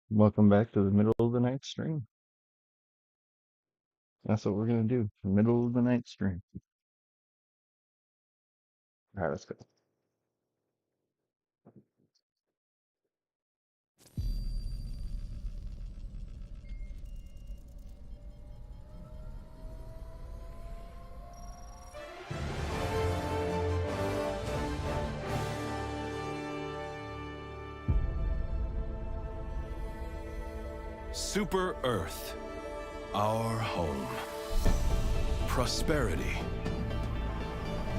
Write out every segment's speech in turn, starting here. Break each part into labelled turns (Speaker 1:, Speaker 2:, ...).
Speaker 1: Welcome back to the middle of the night stream. That's what we're gonna do. Middle of the night stream. All right, let's go.
Speaker 2: Super Earth, our home. Prosperity.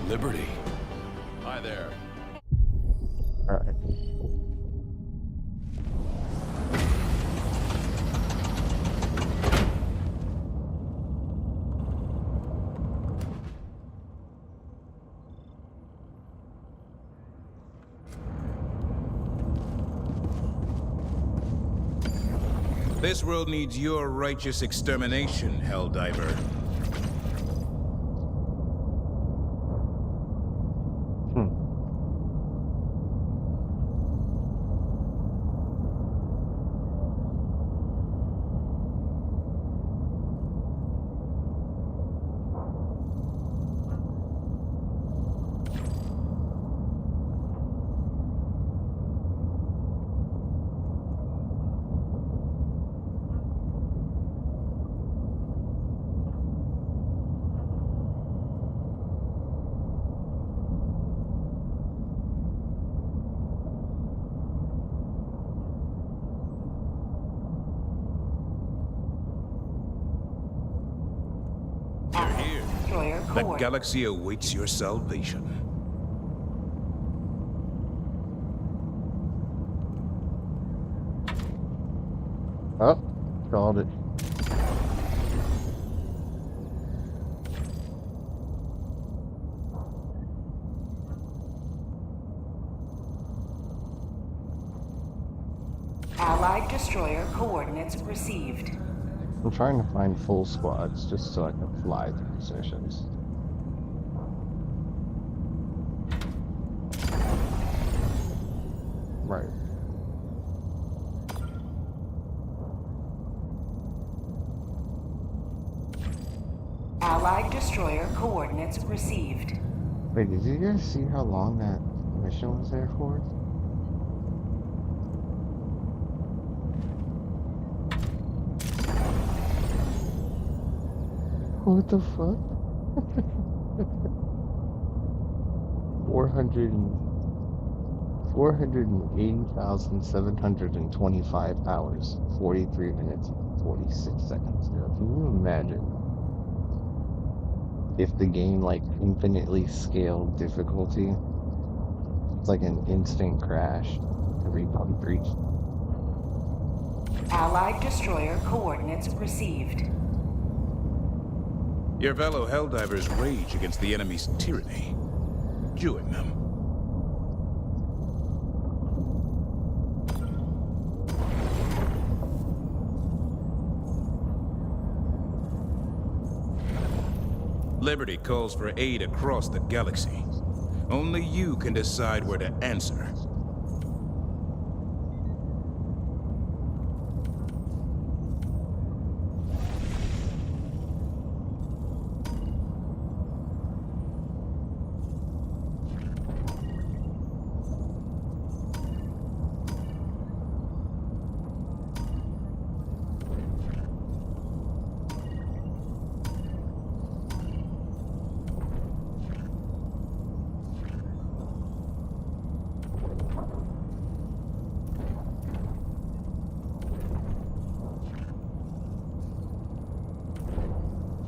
Speaker 2: Liberty. Hi there.
Speaker 1: All right.
Speaker 2: This world needs your righteous extermination, Helldiver.
Speaker 1: Hmm.
Speaker 2: You're here.
Speaker 3: Destroyer
Speaker 2: The
Speaker 3: core.
Speaker 2: galaxy awaits your salvation.
Speaker 1: Oh, called it.
Speaker 3: Allied destroyer coordinates received.
Speaker 1: I'm trying to find full squads just so I can fly to positions. Right.
Speaker 3: Allied destroyer coordinates received.
Speaker 1: Wait, did you guys see how long that mission was there for? What the fuck? 480,725 hours, 43 minutes, 46 seconds. Can you imagine if the game like infinitely scaled difficulty? It's like an instant crash every breach.
Speaker 3: Allied destroyer coordinates received.
Speaker 2: Your fellow Helldivers rage against the enemy's tyranny. Join them. Liberty calls for aid across the galaxy. Only you can decide where to answer.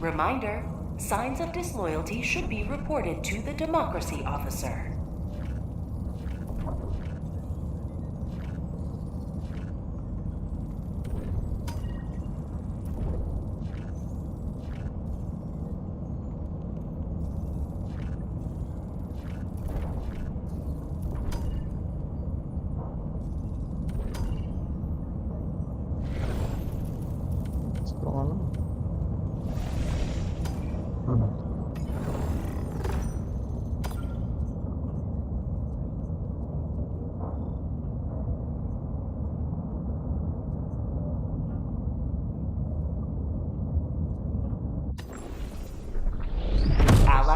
Speaker 3: Reminder, signs of disloyalty should be reported to the democracy officer.
Speaker 1: What's going on?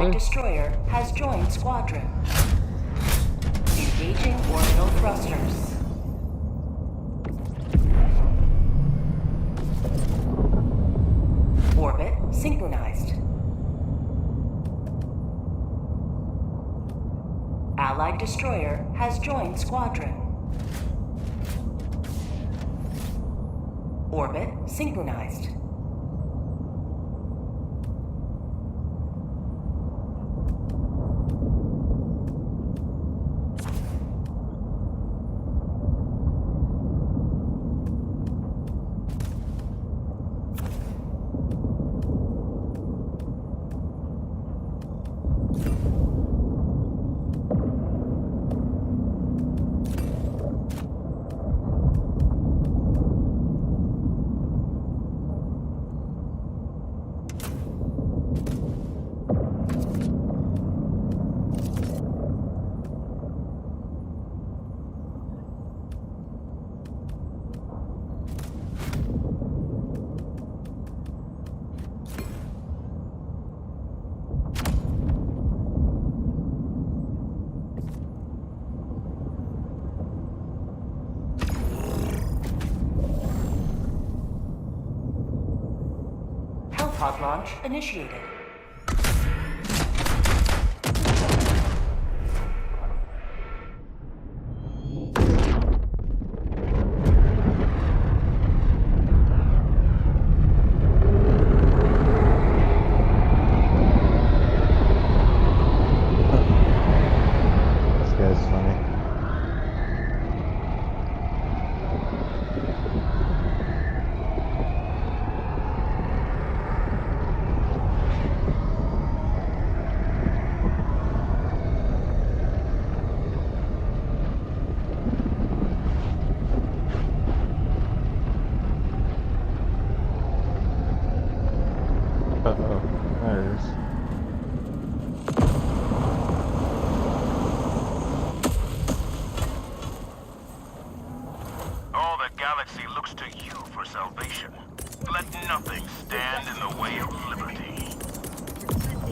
Speaker 3: Allied destroyer has joined squadron. Engaging orbital thrusters. Orbit synchronized. Allied destroyer has joined squadron. Orbit synchronized. Pod launch initiated.
Speaker 1: This guy's funny. Uh-oh, there it is.
Speaker 4: All the galaxy looks to you for salvation. Let nothing stand in the way of liberty.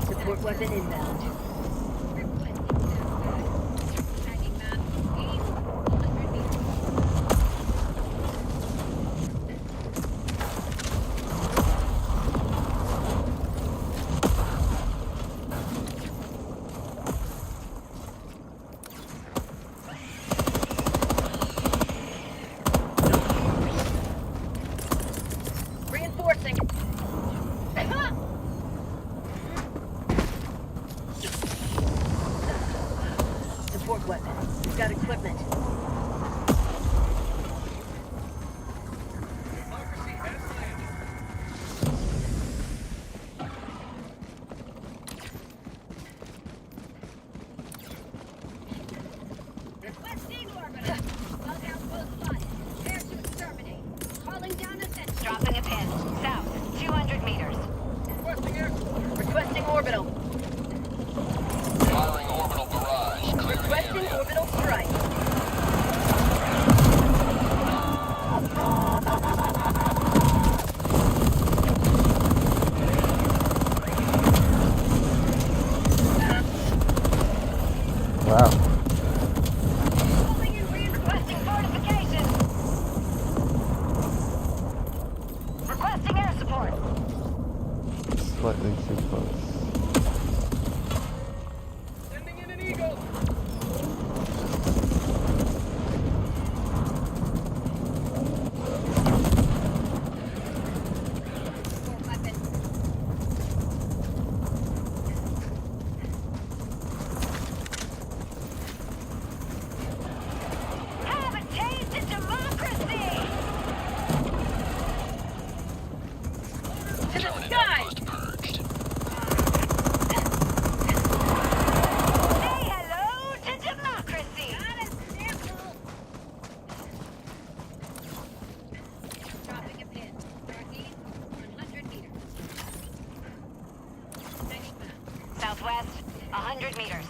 Speaker 5: Support weapon inbound. Reinforcing. Support weapon. We've got equipment.
Speaker 6: Requesting orbital. Bug outpost spotted. Prepare to exterminate. Calling down a sentry. Dropping a pin. South, 200 meters.
Speaker 5: Requesting orbital.
Speaker 7: Firing orbital barrage. Clearing
Speaker 5: Requesting
Speaker 7: area.
Speaker 5: orbital strike.
Speaker 1: Wow.
Speaker 6: Calling in requesting fortification. Requesting air support.
Speaker 1: Slightly too close.
Speaker 6: Sending in an eagle. Have a taste of democracy!
Speaker 5: To the
Speaker 7: Terminator
Speaker 5: sky!
Speaker 7: outpost purged.
Speaker 6: Say hello to democracy! Got a sample! Dropping a pin. Northeast, 100 meters. Southwest, 100 meters.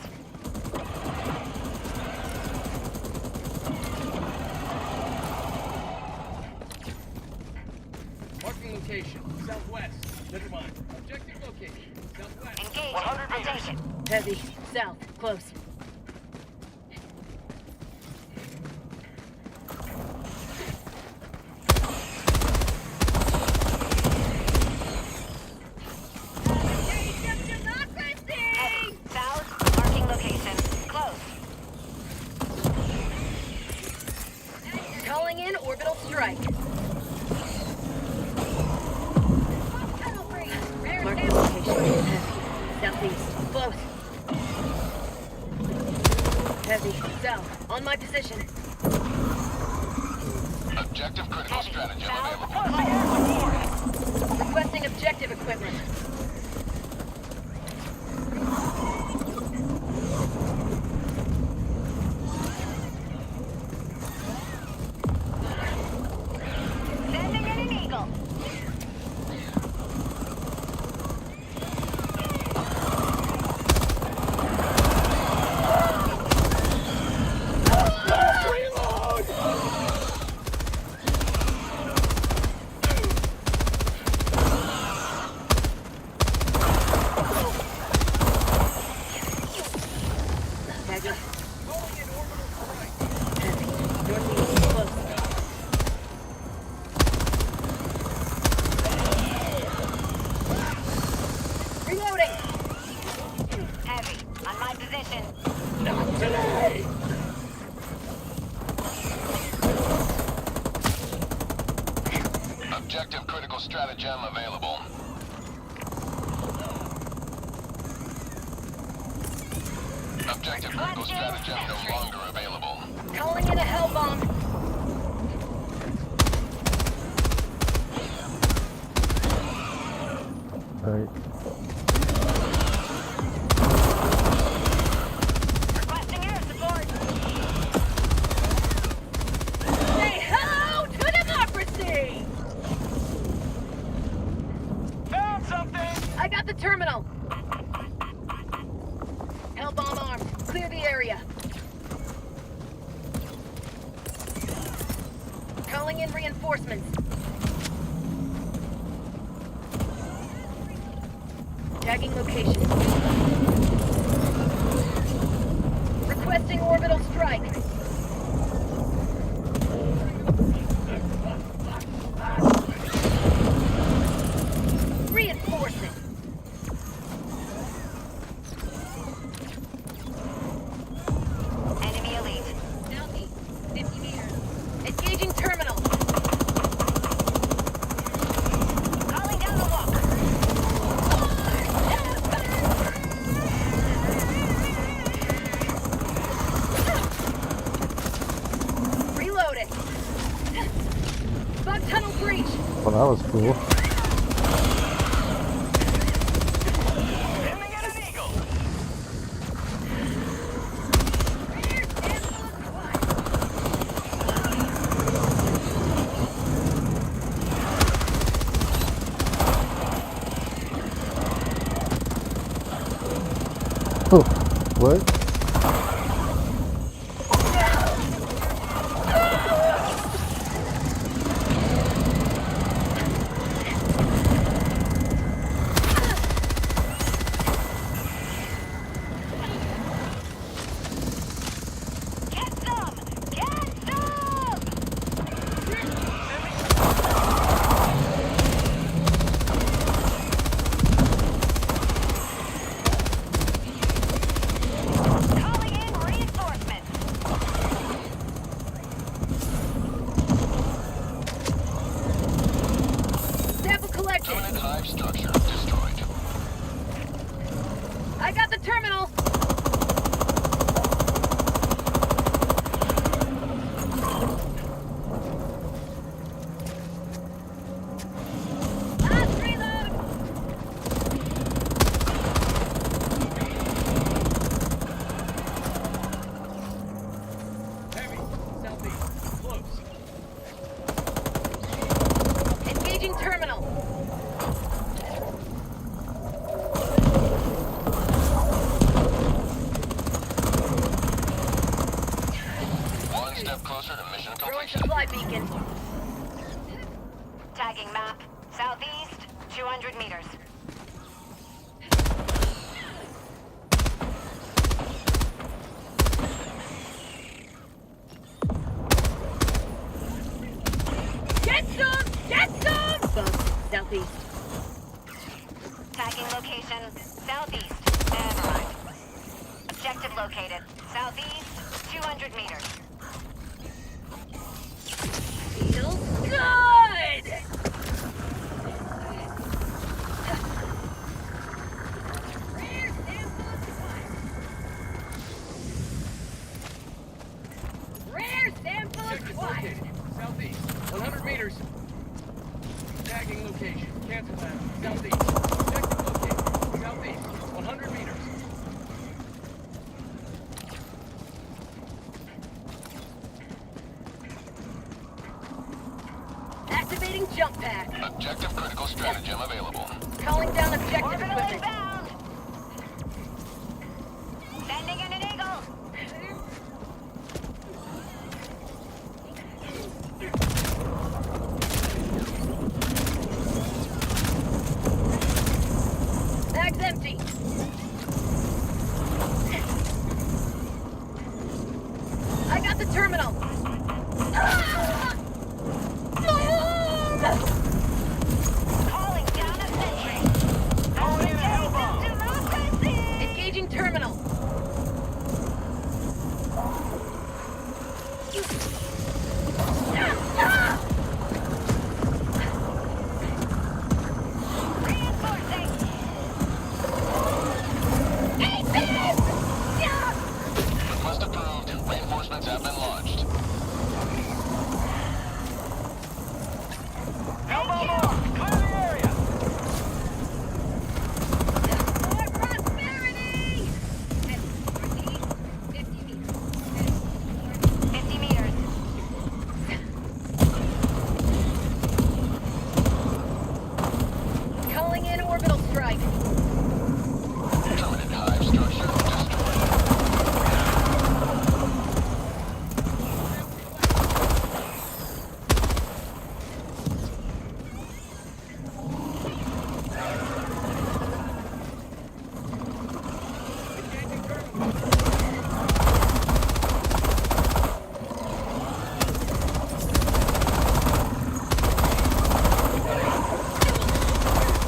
Speaker 8: Marking location, southwest. Never mind. Objective located.
Speaker 6: Engage. I'll take it.
Speaker 5: Heavy. South. Close.
Speaker 6: Heavy. South. Marking location. Close.
Speaker 5: Calling in orbital strike. Marking location. Heavy. Southeast. Close. Heavy. South. On my position.
Speaker 7: Objective critical
Speaker 6: Heavy.
Speaker 7: stratagem
Speaker 6: South.
Speaker 7: available.
Speaker 5: Requesting objective equipment.
Speaker 6: Sending in an eagle.
Speaker 5: Tagging. Heavy. Northeast. Close. Reloading.
Speaker 6: Heavy. On my position.
Speaker 7: Objective critical stratagem available. Objective critical stratagem no longer available.
Speaker 5: Calling in a hell bomb.
Speaker 1: Alright.
Speaker 6: Requesting air support.
Speaker 5: Say hello to democracy!
Speaker 4: Found something!
Speaker 5: I got the terminal. Hell bomb armed. Clear the area. Calling in reinforcements. Tagging location. Requesting orbital strike. Reinforcing.
Speaker 6: Enemy elite. Southeast. 50 meters.
Speaker 5: Engaging terminal.
Speaker 6: Calling down the walk.
Speaker 5: Reloading. Bug tunnel breach.
Speaker 1: Well, that was cool.
Speaker 4: Sending in an eagle!
Speaker 1: Oh, what?
Speaker 6: Get some! Get some! Calling in reinforcements.
Speaker 5: Sample collected.
Speaker 7: Unit hive structure destroyed.
Speaker 5: I got the terminal. Last reload.
Speaker 4: Heavy. Southeast. Close.
Speaker 5: Engaging terminal.
Speaker 7: One step closer to mission
Speaker 5: Throwing
Speaker 7: completion.
Speaker 5: supply beacon.
Speaker 6: Tagging map. Southeast. 200 meters.
Speaker 5: southeast.
Speaker 6: Tagging location, southeast. Never mind. Objective located, southeast, 200 meters.
Speaker 5: Feels good! Rare sample acquired.
Speaker 8: Southeast, 100 meters. Tagging location. Cancel that. Southeast. Objective location. Southeast, 100 meters.
Speaker 5: Activating jump pack.
Speaker 7: Objective critical stratagem available.
Speaker 5: Calling down objective
Speaker 6: Orbital
Speaker 5: equipment.
Speaker 6: inbound! Sending in an eagle!
Speaker 5: Bag's empty. I got the terminal. Ah!
Speaker 6: Calling down a sentry! Calling in a hellbomb! Democracy!
Speaker 5: Engaging terminal.
Speaker 6: Reinforcing!
Speaker 7: Request approved. Reinforcements have been launched.
Speaker 4: Hellbomb off! Clear the area!
Speaker 5: More prosperity! 50 meters.
Speaker 6: 50 meters.
Speaker 5: Calling in orbital strike.
Speaker 7: Terminate hive structure destroyed.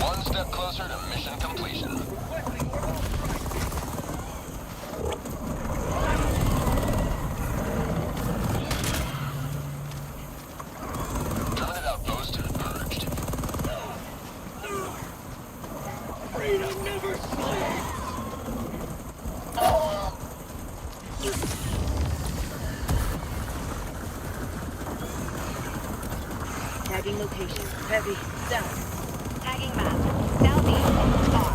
Speaker 7: One step closer to mission completion. Terminate outpost purged.
Speaker 8: Freedom never sleeps!
Speaker 5: Tagging location. Heavy. South.
Speaker 6: Tagging map. Southeast. Far.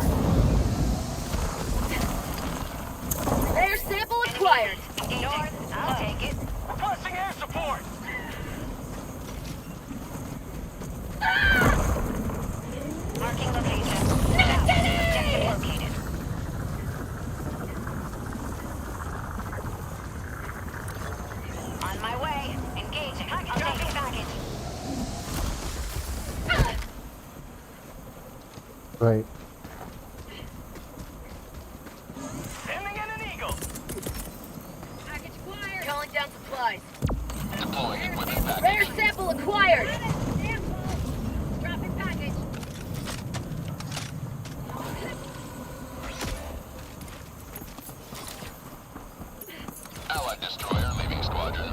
Speaker 5: Rare sample acquired.
Speaker 6: North. I'll take it.
Speaker 4: Requesting air support!
Speaker 6: Marking location. South. Objective located. On my way. Engaging. I'll take package.
Speaker 1: Right.
Speaker 4: Sending in an eagle!
Speaker 5: Package acquired. Calling down supplies.
Speaker 7: Deploying equipment
Speaker 5: Rare
Speaker 7: package.
Speaker 5: sample acquired. Dropping package.
Speaker 7: Allied destroyer leaving squadron.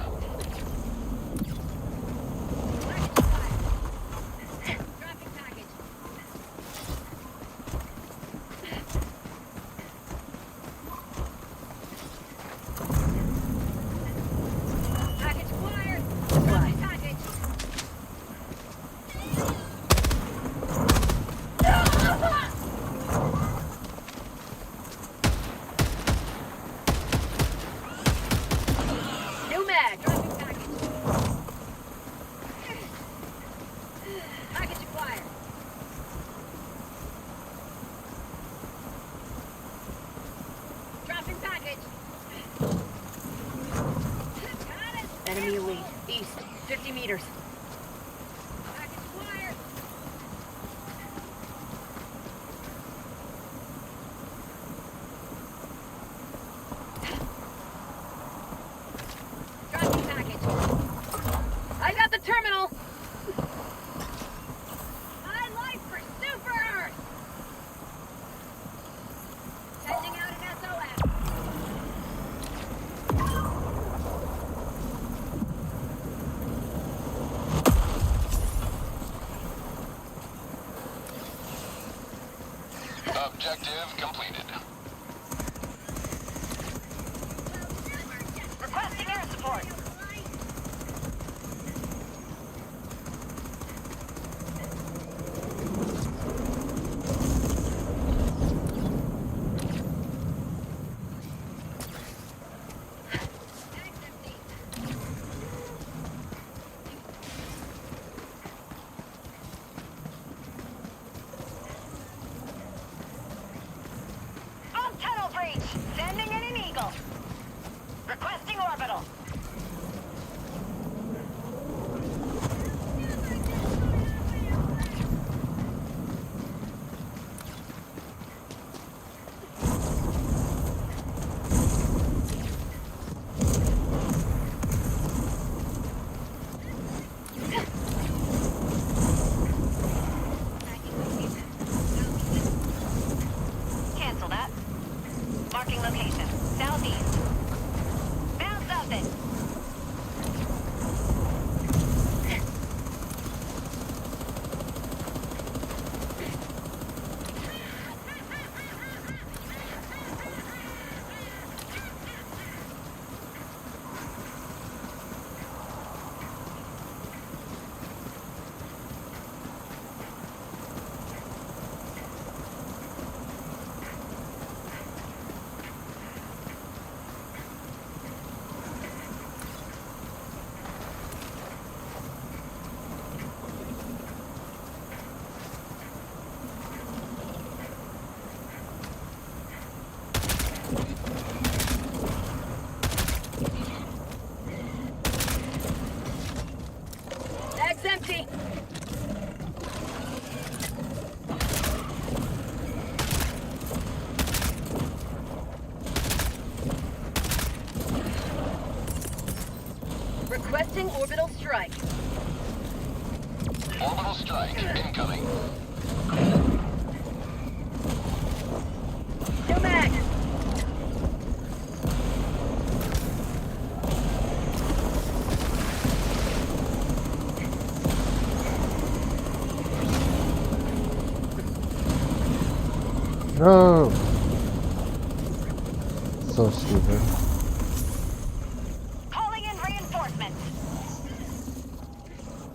Speaker 5: Dropping package. Package acquired. Dropping package. New mag. Dropping package. Package acquired. Dropping package. Got it. Enemy elite. East. 50 meters. Package acquired. Dropping package. I got the terminal. My life
Speaker 7: Objective completed.
Speaker 6: Requesting air support. On tunnel breach. Sending in an eagle. Requesting orbital. Cancel that. Marking location. Southeast. Found something.
Speaker 5: Bag's empty. Requesting orbital strike.
Speaker 7: Orbital strike incoming.
Speaker 5: New mag.
Speaker 1: No! So stupid.
Speaker 6: Calling in reinforcements.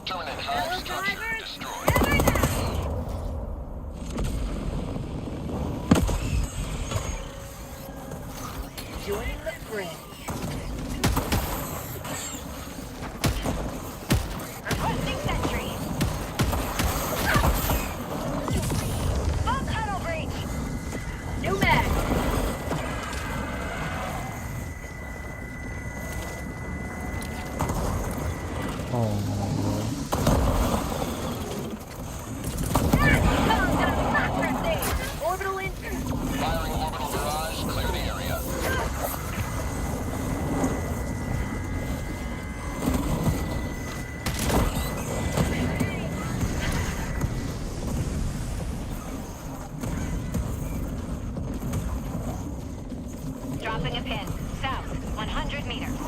Speaker 7: Terminate hive structure destroyed.
Speaker 5: Joining the fray.
Speaker 6: Requesting sentry. On tunnel breach.
Speaker 5: New mag.
Speaker 1: Oh my
Speaker 5: Orbital in.
Speaker 7: Firing orbital barrage. Clear the area.
Speaker 6: Dropping a pin. South, 100 meters.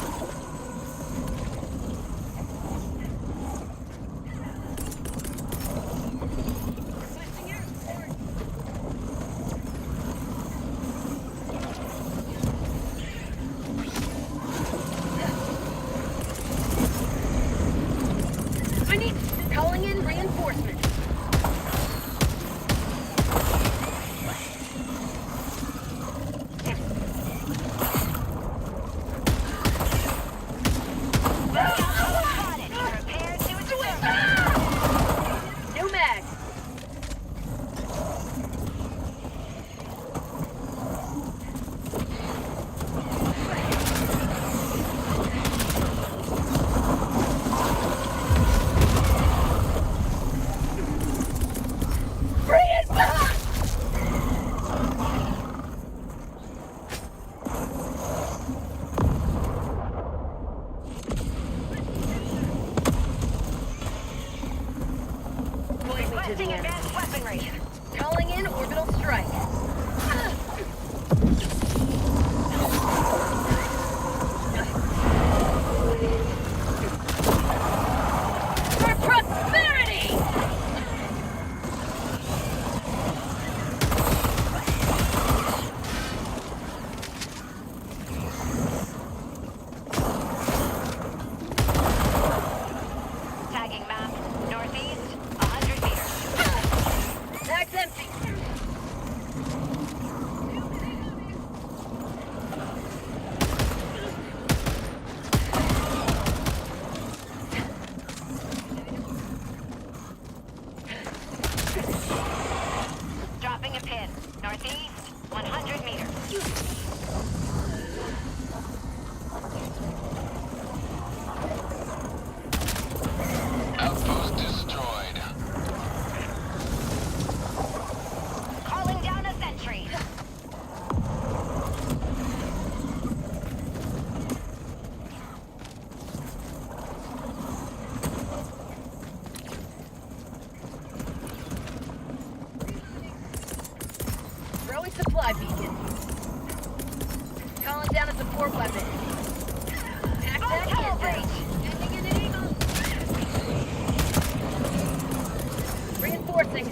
Speaker 5: I need calling in reinforcements.
Speaker 6: Spotted. Prepare to exterminate.
Speaker 5: New mag. Bring it back! Point me to the
Speaker 6: Requesting
Speaker 5: end.
Speaker 6: advanced weaponry.
Speaker 5: Calling in orbital strike. For prosperity! supply beacon. Calling down a support weapon. Pack that kid down. Ending an eagle. Reinforcing.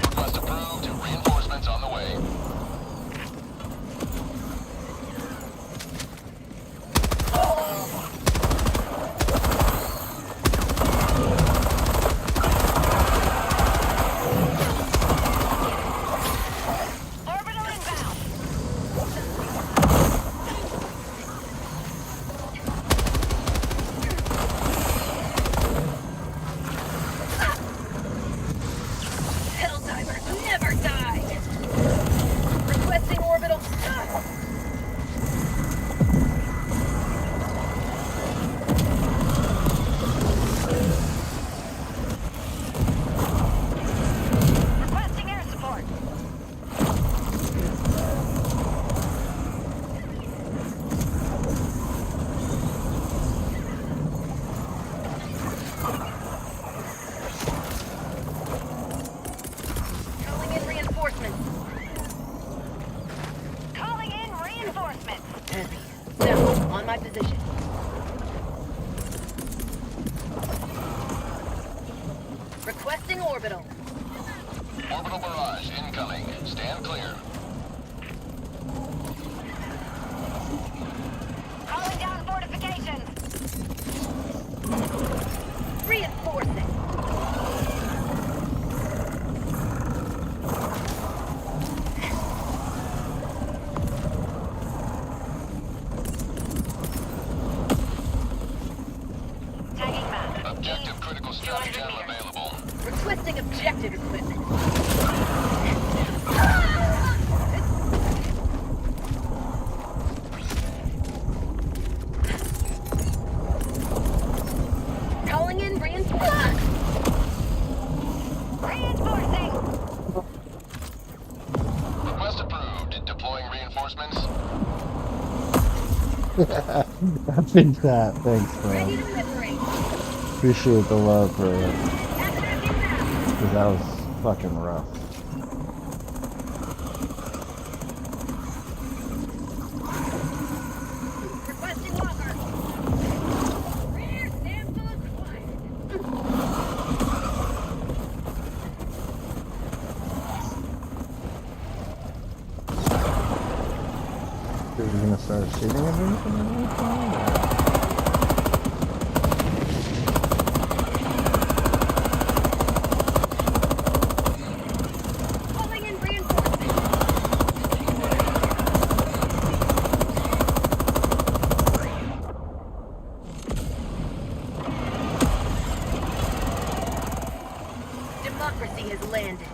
Speaker 7: Request approved. Reinforcements on the way.
Speaker 6: Orbital inbound.
Speaker 5: Helldivers never die! Requesting orbital.
Speaker 6: Requesting air support.
Speaker 5: Calling in reinforcements.
Speaker 6: Calling in reinforcements.
Speaker 5: Heavy. Now, on my position. Requesting orbital.
Speaker 7: Orbital barrage incoming. Stand clear.
Speaker 6: Calling down fortifications.
Speaker 5: Reinforcing.
Speaker 6: Tagging map.
Speaker 7: Objective critical
Speaker 6: 200
Speaker 7: stratagem
Speaker 6: meters.
Speaker 7: available.
Speaker 5: Requesting objective equipment. Calling in reinforcements.
Speaker 6: Reinforcing.
Speaker 7: Request approved. Deploying reinforcements.
Speaker 1: I think that. Thanks,
Speaker 5: Ready
Speaker 1: man.
Speaker 5: to liberate.
Speaker 1: Appreciate the love for it.
Speaker 5: Active inbound.
Speaker 1: Because that was fucking rough.
Speaker 5: Requesting walker. Rear sample acquired.
Speaker 1: Are we gonna start shooting everything?
Speaker 5: Calling in reinforcements. Democracy has landed.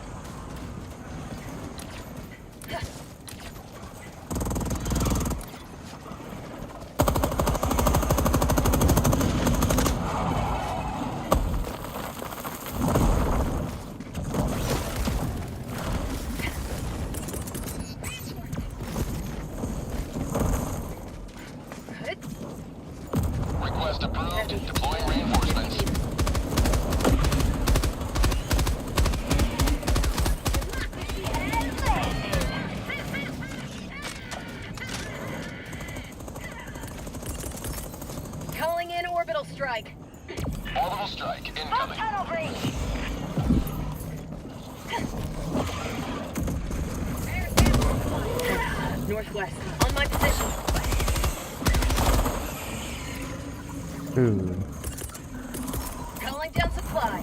Speaker 7: Request approved. Deploying reinforcements.
Speaker 5: Calling in orbital strike.
Speaker 7: Orbital strike
Speaker 6: Smoke
Speaker 7: incoming.
Speaker 6: tunnel breach.
Speaker 5: Northwest. On my position.
Speaker 1: Food.
Speaker 5: Calling down supply.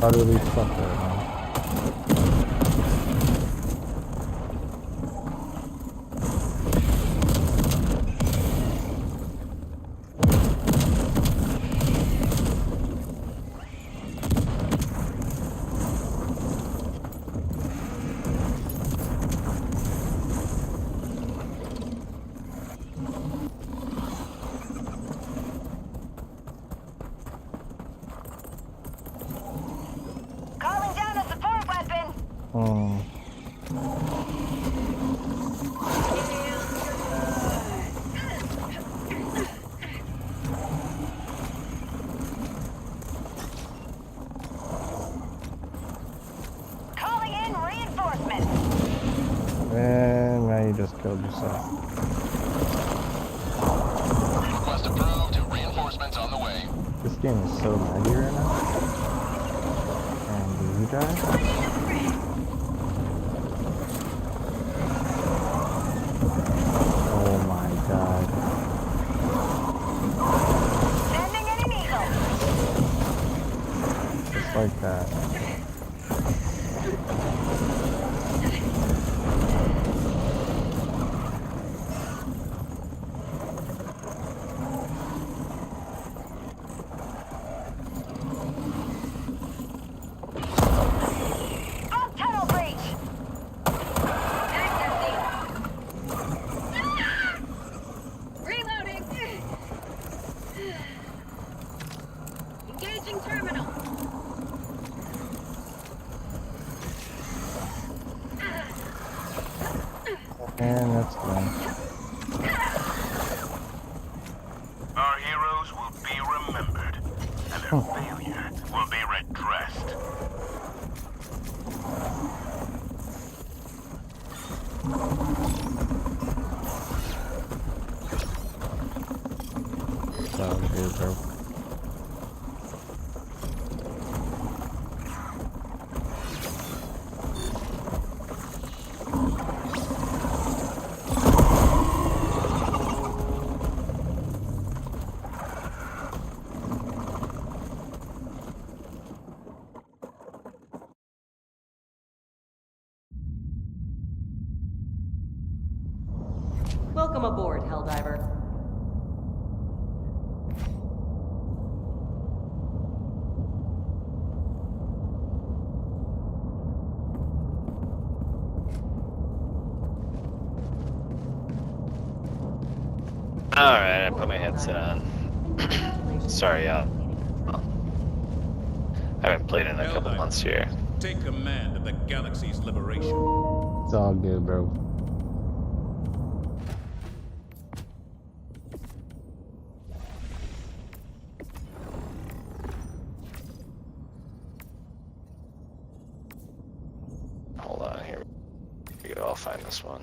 Speaker 1: Utterly stuck there, man.
Speaker 6: Calling down a support weapon.
Speaker 1: Hmm.
Speaker 6: Calling in reinforcements.
Speaker 1: And now you just killed yourself.
Speaker 7: Request approved. Reinforcements on the way.
Speaker 1: This game is so laggy right now. And did you die? Oh my god.
Speaker 6: Sending an eagle.
Speaker 1: Just like that.
Speaker 6: Bump tunnel breach. That's empty. Reloading. Engaging terminal.
Speaker 1: And that's done.
Speaker 4: Our heroes will be remembered, and their failure will be redressed.
Speaker 1: So good, bro.
Speaker 3: Welcome aboard, Helldiver.
Speaker 9: Alright, I put my headset on. Sorry, y'all. I haven't played in a couple months here.
Speaker 2: Take command of the galaxy's liberation.
Speaker 1: It's all good, bro.
Speaker 9: Hold on, here we go. I'll find this one.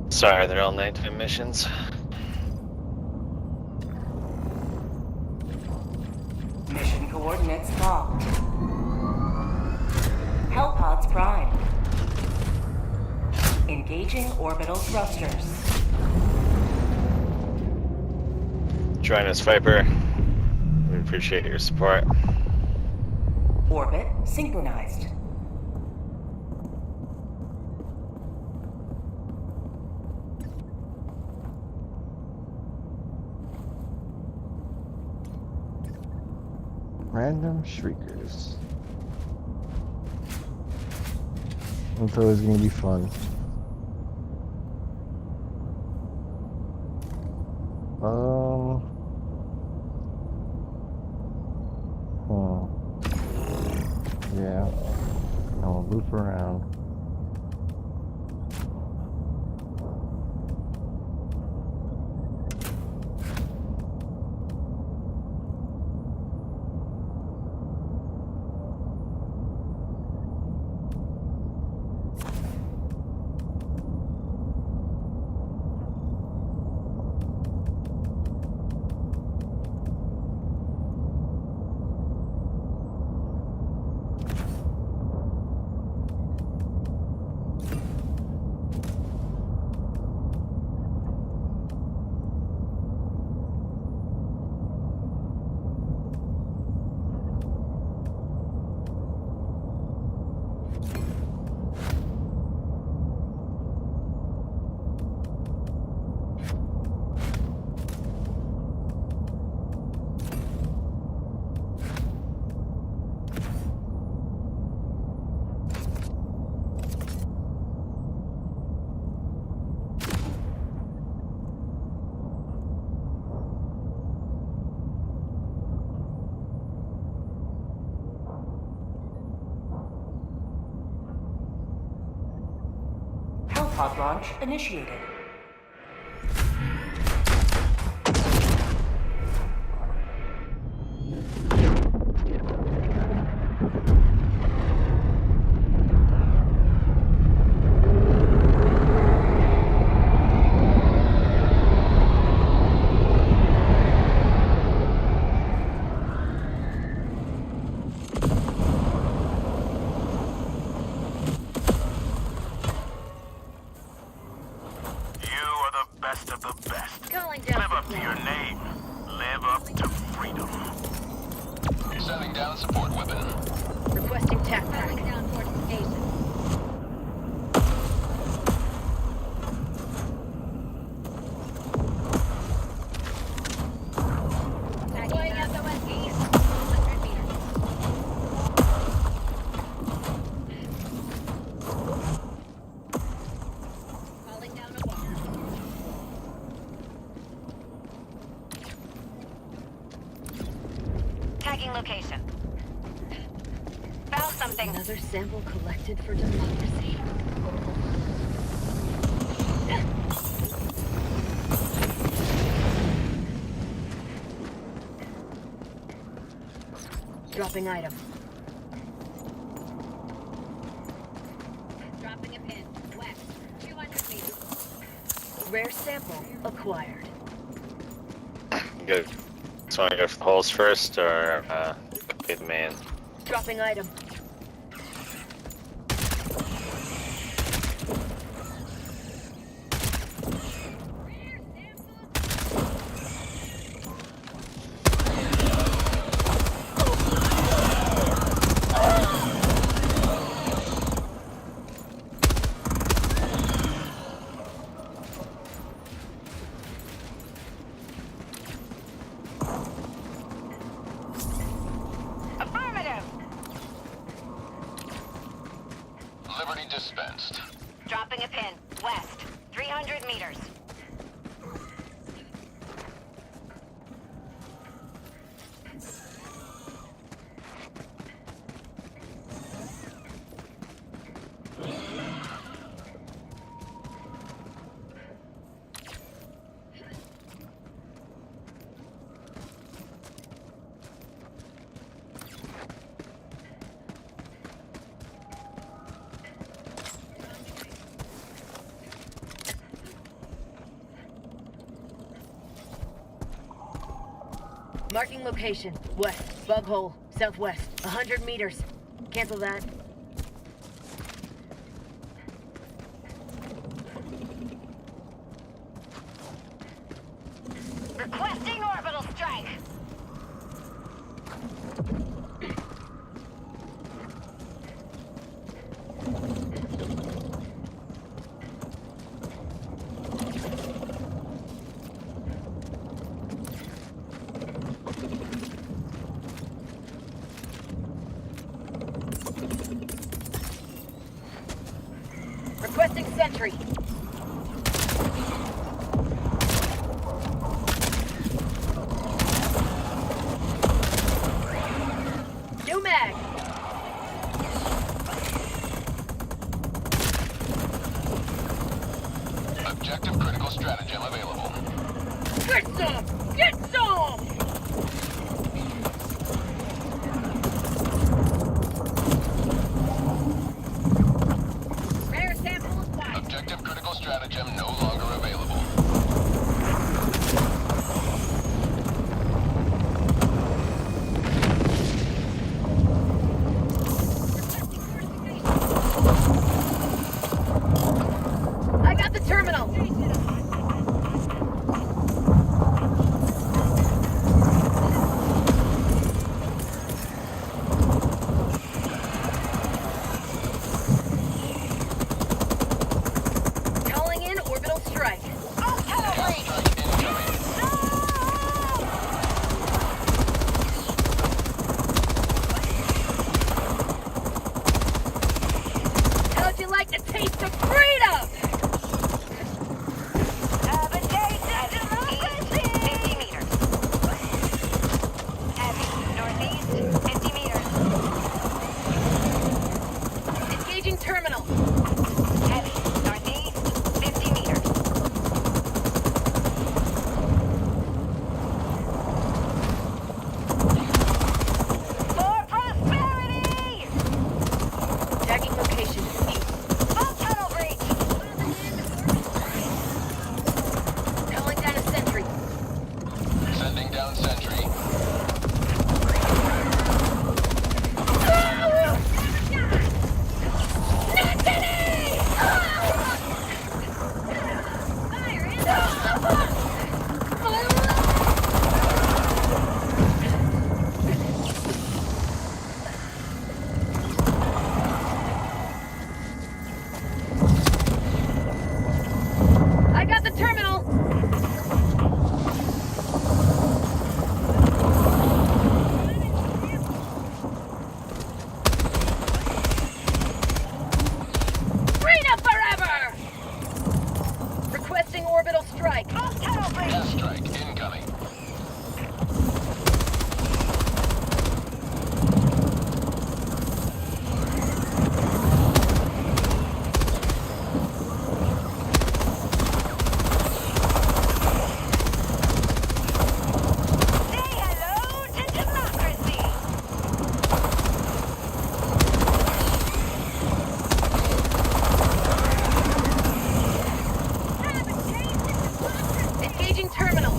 Speaker 9: Sorry, they're all nighttime missions.
Speaker 3: Mission coordinates locked. Hellpods prime. Engaging orbital thrusters.
Speaker 9: Join us, Viper. We appreciate your support.
Speaker 3: Orbit synchronized.
Speaker 1: Random shriekers. It's always gonna be fun. Yeah. I'll loop around.
Speaker 3: pod launch initiated.
Speaker 5: Calling down
Speaker 4: Live up to your name. Live up to freedom.
Speaker 7: Sending down support weapon.
Speaker 5: requesting tac pack.
Speaker 6: Traveling down towards the station. Deploying SOSD. 100 meters. Calling down a wall. Tagging location. Found something.
Speaker 5: Another sample collected for democracy. Dropping item.
Speaker 6: Dropping a pin. West. 200 meters.
Speaker 5: Rare sample acquired.
Speaker 9: Good. So want to go for the holes first, or complete the main?
Speaker 5: Dropping item.
Speaker 6: Affirmative.
Speaker 7: Liberty dispensed.
Speaker 6: Dropping a pin. West. 300 meters.
Speaker 5: Marking location. West. Bug hole. Southwest. 100 meters. Cancel that.
Speaker 6: Requesting orbital strike.
Speaker 5: Requesting sentry. New mag.
Speaker 7: Objective critical stratagem available.
Speaker 5: Get some! Get some!
Speaker 6: Rare sample acquired.
Speaker 7: Objective
Speaker 5: Engaging terminal.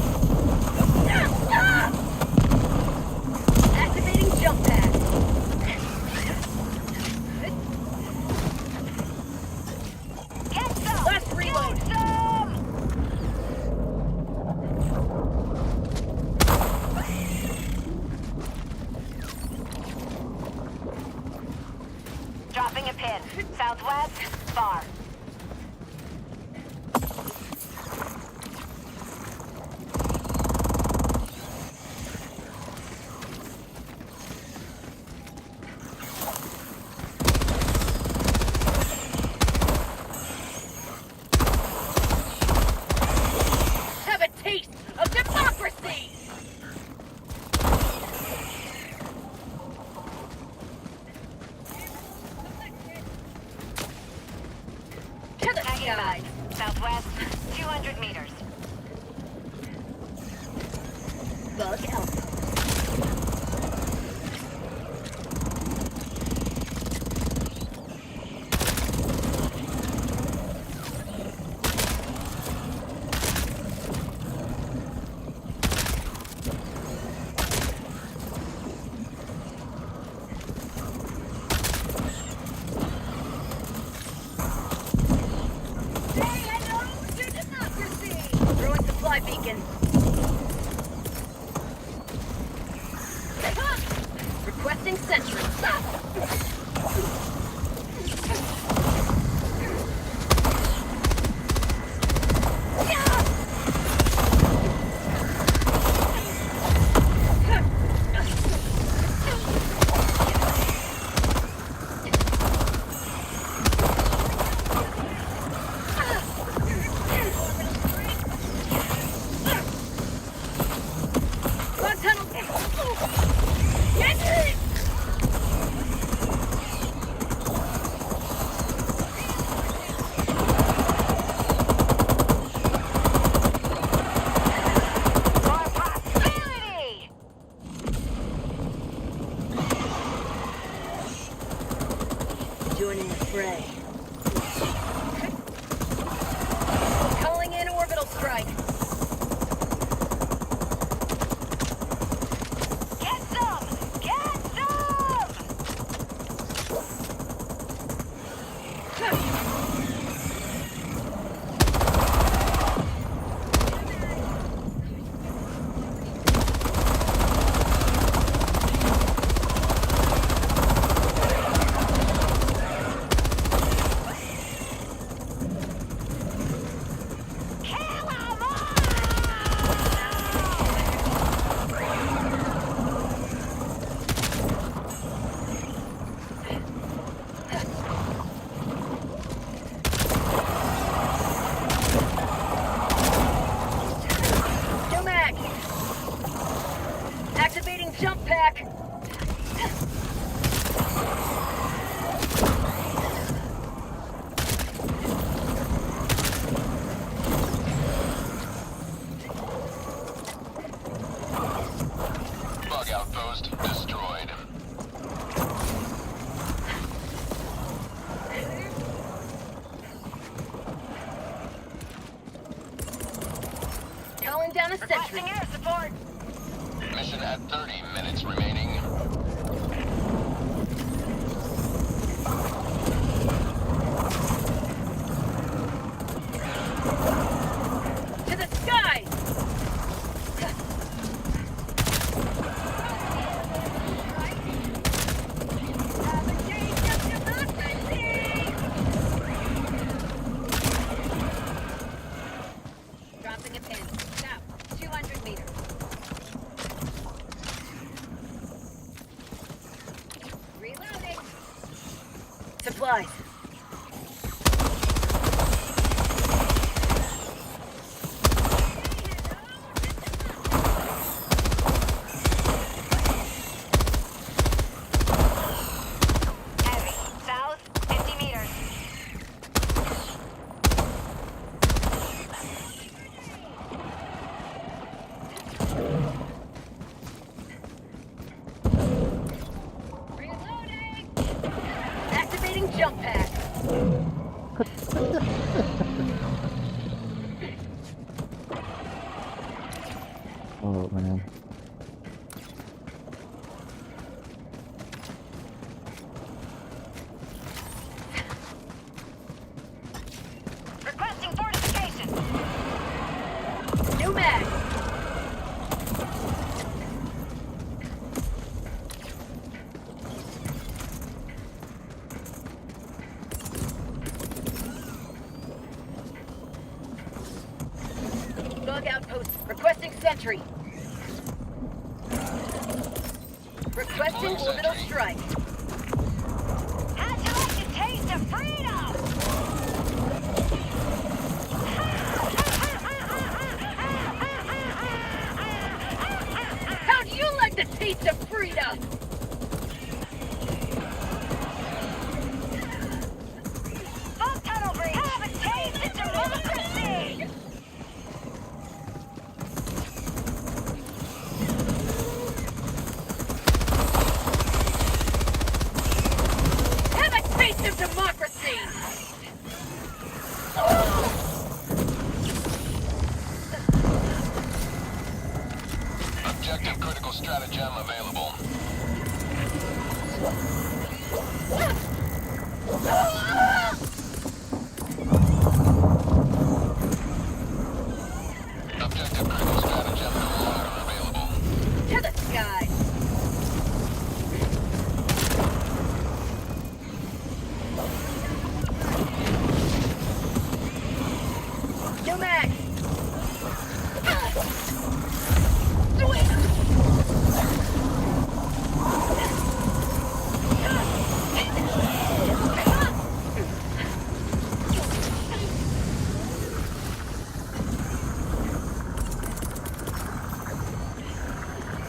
Speaker 5: Activating jump pad.
Speaker 6: Get some!
Speaker 5: Last reload.
Speaker 6: Get some! Dropping a pin. Southwest, far.
Speaker 5: Have a taste of democracy! To the skies!
Speaker 6: Southwest, 200 meters.
Speaker 5: Bug out.
Speaker 6: Say hello to democracy!
Speaker 5: Throwing supply beacon. Requesting sentry. One tunnel. Yes!
Speaker 6: For prosperity!
Speaker 5: Joining the fray. Calling in orbital strike.
Speaker 6: Get some! Get some! Kill 'em all!
Speaker 5: New mag. Activating jump pack.
Speaker 7: Bug outpost destroyed.
Speaker 5: Calling down a sentry.
Speaker 6: Requesting air support!
Speaker 7: Mission at 30 minutes remaining.
Speaker 5: To the skies!
Speaker 6: Have a taste of democracy!
Speaker 5: Dropping a pin. South, 200 meters.
Speaker 6: Reloading!
Speaker 5: Supplies.
Speaker 6: Heavy. South, 50 meters. Reloading!
Speaker 5: Activating jump pack.
Speaker 1: Oh man.
Speaker 6: Requesting fortification.
Speaker 5: New mag. Bug outpost. Requesting sentry. Requesting orbital strike.
Speaker 6: How'd you like to taste of freedom?
Speaker 5: How'd you like the taste of freedom?
Speaker 6: Full tunnel breach. Have a taste of democracy.
Speaker 5: Have a taste of democracy!
Speaker 7: Objective critical stratagem available. Objective critical stratagem no longer available.
Speaker 5: To the sky! New mag!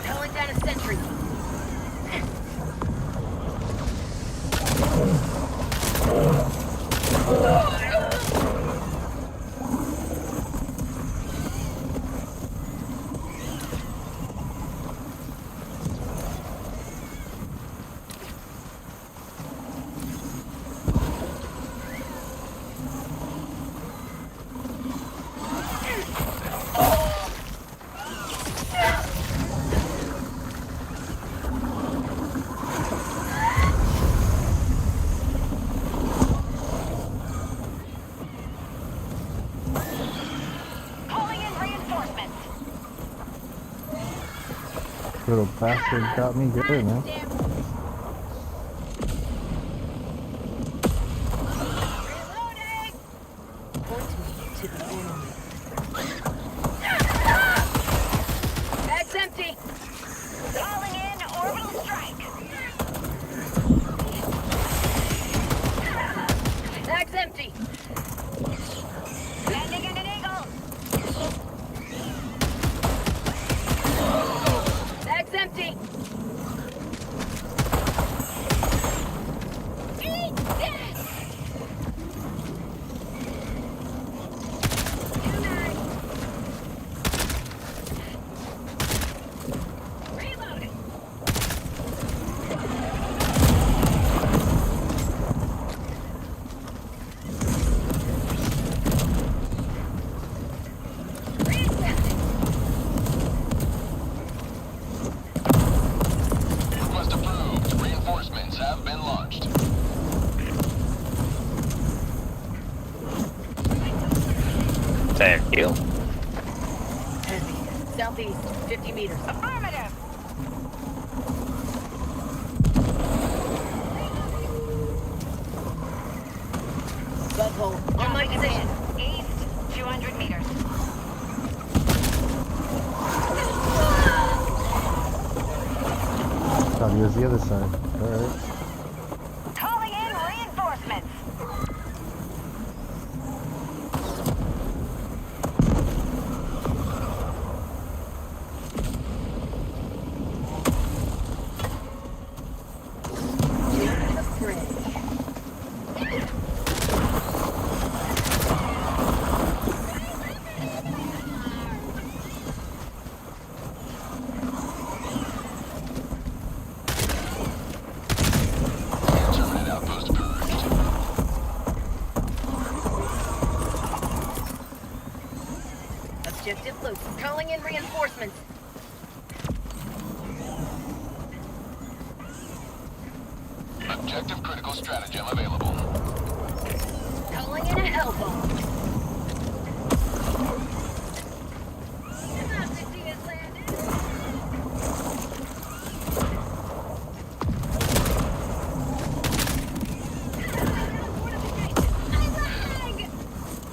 Speaker 5: Calling down a sentry.
Speaker 6: Calling in reinforcements.
Speaker 1: Little bastard got me good, man.
Speaker 5: Reloading! Point me to the enemy. Bag's empty!
Speaker 6: Calling in orbital strike.
Speaker 5: Bag's empty!
Speaker 6: Landing in an eagle.
Speaker 5: Bag's empty!
Speaker 6: Eat this! Reloading.
Speaker 7: Request approved. Reinforcements have been launched.
Speaker 9: Thank you.
Speaker 5: Heavy. Southeast, 50 meters.
Speaker 6: Affirmative.
Speaker 5: Bug hole. On my position.
Speaker 6: East, 200 meters.
Speaker 1: Thought he was the other side. Alright.
Speaker 6: Calling in reinforcements.
Speaker 5: The fray.
Speaker 7: Terminate outpost purged.
Speaker 5: Objective loose. Calling in reinforcements.
Speaker 7: Objective critical stratagem available.
Speaker 5: Calling in a hell bomb.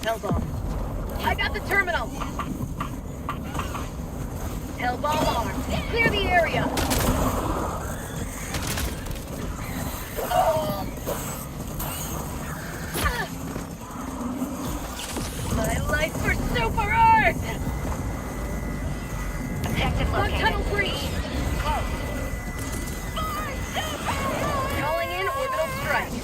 Speaker 5: Hell bomb. I got the terminal. Hell bomb armed. Clear the area. My life for super art!
Speaker 6: Objective
Speaker 5: Bug
Speaker 6: located.
Speaker 5: tunnel breach!
Speaker 6: Close.
Speaker 5: Calling in orbital strike.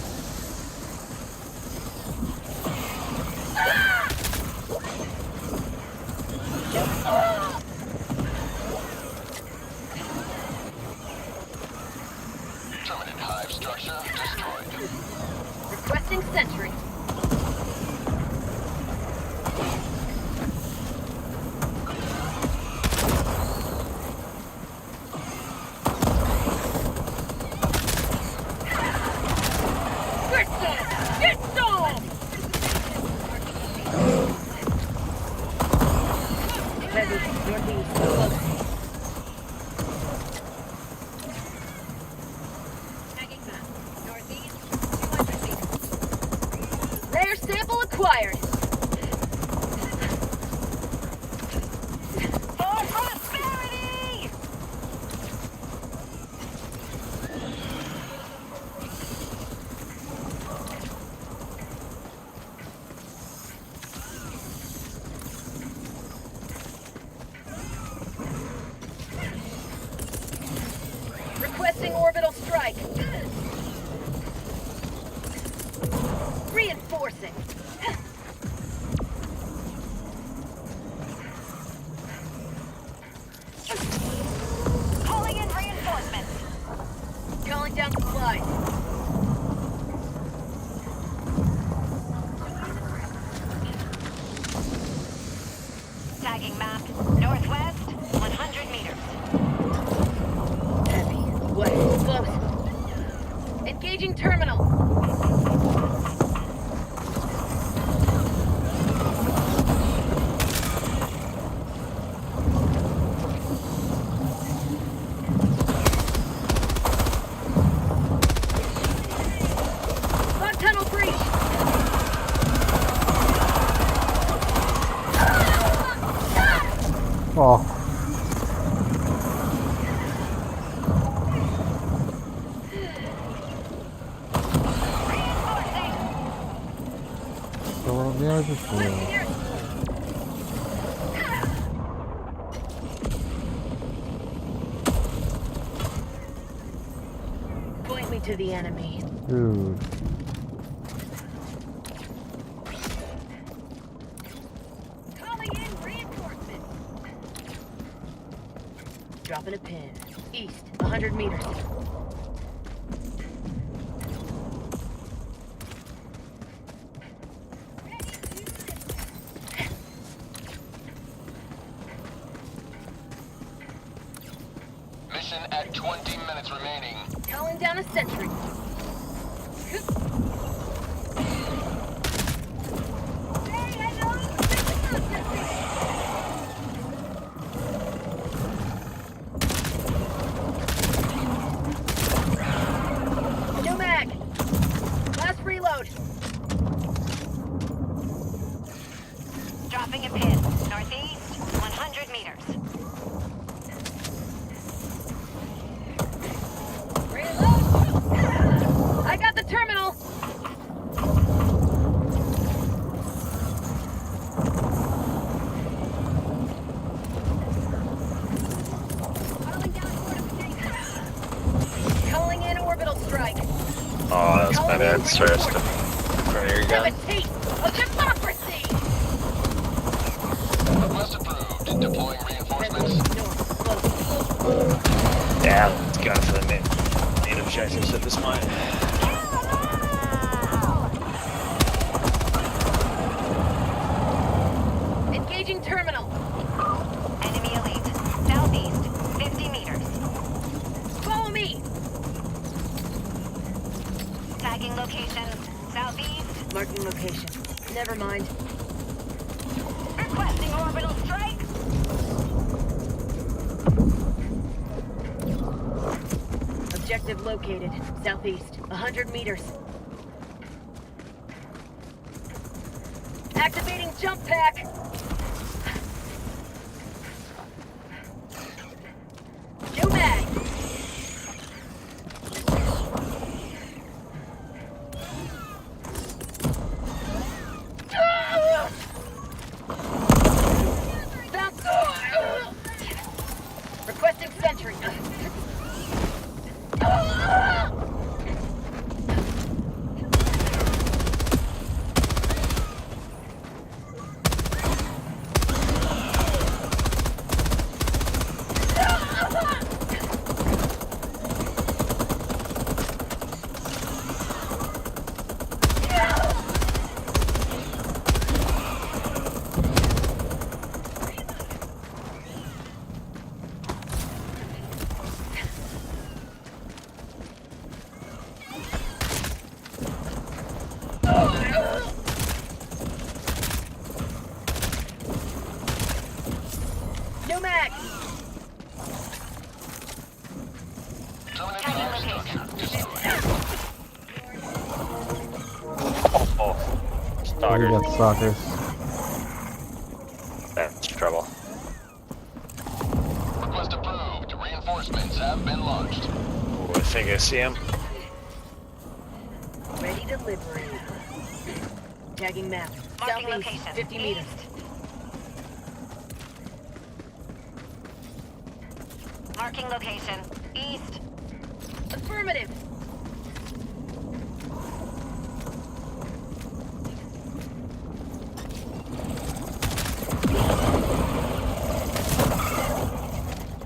Speaker 7: Terminate hive structure destroyed.
Speaker 5: Requesting sentry. Get some! Get some! Heavy, northeast, close.
Speaker 6: Tagging map. Northeast, 200 feet.
Speaker 5: Layer sample acquired.
Speaker 6: For prosperity!
Speaker 5: Requesting orbital strike. Reinforcing.
Speaker 6: Calling in reinforcements.
Speaker 5: Calling down supplies.
Speaker 6: Tagging map. Northwest, 100 meters.
Speaker 5: Heavy, west, close. Engaging terminal. Bug tunnel breach.
Speaker 1: Oh, so they are just
Speaker 5: Point me to the enemy.
Speaker 1: dude.
Speaker 5: Calling in reinforcements. Dropping a pin. East, 100 meters.
Speaker 7: Mission at 20 minutes remaining.
Speaker 5: Calling down a sentry. No mag. Last reload.
Speaker 6: Dropping a pin. Northeast, 100 meters.
Speaker 5: Reload. I got the terminal. Calling in orbital strike.
Speaker 9: Oh, that's my bad. Sorry, I stepped in front of your
Speaker 5: Have
Speaker 9: gun.
Speaker 5: a taste of democracy.
Speaker 7: Request approved. Deploying reinforcements.
Speaker 5: North, close.
Speaker 9: Yeah, let's go for the main objectives at this point.
Speaker 5: Engaging terminal.
Speaker 6: Enemy elite. Southeast, 50 meters.
Speaker 5: Follow me. location. Never mind.
Speaker 6: Requesting orbital strike.
Speaker 5: Objective located. Southeast. 100 meters. Activating jump pack! New mag! Requesting sentry. New mag!
Speaker 7: Terminating our structure. Destroyed.
Speaker 9: Oh,
Speaker 1: We
Speaker 9: stalker.
Speaker 1: got stalkers.
Speaker 9: That's trouble.
Speaker 7: Request approved. Reinforcements have been launched.
Speaker 9: Ooh, I think I see him.
Speaker 5: Ready to liberate. Tagging map.
Speaker 6: Marking
Speaker 5: Southeast.
Speaker 6: location.
Speaker 5: 50 meters.
Speaker 6: Marking location. East.
Speaker 5: Affirmative!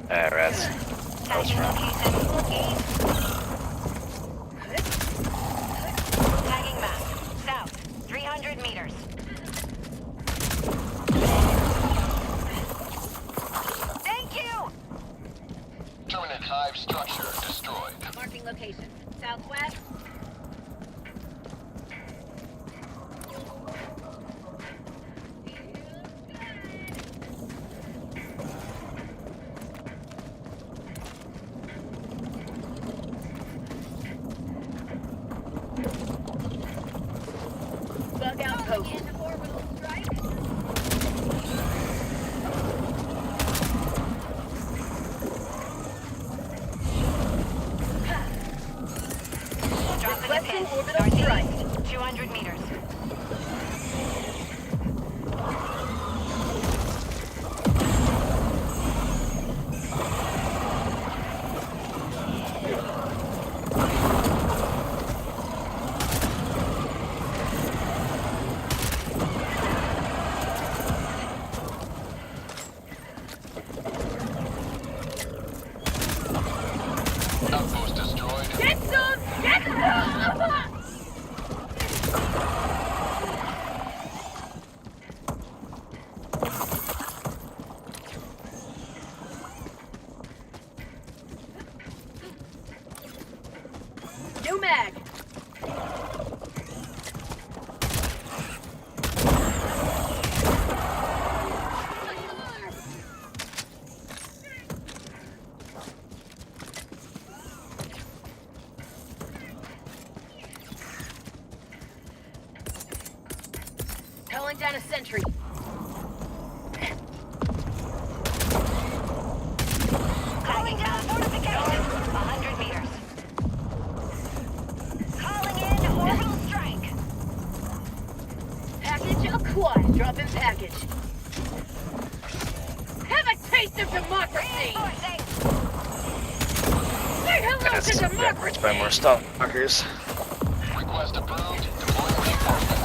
Speaker 9: Rats.
Speaker 6: Tagging location. East. Tagging map. South. 300 meters. Thank you!
Speaker 7: Terminate hive structure destroyed.
Speaker 6: Marking location. Southwest.
Speaker 5: Bug outpost.
Speaker 6: Orbital strike. Dropping a
Speaker 5: Requesting
Speaker 6: pin.
Speaker 5: orbital strike.
Speaker 6: Northeast. 200 meters.
Speaker 7: Outpost destroyed.
Speaker 5: Get some! Get some! New mag! Calling down a sentry.
Speaker 6: Calling down fortifications. 100 meters. Calling in orbital strike.
Speaker 5: Package acquired. Drop in package. Have a taste of democracy!
Speaker 6: Reinforcing.
Speaker 5: Say hello
Speaker 9: That's
Speaker 5: to
Speaker 9: got
Speaker 5: democracy!
Speaker 9: reached by more stalkers.
Speaker 7: Request approved. Deploying reinforcements.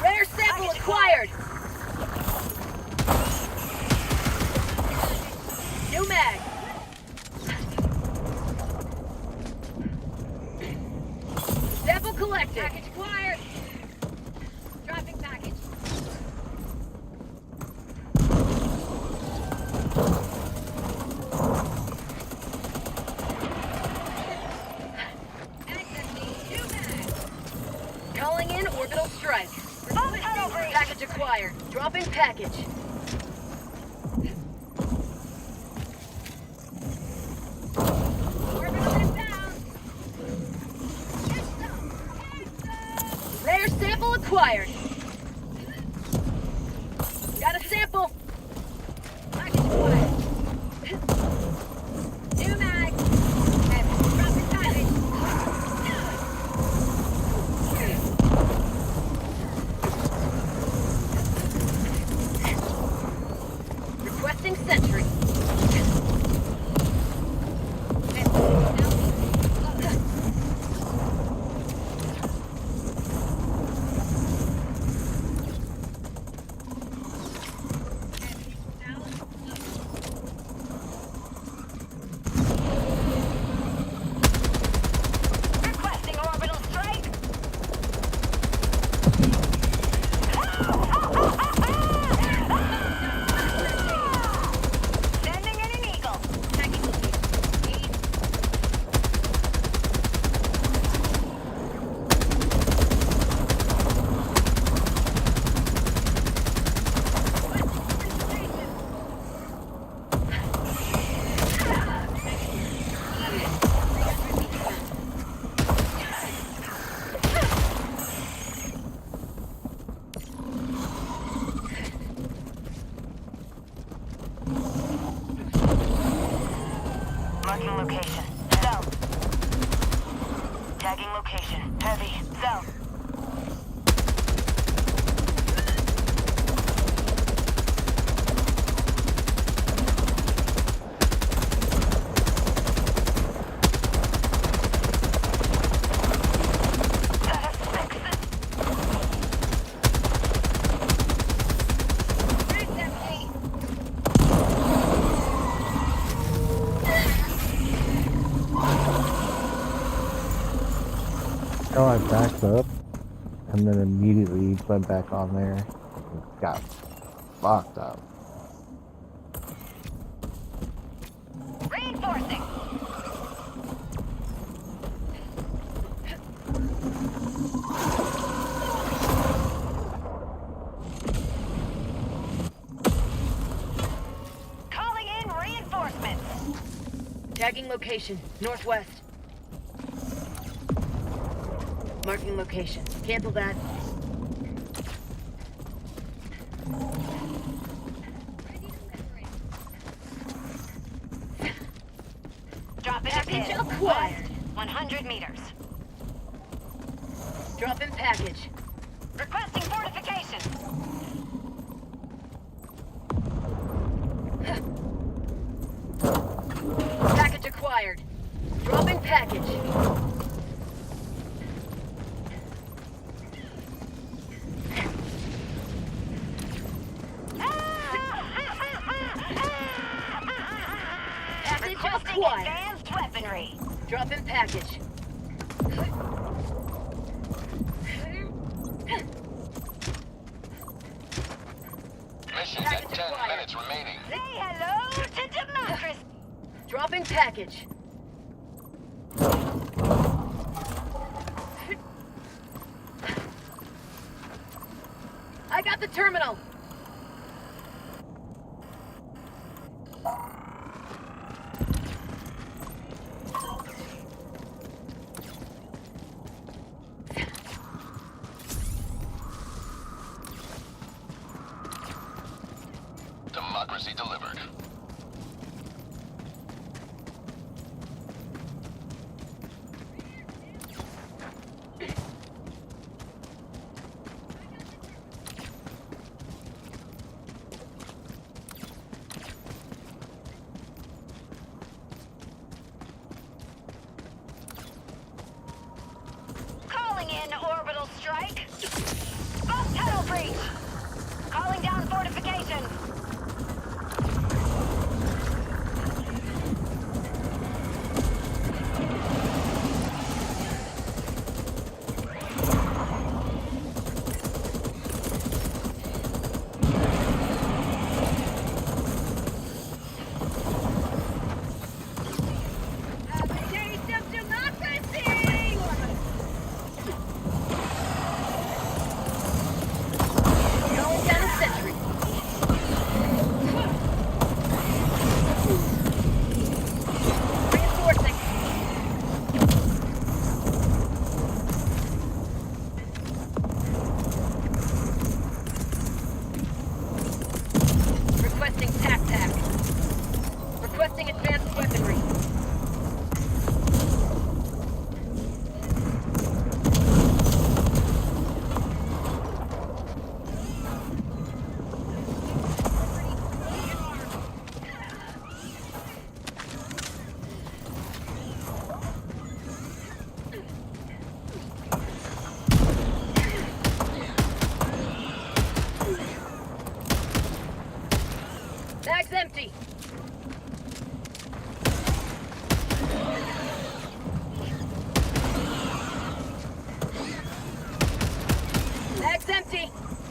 Speaker 5: Rare sample acquired! New mag! Sample collected! Package acquired!
Speaker 6: Dropping package.
Speaker 5: Orbital strike. Package acquired. Dropping package.
Speaker 6: Orbital inbound.
Speaker 5: Rare sample acquired. Got a sample.
Speaker 6: Package acquired. New mag. Dropping package.
Speaker 5: Requesting sentry.
Speaker 6: Requesting orbital strike. Sending in an eagle. Tagging location. Marking location. Zone. Tagging location. Heavy. Zone. Bridge empty.
Speaker 1: Oh, I backed up and then immediately went back on there and got fucked up.
Speaker 6: Reinforcing. Calling in reinforcements.
Speaker 5: Tagging location. Northwest. Marking location. Cancel that.
Speaker 6: Drop in a
Speaker 5: Package
Speaker 6: pin.
Speaker 5: acquired.
Speaker 6: 100 meters.
Speaker 5: Dropping package.
Speaker 6: Requesting fortification.
Speaker 5: Package acquired. Dropping package. Package
Speaker 6: Requesting
Speaker 5: acquired.
Speaker 6: advanced weaponry.
Speaker 5: Dropping package.
Speaker 7: Mission
Speaker 5: Package
Speaker 7: at 10
Speaker 5: acquired.
Speaker 7: minutes remaining.
Speaker 6: Say hello to democracy.
Speaker 5: Dropping package. I got the terminal.
Speaker 7: Democracy delivered.
Speaker 6: Calling in orbital strike. Bus tunnel breach. Calling down fortifications. Have a taste of democracy!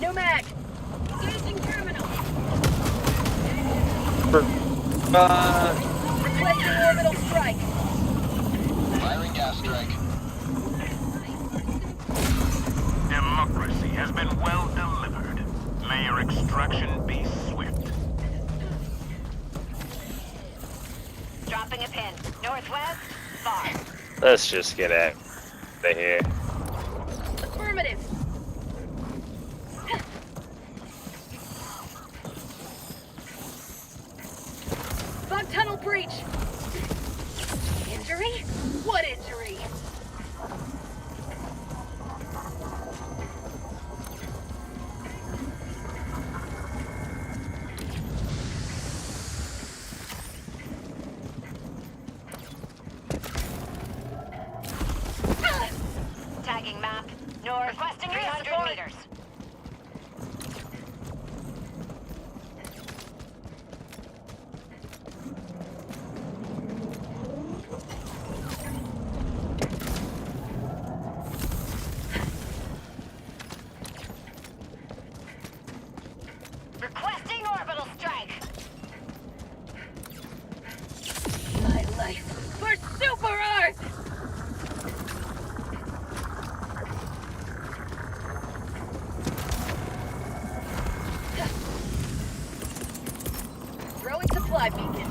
Speaker 5: No mag! Engaging terminal! Requesting orbital strike!
Speaker 7: Firing gas strike.
Speaker 4: Democracy has been well delivered. May your extraction be swift.
Speaker 6: Dropping a pin. Northwest, far.
Speaker 9: Let's just get out of here.
Speaker 5: Affirmative! Fog tunnel breach! Injury? What injury?
Speaker 6: Tagging map. North, requesting 300 meters. Requesting orbital strike.
Speaker 5: My life for Super Earth! Throwing supply beacon.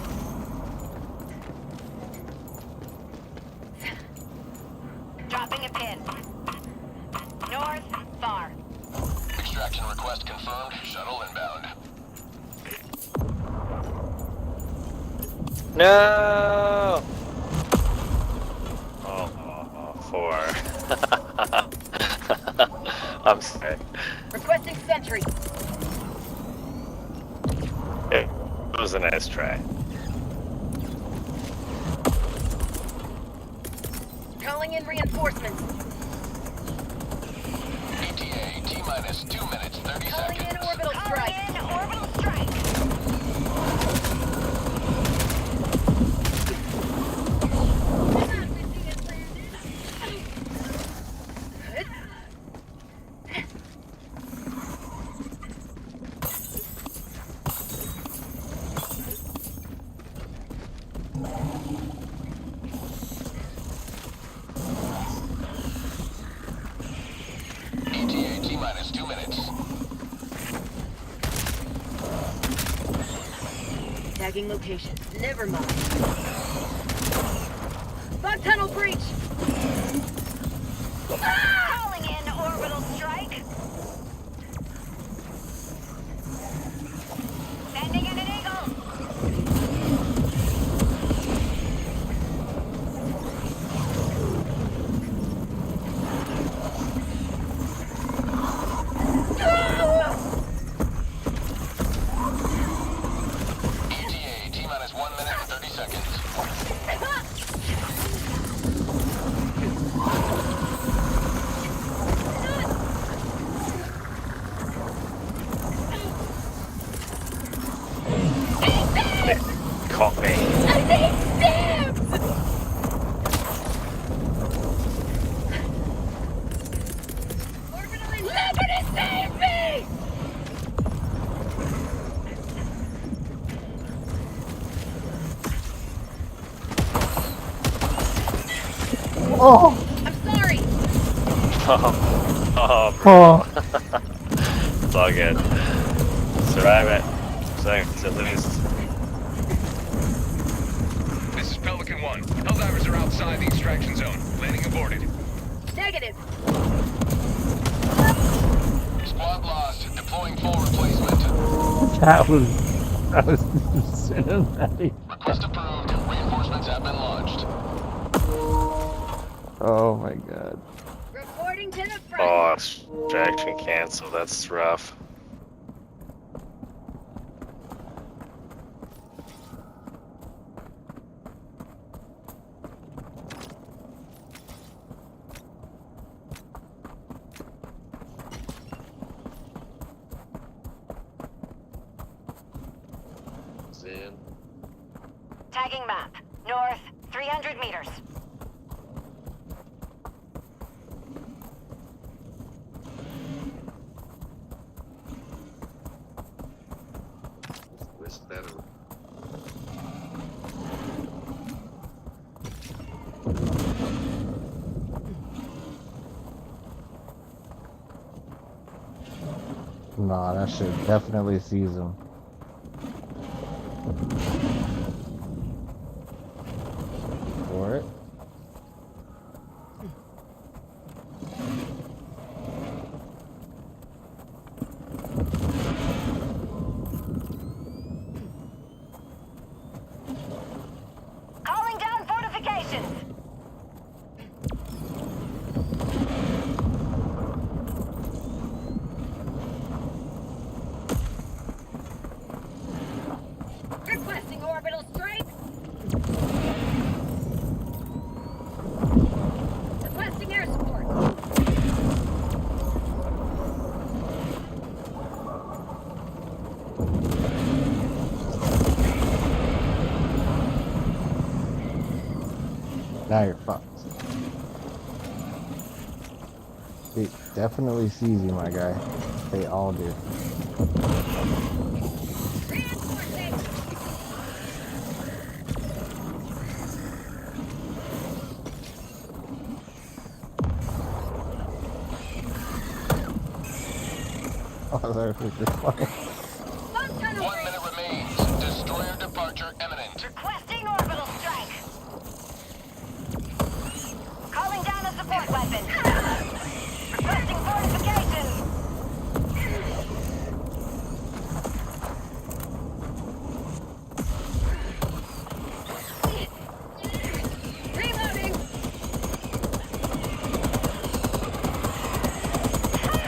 Speaker 6: Dropping a pin. North, far.
Speaker 7: Extraction request confirmed. Shuttle inbound.
Speaker 9: No! Four. I'm sorry.
Speaker 5: Requesting sentry.
Speaker 9: It was a nice try.
Speaker 5: Calling in reinforcements.
Speaker 7: ETA T-minus 2 minutes 30
Speaker 5: Calling in
Speaker 7: seconds.
Speaker 5: orbital strike.
Speaker 6: Calling in orbital strike.
Speaker 7: ETA T-minus 2 minutes.
Speaker 5: Tagging location. Never mind. Fog tunnel breach!
Speaker 6: Calling in orbital strike. Sending in an eagle.
Speaker 7: ETA T-minus 1 minute and 30 seconds.
Speaker 9: Caught me.
Speaker 5: I need stamps! Liberty, save me!
Speaker 1: Oh,
Speaker 5: I'm sorry!
Speaker 9: Oh, it's all good. Survive it. Thanks, at least.
Speaker 8: This is Pelican 1. Helldivers are outside the extraction zone. Landing aborted.
Speaker 5: Negative.
Speaker 7: Squad lost. Deploying full replacement.
Speaker 1: that was cinematic.
Speaker 7: Request approved. Reinforcements have been launched.
Speaker 1: Oh my god.
Speaker 5: Reporting to the front.
Speaker 9: Oh, extraction canceled. That's rough. Zoom.
Speaker 6: Tagging map. North, 300 meters.
Speaker 1: Nah, that shit definitely sees him. For it.
Speaker 6: Calling down fortifications. Requesting orbital strike. Requesting air support.
Speaker 1: Now you're fucked. It definitely sees you, my guy. They all do.
Speaker 6: Reinforcing.
Speaker 1: Oh, that was just funny.
Speaker 6: Bump tunnel
Speaker 7: 1
Speaker 6: breach.
Speaker 7: minute remains. Destroyer departure imminent.
Speaker 6: Requesting orbital strike. Calling down a support weapon. Requesting fortifications. Reloading.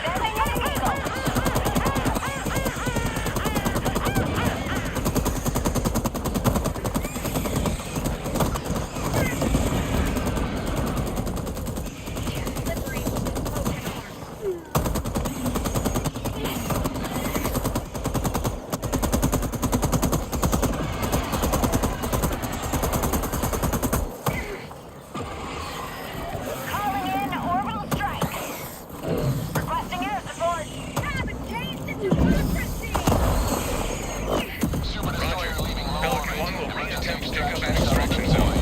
Speaker 6: Sending in a eagle. Calling in orbital strike. Requesting air support. Have a taste of democracy.
Speaker 7: Super destroyer leaving low
Speaker 8: Pelican
Speaker 7: orbit.
Speaker 8: 1 will
Speaker 7: Emergency
Speaker 8: attempt to take up
Speaker 7: extraction
Speaker 8: extraction
Speaker 7: zone
Speaker 8: zone.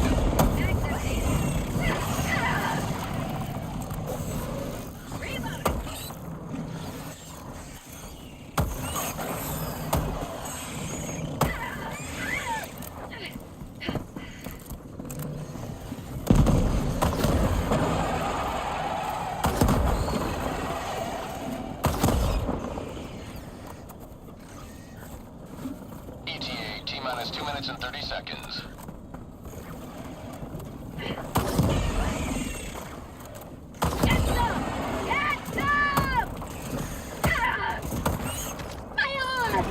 Speaker 6: Reloading.
Speaker 7: ETA T-minus 2 minutes and 30 seconds.
Speaker 6: Heads up! Heads up! My arm!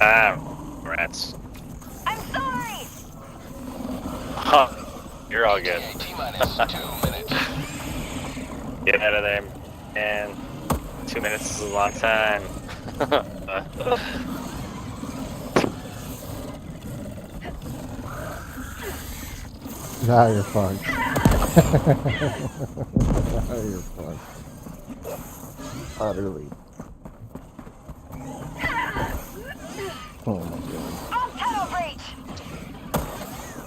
Speaker 9: Ah, rats.
Speaker 6: I'm sorry!
Speaker 9: Huh. You're all good.
Speaker 7: ETA T-minus 2 minutes.
Speaker 9: Get out of there, man. 2 minutes is a long time.
Speaker 1: Now you're fucked. Now you're fucked. Utterly. Oh my god.
Speaker 6: Off tunnel breach!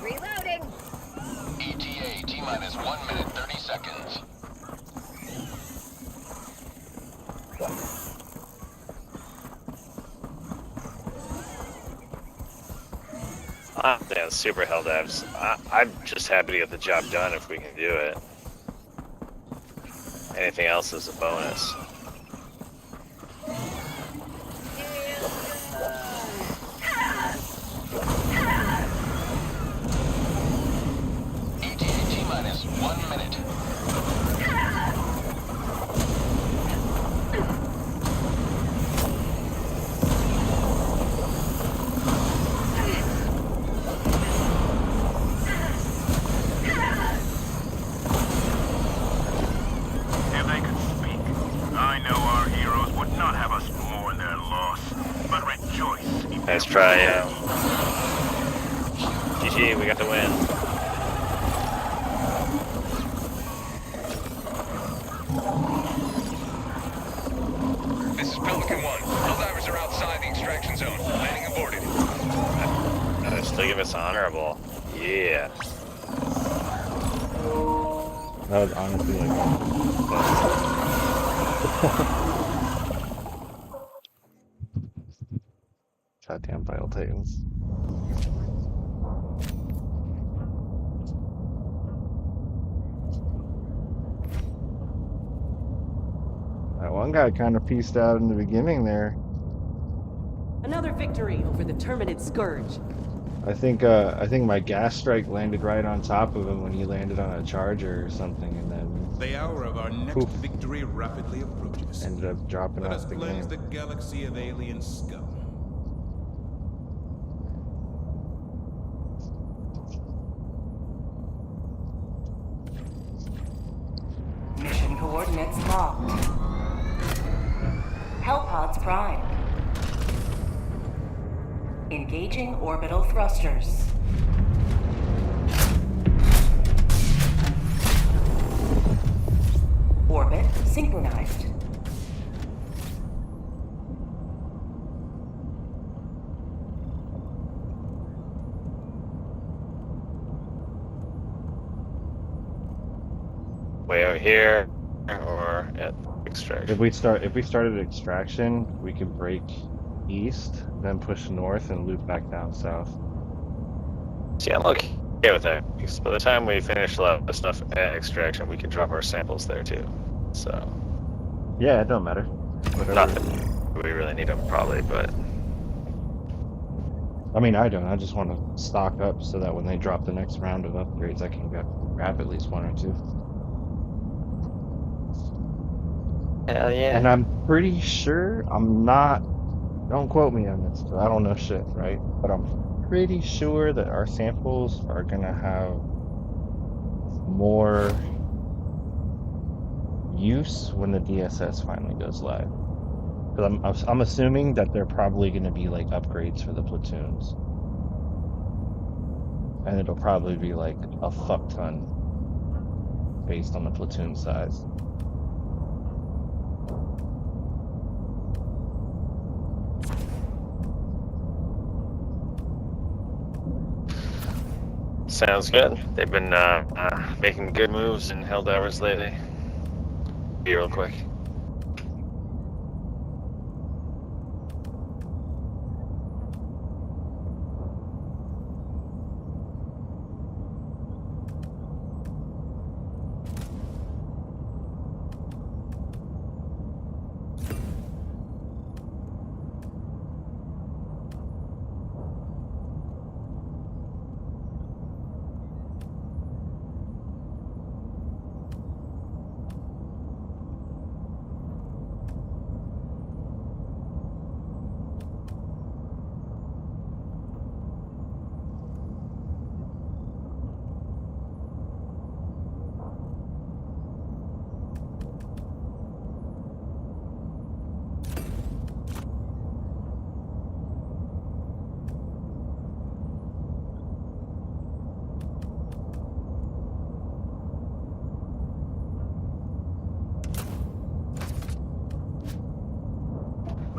Speaker 6: Reloading!
Speaker 7: ETA T-minus 1 minute 30 seconds.
Speaker 9: Ah, damn, super Helldivers. I'm just happy to get the job done if we can do it. Anything else is a bonus.
Speaker 7: ETA T-minus 1 minute.
Speaker 4: If they could speak, I know our heroes would not have us mourn their loss, but rejoice in
Speaker 9: Nice
Speaker 4: their
Speaker 9: try, GG, we got the win.
Speaker 8: This is Pelican 1. Helldivers are outside the extraction zone. Landing aborted.
Speaker 9: Nice Still give us honorable. Yeah.
Speaker 1: That was honestly like goddamn Vital Titans. That one guy kind of pieced out in the beginning there.
Speaker 10: Another victory over the Terminid Scourge.
Speaker 1: I think my gas strike landed right on top of him when he landed on a charger or something, and then
Speaker 2: The hour of our next
Speaker 1: poof,
Speaker 2: victory rapidly approaches.
Speaker 1: ended up dropping
Speaker 2: Let
Speaker 1: off
Speaker 2: us
Speaker 1: the
Speaker 2: cleanse
Speaker 1: game.
Speaker 2: the galaxy of alien scum.
Speaker 3: Mission coordinates locked. Hellpods primed. Engaging orbital thrusters. Orbit synchronized.
Speaker 9: Way out here or at extraction.
Speaker 1: If we started extraction, we could break east, then push north and loop back down south.
Speaker 9: See, I'm okay with that. Because by the time we finish a lot of stuff at extraction, we can drop our samples there too. So,
Speaker 1: Yeah, it don't matter. Whatever.
Speaker 9: not that we really need them probably, but
Speaker 1: I mean, I don't. I just want to stock up so that when they drop the next round of upgrades, I can grab at least one or two.
Speaker 9: hell yeah.
Speaker 1: And I'm pretty sure don't quote me on this, 'cause I don't know shit, right? But I'm pretty sure that our samples are gonna have more use when the DSS finally goes live. Because I'm assuming that they're probably gonna be like upgrades for the platoons. And it'll probably be like a fuck ton based on the platoon size.
Speaker 9: Sounds good. They've been making good moves in Helldivers lately. Be real quick.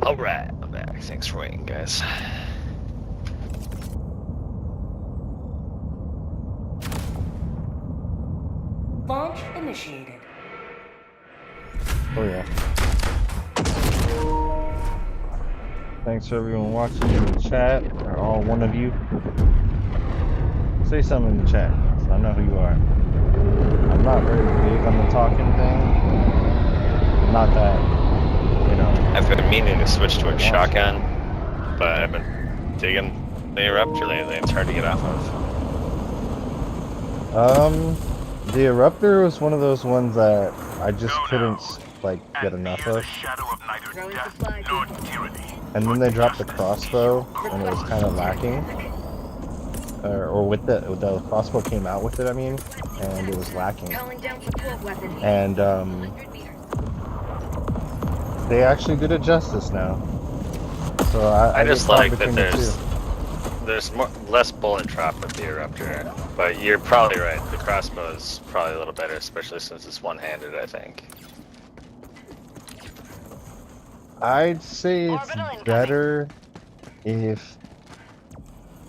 Speaker 9: Alright, I'm back. Thanks for waiting, guys.
Speaker 3: Launch initiated.
Speaker 1: Oh yeah. Thanks for everyone watching in the chat, or all one of you. Say something in the chat, so I know who you are. I'm not very big on the talking thing. Not that, you know.
Speaker 9: I've been meaning to switch to a shotgun, but I've been digging the Eruptor lately. It's hard to get off of.
Speaker 1: The Eruptor was one of those ones that I just couldn't, like, get enough of.
Speaker 5: Throwing supplies.
Speaker 1: And then they dropped the crossbow, and it was kind of lacking. Or with the crossbow came out with it, I mean, and it was lacking.
Speaker 5: Calling down support weapon.
Speaker 1: And,
Speaker 5: 100 meters.
Speaker 1: they actually did it justice now. So I
Speaker 9: just
Speaker 1: get caught
Speaker 9: like that
Speaker 1: between the
Speaker 9: there's less bullet drop with the Eruptor, but you're probably right. The crossbow is probably a little better, especially since it's one-handed, I think.
Speaker 1: I'd say it's better if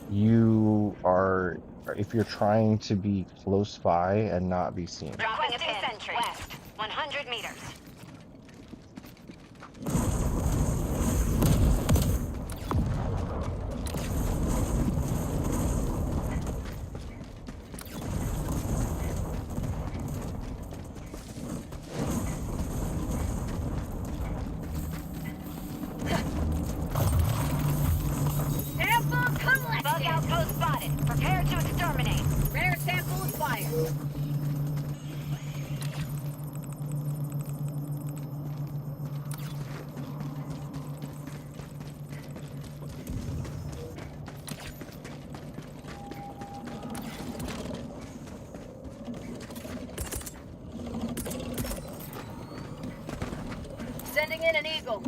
Speaker 1: you if you're trying to be close by and not be seen.
Speaker 6: Dropping a pin. West. 100 meters. Sample collected. Bug outpost spotted. Prepare to exterminate.
Speaker 5: Rare sample acquired. Sending in an eagle.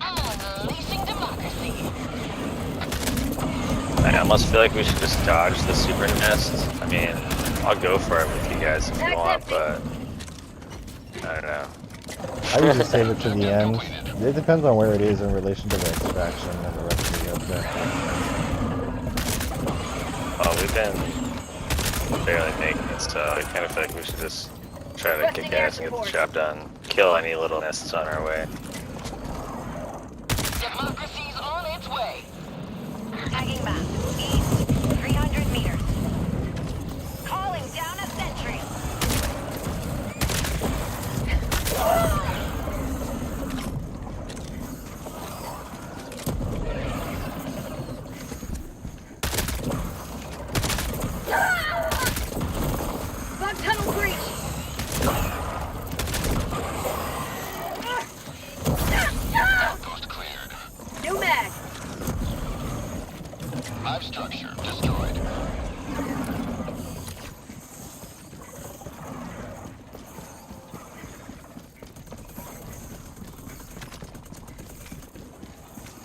Speaker 6: Unleashing democracy.
Speaker 9: I almost feel like we should just dodge the super nest. I mean, I'll go for it with you guys if you want, but I don't know.
Speaker 1: I usually save it to the end. It depends on where it is in relation to the extraction and the rest of the objective.
Speaker 9: Oh, we've been barely making it, so I kind of feel like we should just try to kick ass and get the job done. Kill any little nests on our way.
Speaker 6: Democracy's on its way. Tagging map. East. 300 meters. Calling down a sentry.
Speaker 5: Bug tunnel breach.
Speaker 7: Outpost cleared.
Speaker 5: New mag.
Speaker 7: Hive structure destroyed.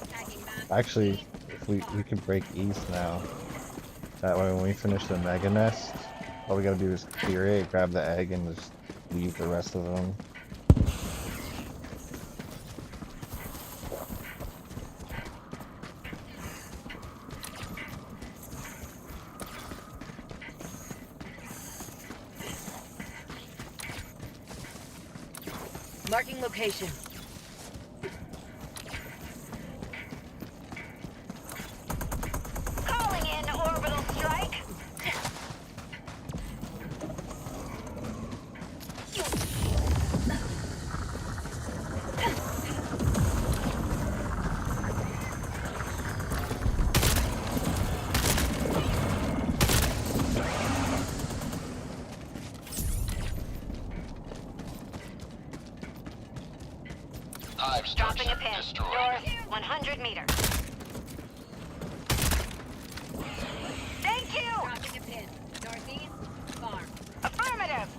Speaker 5: Tagging map.
Speaker 1: Actually, if we can break east now. That way when we finish the mega nest, all we gotta do is clear it, grab the egg, and just leave the rest of them.
Speaker 5: Marking location.
Speaker 6: Calling in orbital strike.
Speaker 7: Hive
Speaker 6: Dropping
Speaker 7: structure
Speaker 6: a pin.
Speaker 7: destroyed.
Speaker 6: North. 100 meters. Thank you.
Speaker 5: Dropping a pin. Northeast. Farm.
Speaker 6: Affirmative.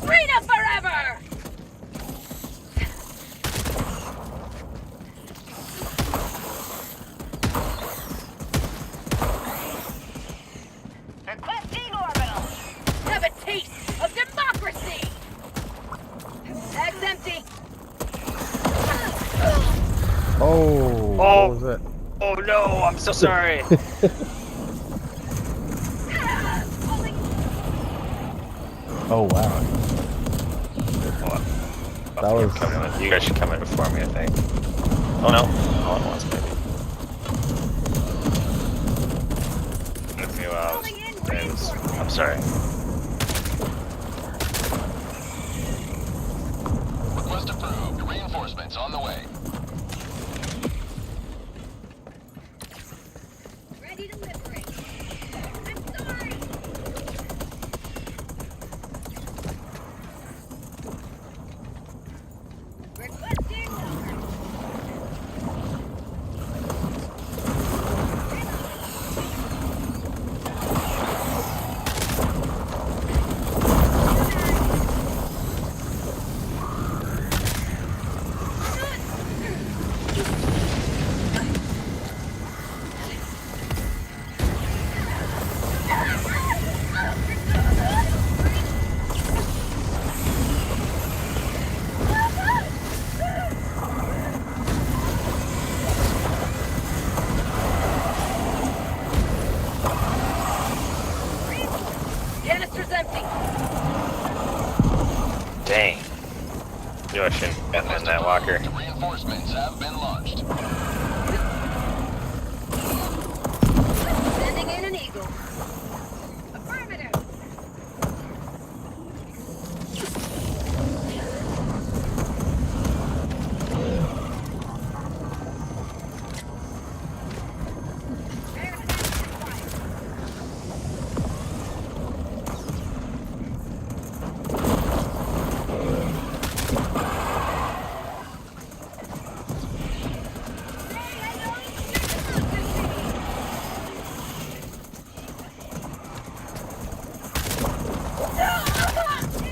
Speaker 5: Freedom forever!
Speaker 6: Requesting orbital.
Speaker 5: Have a taste of democracy! Bag's empty.
Speaker 1: Oh,
Speaker 9: Oh.
Speaker 1: what was it?
Speaker 9: Oh no, I'm so sorry.
Speaker 1: Oh wow, that was
Speaker 9: You guys should come in before me, I think. Oh no, all at once maybe. Maybe while I was- I'm sorry.
Speaker 7: Request approved. Reinforcements on the way.
Speaker 5: Ready to liberate. I'm sorry! Requesting order.
Speaker 9: Dang. You shouldn't have gotten in that walker.
Speaker 7: Reinforcements have been launched.
Speaker 5: Sending in an eagle. Affirmative.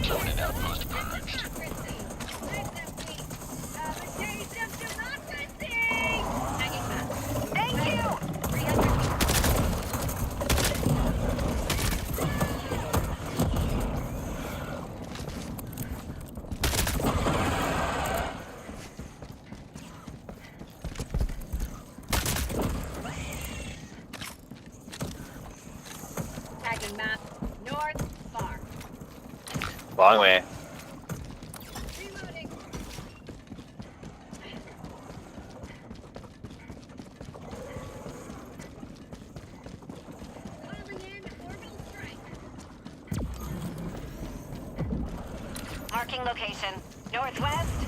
Speaker 7: Terminate outpost purged.
Speaker 6: Thank you!
Speaker 5: Tagging map. North, far.
Speaker 9: Long way.
Speaker 5: Reloading. Calling in orbital strike.
Speaker 6: Marking location. Northwest.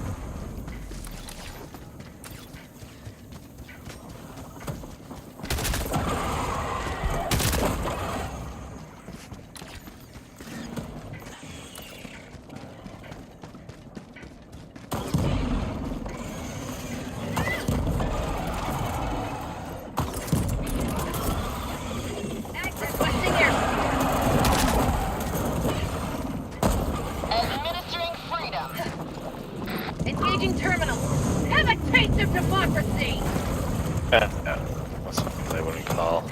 Speaker 5: Requesting air
Speaker 6: Administering freedom.
Speaker 5: Engaging terminal. Have a taste of democracy.
Speaker 9: That's what they wouldn't call.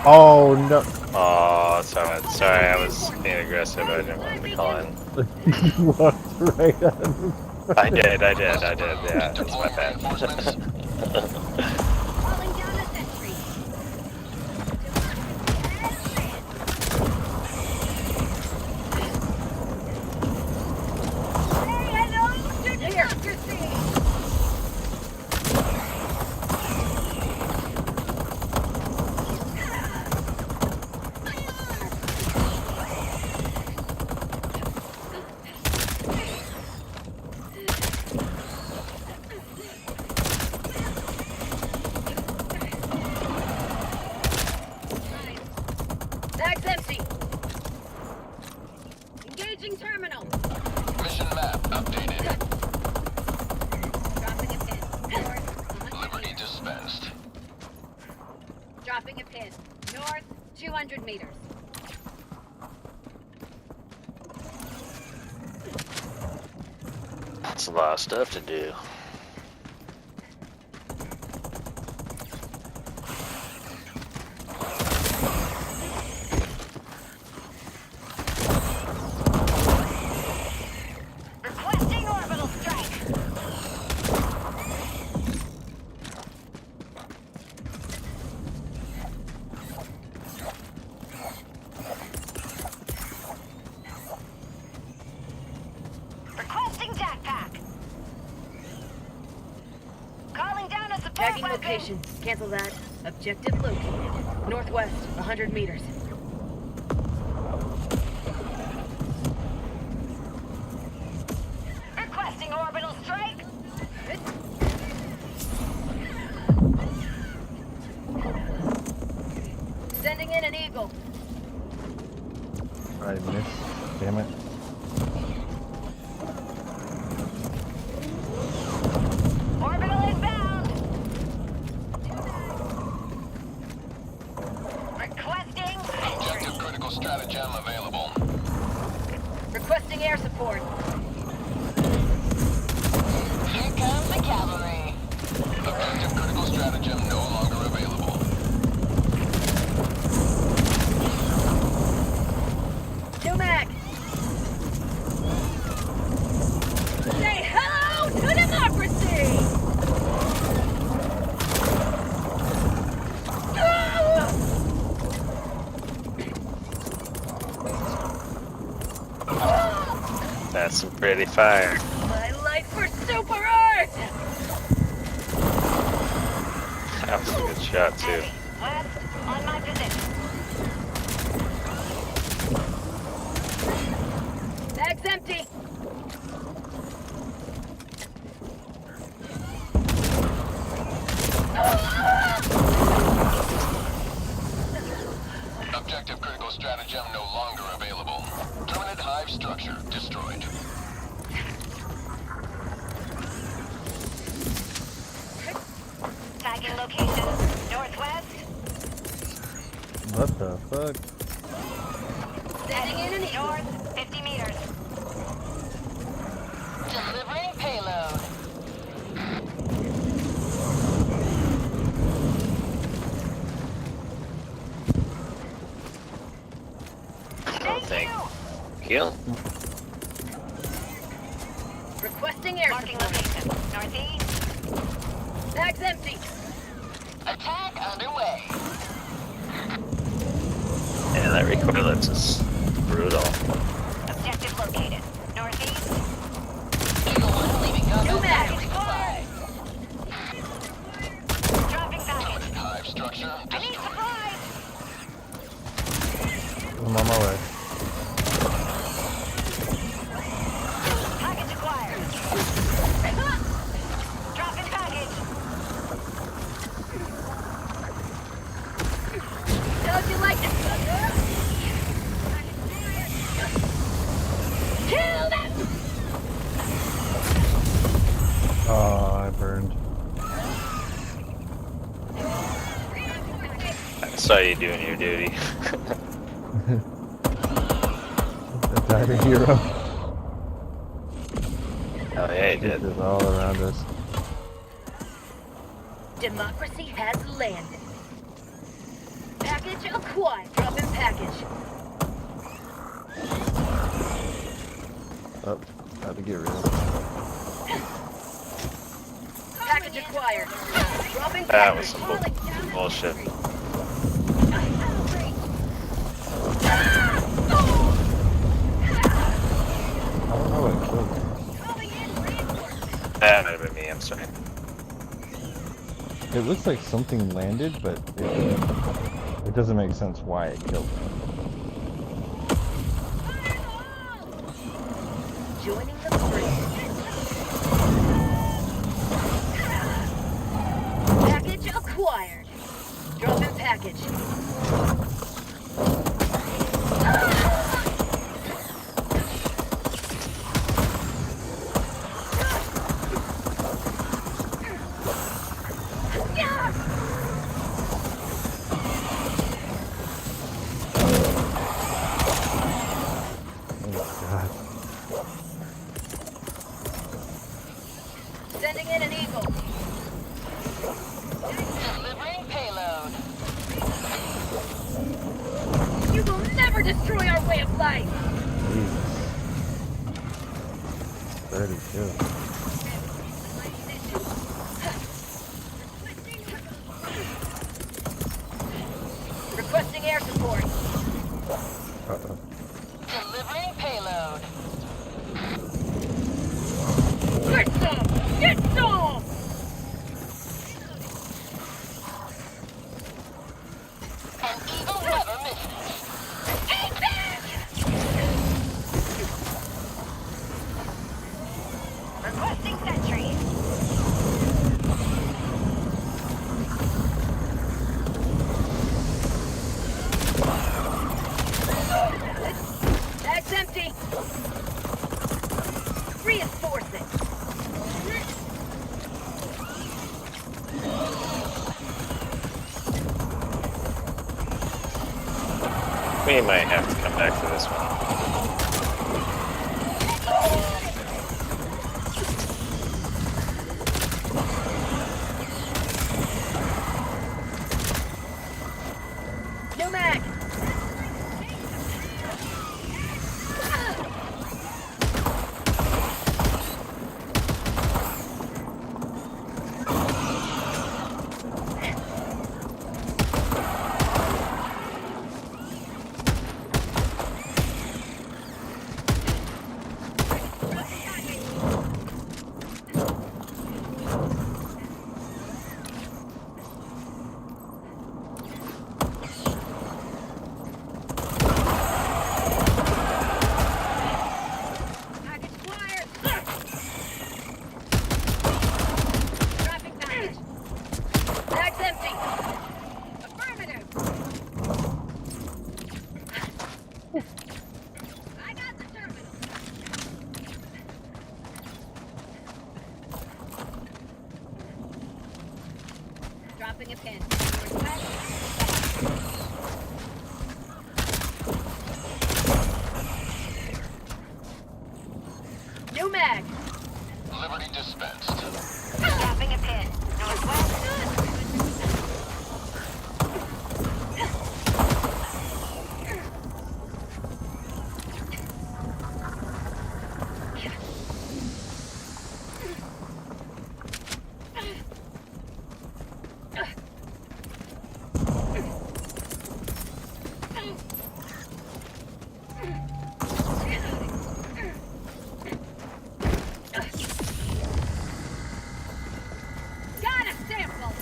Speaker 1: Oh no!
Speaker 9: Oh, sorry, I was being aggressive. I didn't want to call in.
Speaker 1: You walked right on.
Speaker 9: I did. Yeah, that's my bad.
Speaker 5: Calling down a sentry.
Speaker 6: Say hello to democracy!
Speaker 5: Bag's empty. Engaging terminal.
Speaker 7: Mission map updated.
Speaker 5: Dropping a pin. North, 100
Speaker 7: Liberty
Speaker 5: meters.
Speaker 7: dispensed.
Speaker 5: Dropping a pin. North, 200 meters.
Speaker 9: That's a lot of stuff to do.
Speaker 6: Requesting orbital strike. Requesting pack. Calling down a support
Speaker 5: Tagging
Speaker 6: weapon.
Speaker 5: location. Cancel that. Objective located. Northwest, 100 meters.
Speaker 6: Requesting orbital strike.
Speaker 5: Sending in an eagle.
Speaker 1: I missed. Damn it.
Speaker 6: Orbital inbound. Requesting
Speaker 7: Objective
Speaker 6: entry.
Speaker 7: critical stratagem available.
Speaker 5: Requesting air support.
Speaker 6: Here comes the cavalry.
Speaker 7: Objective critical stratagem no longer available.
Speaker 5: Two mag. Say hello to democracy.
Speaker 9: That's some pretty fire.
Speaker 5: My life for super art!
Speaker 9: That was a good shot too.
Speaker 6: Heavy. West, on my position.
Speaker 5: Bag's empty.
Speaker 7: Objective critical stratagem no longer available. Terminate hive structure destroyed.
Speaker 6: Tagging location. Northwest.
Speaker 1: What the fuck?
Speaker 5: Sending in an eagle.
Speaker 6: North, 50 meters. Delivering payload.
Speaker 9: Thank you.
Speaker 5: Requesting air
Speaker 6: Marking
Speaker 5: support.
Speaker 6: location. Northeast.
Speaker 5: Bag's empty.
Speaker 6: Attack underway.
Speaker 9: Yeah, that recoilless is brutal.
Speaker 6: Objective located. Northeast.
Speaker 5: New mag.
Speaker 6: Dropping package.
Speaker 7: Terminate hive structure
Speaker 6: I need
Speaker 7: destroyed.
Speaker 6: supplies.
Speaker 1: I'm on my way.
Speaker 6: Package acquired. Dropping package.
Speaker 5: How'd you like it, sucker? Kill them!
Speaker 1: Oh, I burned.
Speaker 9: I saw you doing your duty.
Speaker 1: I died a hero.
Speaker 9: Oh yeah, you did.
Speaker 1: It's all around us.
Speaker 5: Democracy has landed. Package acquired. Dropping package.
Speaker 1: Oh, had to get rid of it.
Speaker 5: Package acquired. Dropping
Speaker 9: That was
Speaker 5: package.
Speaker 9: some bullshit.
Speaker 1: I don't know what killed me.
Speaker 9: That might have been me, I'm sorry.
Speaker 1: It looks like something landed, but it doesn't make sense why it killed me.
Speaker 5: Joining the fray. Package acquired. Dropping package.
Speaker 1: Oh my god.
Speaker 5: Sending in an eagle.
Speaker 6: Delivering payload.
Speaker 5: You will never destroy our way of life.
Speaker 1: Jesus. 32.
Speaker 5: Requesting air support.
Speaker 1: Uh-oh.
Speaker 6: Delivering payload.
Speaker 5: Get some! Get some!
Speaker 6: An eagle never misses. Take that! Requesting sentry.
Speaker 5: Bag's empty. Reinforcing.
Speaker 9: We might have to come back to this one.
Speaker 5: New mag.
Speaker 6: Dropping a pin.
Speaker 5: New mag.
Speaker 7: Liberty dispensed.
Speaker 6: Dropping a pin. Northwest.
Speaker 5: Got a sample.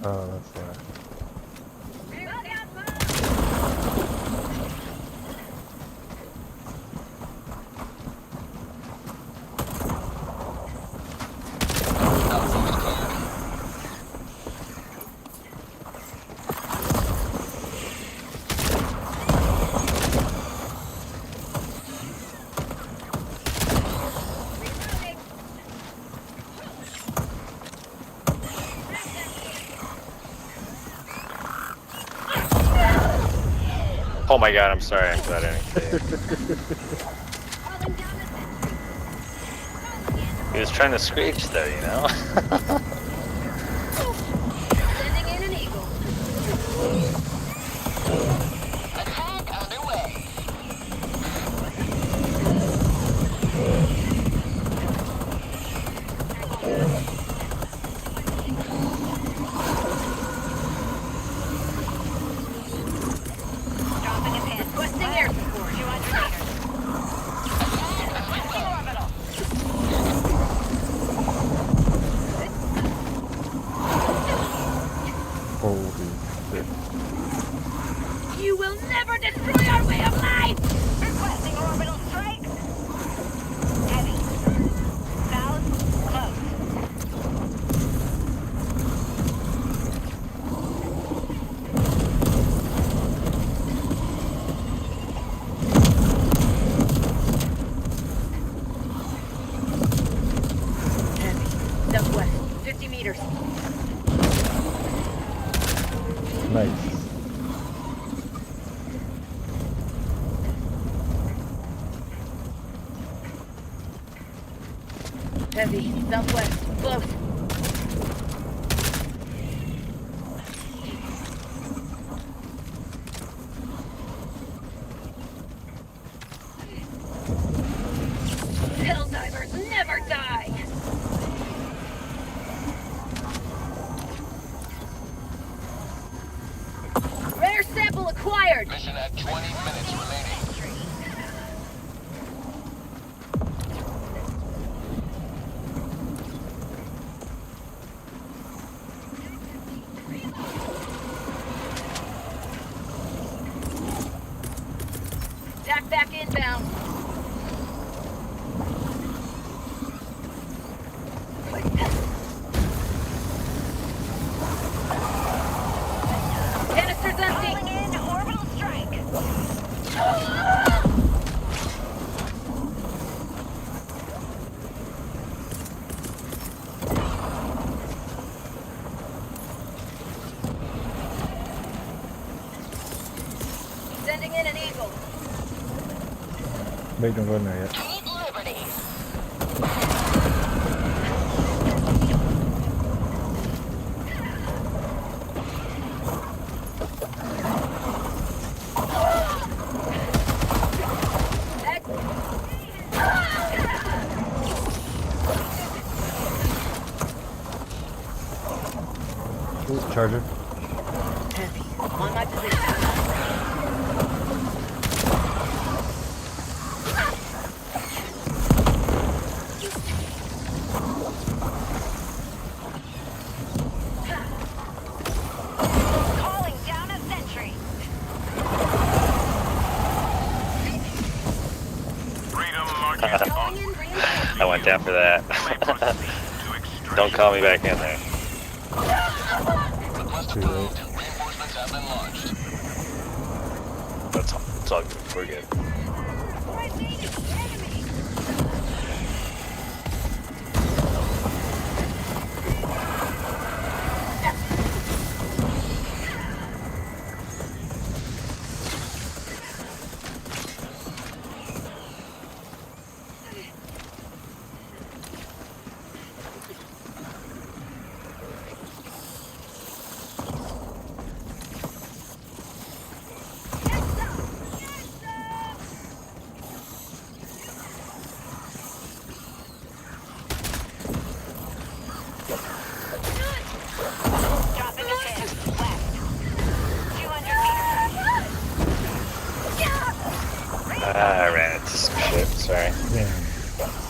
Speaker 1: Oh, that's right.
Speaker 6: Bug out, bug.
Speaker 7: Outpost cleared.
Speaker 9: Oh my god, I'm sorry, I'm glad I didn't kill you.
Speaker 6: Calling down a sentry.
Speaker 9: He was trying to screech though, you know?
Speaker 6: Sending in an eagle.
Speaker 7: Attack underway.
Speaker 6: Dropping a pin.
Speaker 5: Requesting air support.
Speaker 6: 200 meters. Switching orbital.
Speaker 1: Holy shit.
Speaker 5: You will never destroy our way of life.
Speaker 6: Requesting orbital strike. Heavy. South. Close.
Speaker 5: Heavy. Southwest. 50 meters.
Speaker 1: Nice.
Speaker 5: Heavy. Southwest. Close. Helldivers never die. Rare sample acquired.
Speaker 7: Mission at 20 minutes remaining.
Speaker 5: Back inbound. Canister's empty.
Speaker 6: Calling in orbital strike.
Speaker 5: Sending in an eagle.
Speaker 1: Wait, don't go in there yet.
Speaker 6: Keep Liberty.
Speaker 1: Ooh, charger.
Speaker 5: Heavy. On my position.
Speaker 6: Calling down a sentry.
Speaker 4: Freedom marches
Speaker 6: Calling in reinforcements.
Speaker 9: I went down for that. Don't call me back in there.
Speaker 7: Request
Speaker 1: Too late.
Speaker 7: approved. Reinforcements have been launched.
Speaker 9: all good. We're good.
Speaker 6: Dropping a pin. West. 200 meters.
Speaker 9: I ran into some shit, sorry.
Speaker 1: Damn.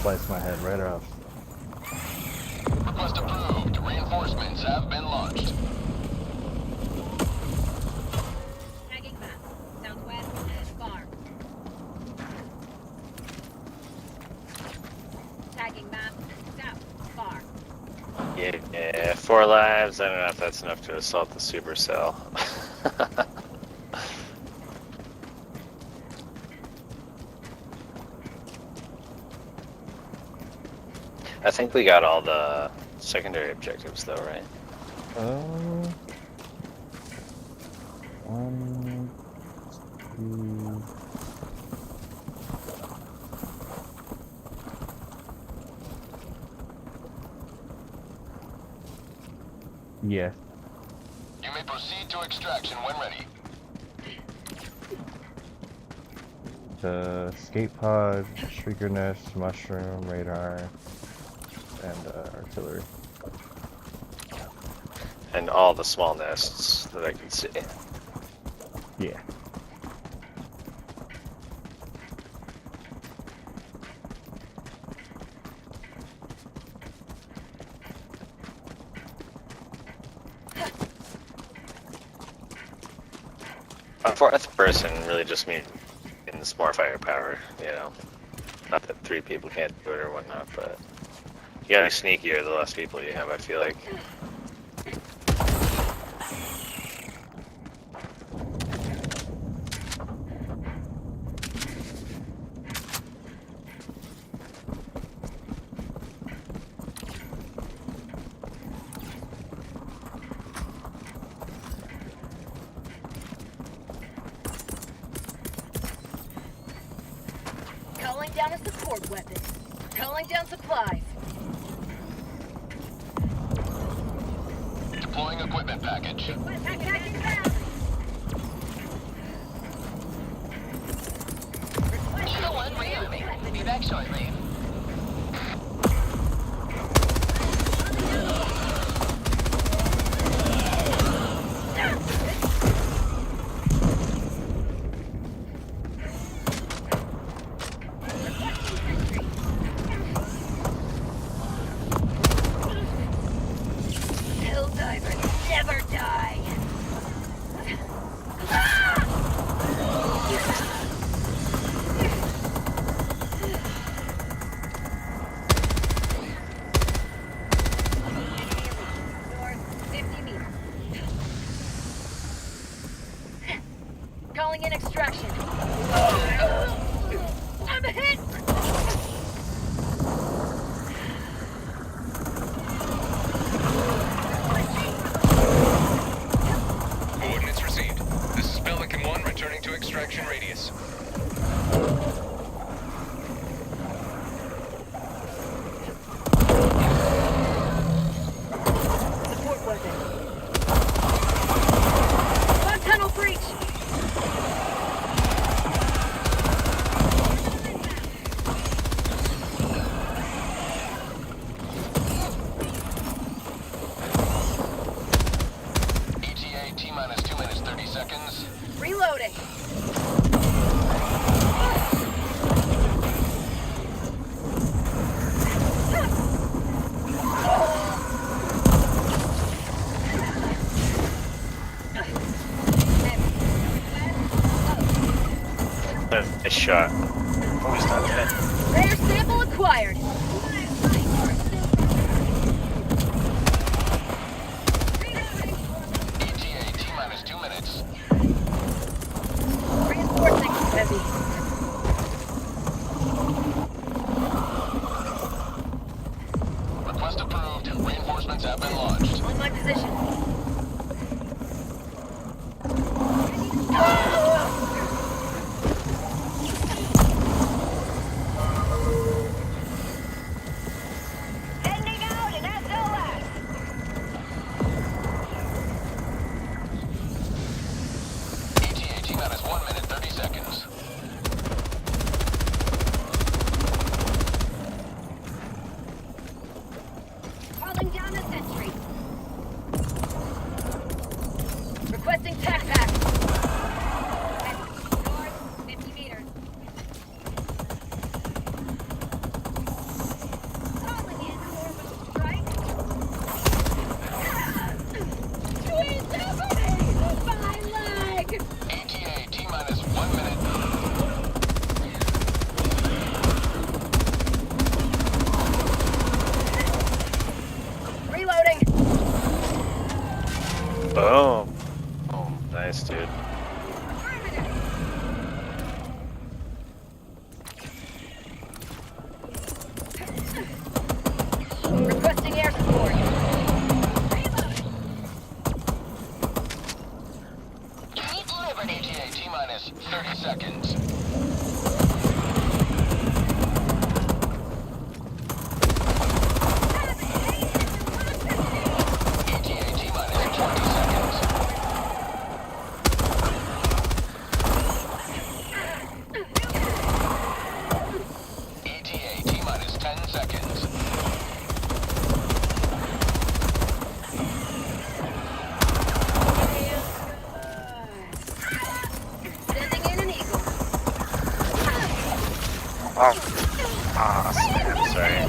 Speaker 1: Sliced my head right off.
Speaker 7: Request approved. Reinforcements have been launched.
Speaker 6: Tagging map. Southwest and far. Tagging map. South. Far.
Speaker 9: Yeah, 4 lives. I don't know if that's enough to assault the supercell. I think we got all the secondary objectives though, right?
Speaker 1: 1, 2. Yes.
Speaker 7: You may proceed to extraction when ready.
Speaker 1: The escape pod, shrieker nest, mushroom, radar, and artillery.
Speaker 9: And all the small nests that I can see.
Speaker 1: Yeah.
Speaker 9: A 4th person really just means more firepower, you know. Not that 3 people can't do it or whatnot, but you gotta be sneakier the less people you have, I feel like.
Speaker 5: Calling down a support weapon. Calling down supplies.
Speaker 7: Deploying equipment package.
Speaker 6: Tagging down.
Speaker 11: Eagle 1 rearming. Be back shortly.
Speaker 5: Helldivers never die. North, 50 meters. Calling in extraction. I'm hit!
Speaker 4: Coordinates received. This is Pelican 1 returning to extraction radius.
Speaker 5: Support weapon. One tunnel breach!
Speaker 7: ETA T-minus 2 minutes 30 seconds.
Speaker 5: Reloading.
Speaker 9: Nice shot. Almost not dead.
Speaker 5: Rare sample acquired.
Speaker 7: ETA T-minus 2 minutes.
Speaker 5: Reinforcing.
Speaker 7: have been launched.
Speaker 5: On my position.
Speaker 6: Sending out an SOS.
Speaker 7: ETA T-minus 1 minute 30 seconds.
Speaker 6: Calling down a sentry.
Speaker 5: Requesting tac pack.
Speaker 6: North, 50 meters. Calling in orbital strike. Sweet liberty! My leg!
Speaker 7: ETA T-minus 1 minute.
Speaker 5: Reloading.
Speaker 9: Boom. Oh, nice, dude.
Speaker 5: Requesting air support.
Speaker 6: Sweet liberty!
Speaker 7: ETA T-minus 30 seconds. ETA T-minus 20 seconds. ETA T-minus 10 seconds.
Speaker 5: Sending in an eagle.
Speaker 9: Oh. Ah, snap, sorry.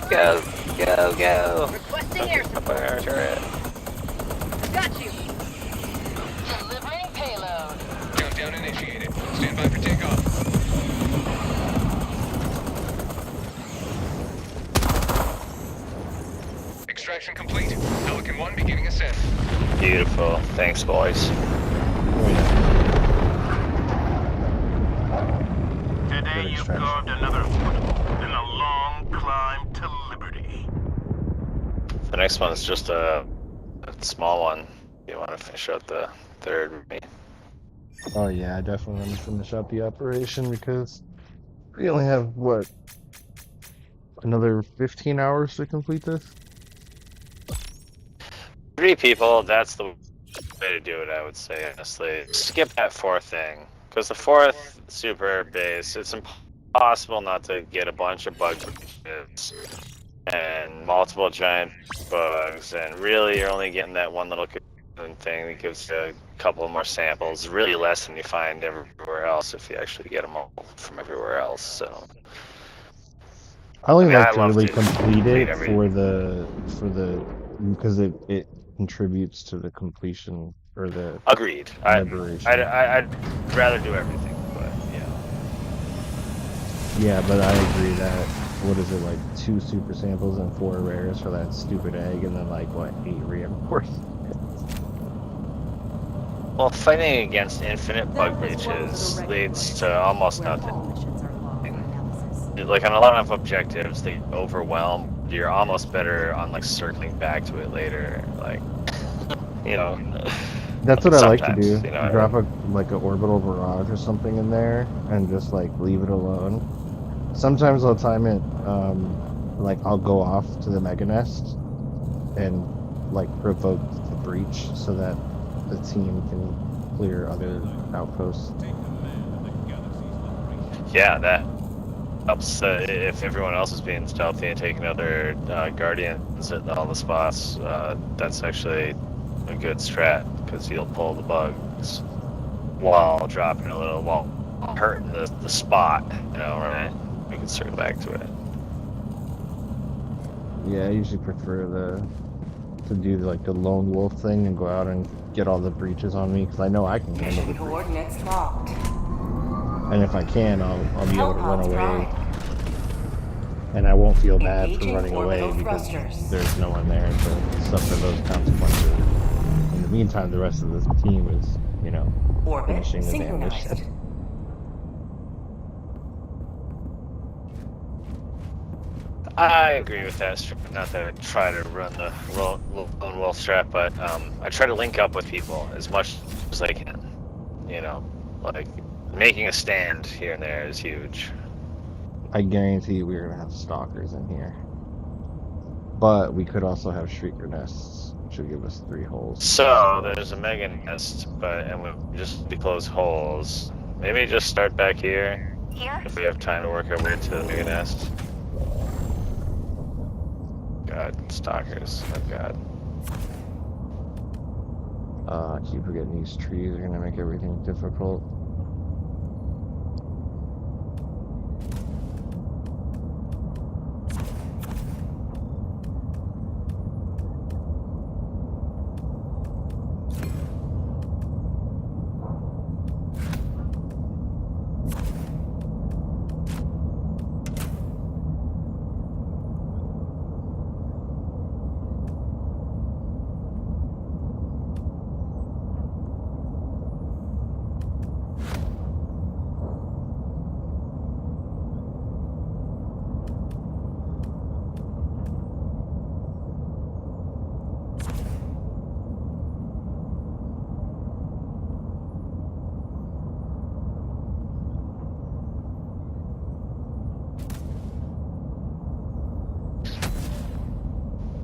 Speaker 9: Go, go, go.
Speaker 5: Requesting air
Speaker 9: Up
Speaker 5: support.
Speaker 9: our turret.
Speaker 5: Got you.
Speaker 6: Delivering payload.
Speaker 8: Countdown initiated. Stand by for takeoff. Extraction complete. Pelican 1 beginning ascent.
Speaker 9: Beautiful. Thanks, boys.
Speaker 4: Today
Speaker 1: Good
Speaker 4: you've
Speaker 1: extraction.
Speaker 4: carved another foothold in a long climb to liberty.
Speaker 9: The next one is just a small one. You want to finish out the third with me?
Speaker 1: Oh yeah, I definitely want to finish up the operation because we only have what, another 15 hours to complete this.
Speaker 9: 3 people, that's the way to do it, I would say, honestly. Skip that 4th thing. Because the 4th super base, it's impossible not to get a bunch of bug breaches and multiple giant bugs, and really you're only getting that one little cocoon thing that gives you a couple more samples, really less than you find everywhere else if you actually get them all from everywhere else, so...
Speaker 1: I only
Speaker 9: I
Speaker 1: like to
Speaker 9: love
Speaker 1: really
Speaker 9: to
Speaker 1: complete
Speaker 9: complete
Speaker 1: it for the because it contributes to the completion or the
Speaker 9: Agreed.
Speaker 1: liberation.
Speaker 9: I'd rather do everything, but yeah.
Speaker 1: Yeah, but I agree that what is it, like 2 super samples and 4 rares for that stupid egg, and then like what, 8 reinforcements?
Speaker 9: Well, fighting against infinite bug
Speaker 10: That was one for
Speaker 9: breaches
Speaker 10: the regular
Speaker 9: leads
Speaker 10: ones,
Speaker 9: to almost
Speaker 10: where
Speaker 9: nothing.
Speaker 10: all missions are logged for analysis.
Speaker 9: Like on a lot of objectives, they overwhelm. You're almost better on like circling back to it later, like you know.
Speaker 1: That's what I like to
Speaker 9: sometimes,
Speaker 1: do.
Speaker 9: you know.
Speaker 1: Drop a like an orbital barrage or something in there and just like leave it alone. Sometimes I'll time it, like I'll go off to the mega nest and like provoke the breach so that the team can clear other outposts.
Speaker 9: Yeah, that helps if everyone else is being stealthy and taking other guardians at all the spots. That's actually a good strat because you'll pull the bugs while dropping a little, while hurting the spot. You know, right? We can circle back to it.
Speaker 1: Yeah, I usually prefer to do like the lone wolf thing and go out and get all the breaches on me because I know I can handle
Speaker 3: Mission
Speaker 1: the breach.
Speaker 3: coordinates locked.
Speaker 1: And if I can, I'll be able to run
Speaker 3: Hellpods
Speaker 1: away,
Speaker 3: prime.
Speaker 1: and I won't feel bad for
Speaker 3: Engaging
Speaker 1: running away
Speaker 3: orbital
Speaker 1: because
Speaker 3: thrusters.
Speaker 1: there's no one there to suffer those consequences. In the meantime, the rest of this team is, you know,
Speaker 3: Orbit
Speaker 1: finishing the damn
Speaker 3: synchronized.
Speaker 1: mission.
Speaker 9: I agree with that. Not that I try to run the lone wolf strat, but I try to link up with people as much as I can. You know, like making a stand here and there is huge.
Speaker 1: I guarantee we're gonna have stalkers in here, but we could also have shrieker nests, which would give us 3 holes.
Speaker 9: So there's a mega nest, and we just be close holes. Maybe just start back here
Speaker 6: Here?
Speaker 9: if we have time to work our way to the mega nest. God, stalkers. Oh God.
Speaker 1: I keep forgetting these trees are gonna make everything difficult.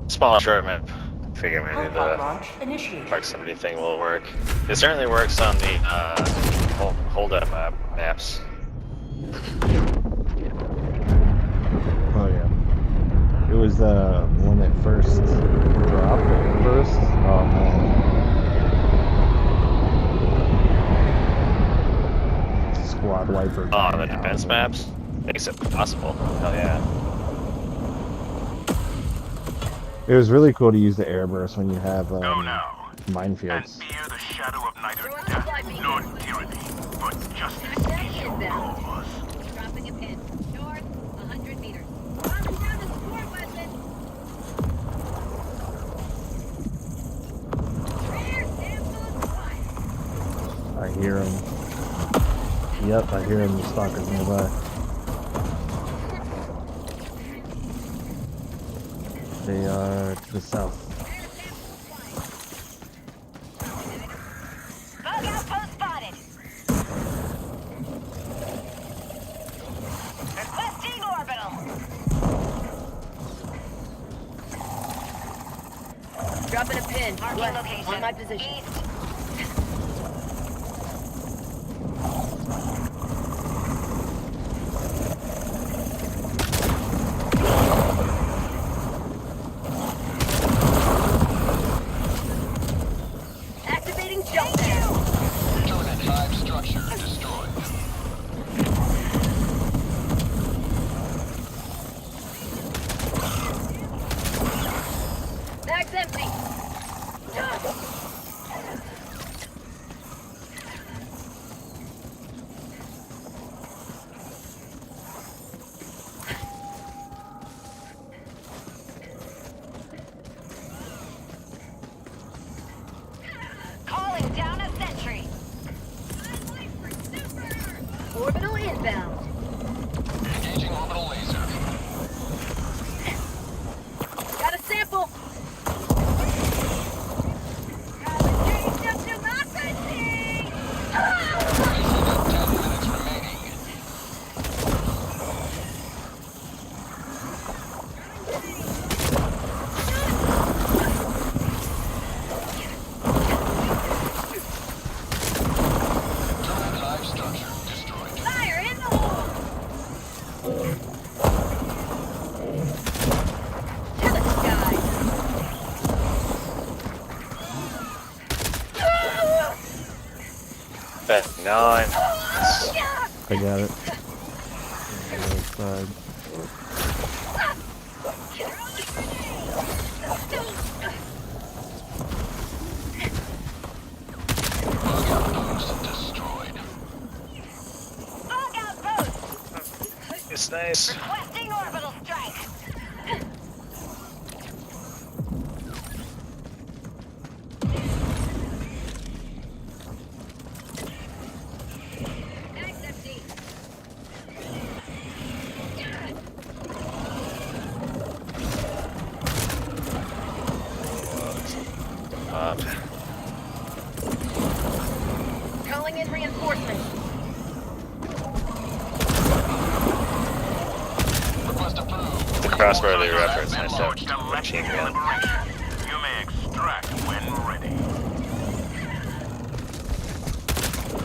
Speaker 9: Small short map. Figure maybe
Speaker 3: Hellpod
Speaker 9: the
Speaker 3: launch initiated.
Speaker 9: proximity thing will work. It certainly works on the hold up maps.
Speaker 1: Oh yeah. It was when it first dropped, the airburst. Oh man. Squad wiper.
Speaker 9: Oh, the defense maps makes it possible. Hell yeah.
Speaker 1: It was really cool to use the airburst when you have
Speaker 4: Go now. And
Speaker 1: minefields.
Speaker 4: fear the shadow of neither death nor tyranny, but justice is your cause.
Speaker 6: Dropping a pin. North, 100 meters. Calling down a support weapon. Rear samples quiet.
Speaker 1: I hear them. Yep, I hear them. The stalkers nearby. They are to the south.
Speaker 6: Bug outpost spotted. Requesting orbital.
Speaker 5: Dropping a pin.
Speaker 6: Marking
Speaker 5: West,
Speaker 6: location.
Speaker 5: on my position.
Speaker 6: East.
Speaker 5: Activating jump down.
Speaker 7: Terminate hive structure destroyed.
Speaker 5: Bag's empty.
Speaker 6: Calling down a sentry.
Speaker 5: Orbital inbound.
Speaker 7: Engaging orbital laser.
Speaker 5: Got a sample.
Speaker 6: Taste of democracy!
Speaker 7: Racing at 10 minutes remaining. Terminate hive structure destroyed.
Speaker 6: Fire in the hole!
Speaker 5: To the sky.
Speaker 9: Bet 9.
Speaker 1: I got it. On the other side.
Speaker 9: Nice.
Speaker 6: Requesting orbital strike. Bag's empty.
Speaker 5: Calling in reinforcements.
Speaker 7: Request approved.
Speaker 9: The crossbow you reference, nice stuff.
Speaker 4: Launched a
Speaker 9: Machine gun.
Speaker 4: liberation. You may extract when ready.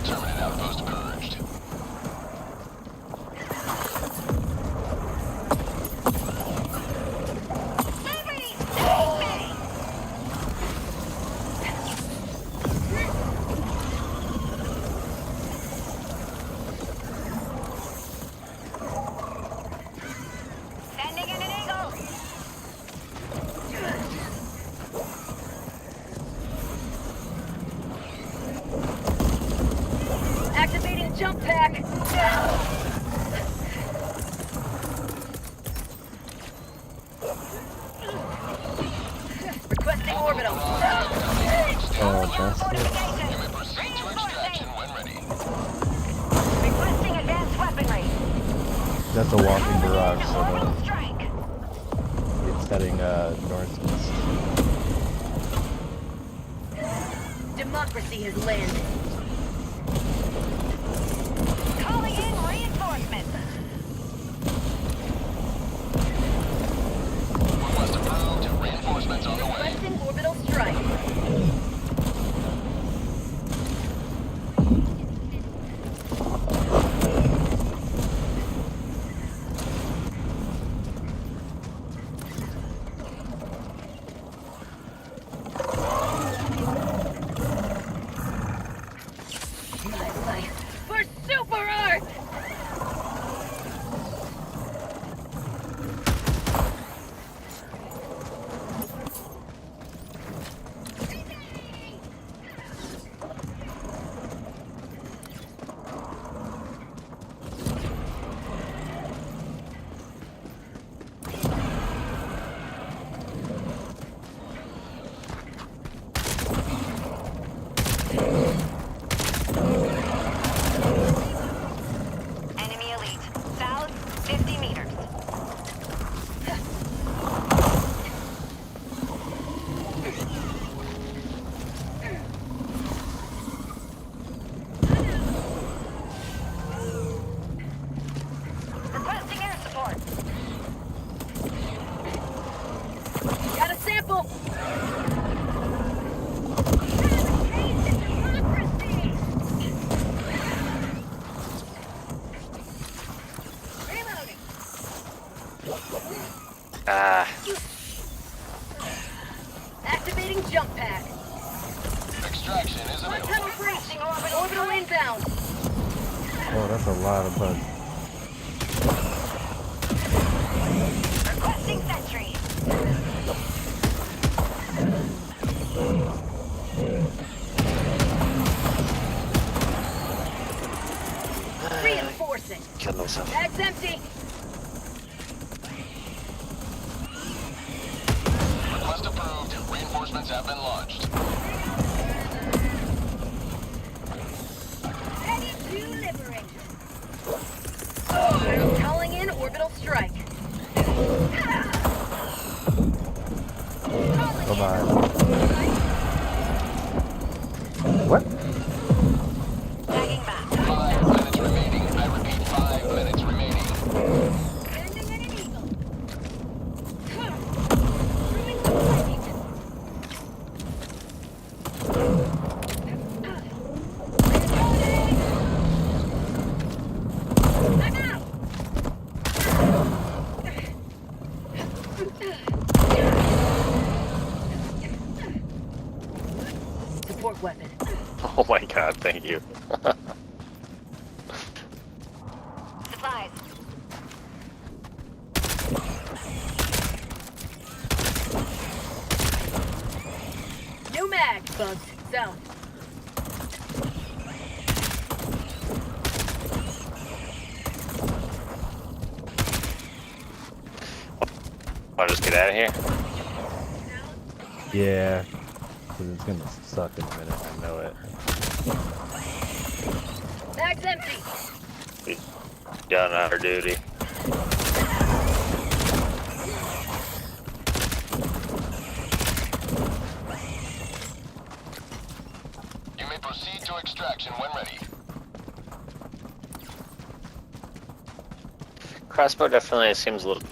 Speaker 7: Terminate outpost purged.
Speaker 6: Liberty, save me! Sending in an eagle.
Speaker 5: Activating jump pack. Requesting orbital.
Speaker 1: Oh, that's it.
Speaker 7: You may proceed to extraction when ready.
Speaker 6: Requesting advanced weaponry.
Speaker 1: That's a walking garage, so
Speaker 6: Orbital strike.
Speaker 1: it's heading northeast.
Speaker 5: Democracy has landed.
Speaker 6: Calling in reinforcements.
Speaker 7: Request approved. Reinforcements on the way.
Speaker 5: Requesting orbital strike. My life for super art!
Speaker 6: Enemy elite. South, 50 meters. Requesting air support.
Speaker 5: Got a sample!
Speaker 6: Reloading.
Speaker 9: Ah,
Speaker 5: Activating jump pack.
Speaker 7: Extraction is available.
Speaker 5: Tunnel breach. Orbital inbound.
Speaker 1: Oh, that's a lot of bugs.
Speaker 6: Requesting sentry.
Speaker 5: Reinforcing.
Speaker 9: killed myself.
Speaker 5: Bag's empty.
Speaker 7: Request approved. Reinforcements have been launched.
Speaker 6: Ready to liberate.
Speaker 5: Calling in orbital strike.
Speaker 1: Bye-bye. What?
Speaker 6: Tagging back.
Speaker 7: 5 minutes remaining. I repeat, 5 minutes remaining.
Speaker 6: Sending in an eagle. I'm out.
Speaker 5: Support weapon.
Speaker 9: Oh my god, thank you.
Speaker 6: Supplies.
Speaker 5: New mag. Bugs. South.
Speaker 9: I'll just get out of here.
Speaker 1: Yeah, because it's gonna suck in a minute. I know it.
Speaker 5: Bag's empty.
Speaker 9: We done our duty.
Speaker 7: You may proceed to extraction when ready.
Speaker 9: Crossbow definitely seems a little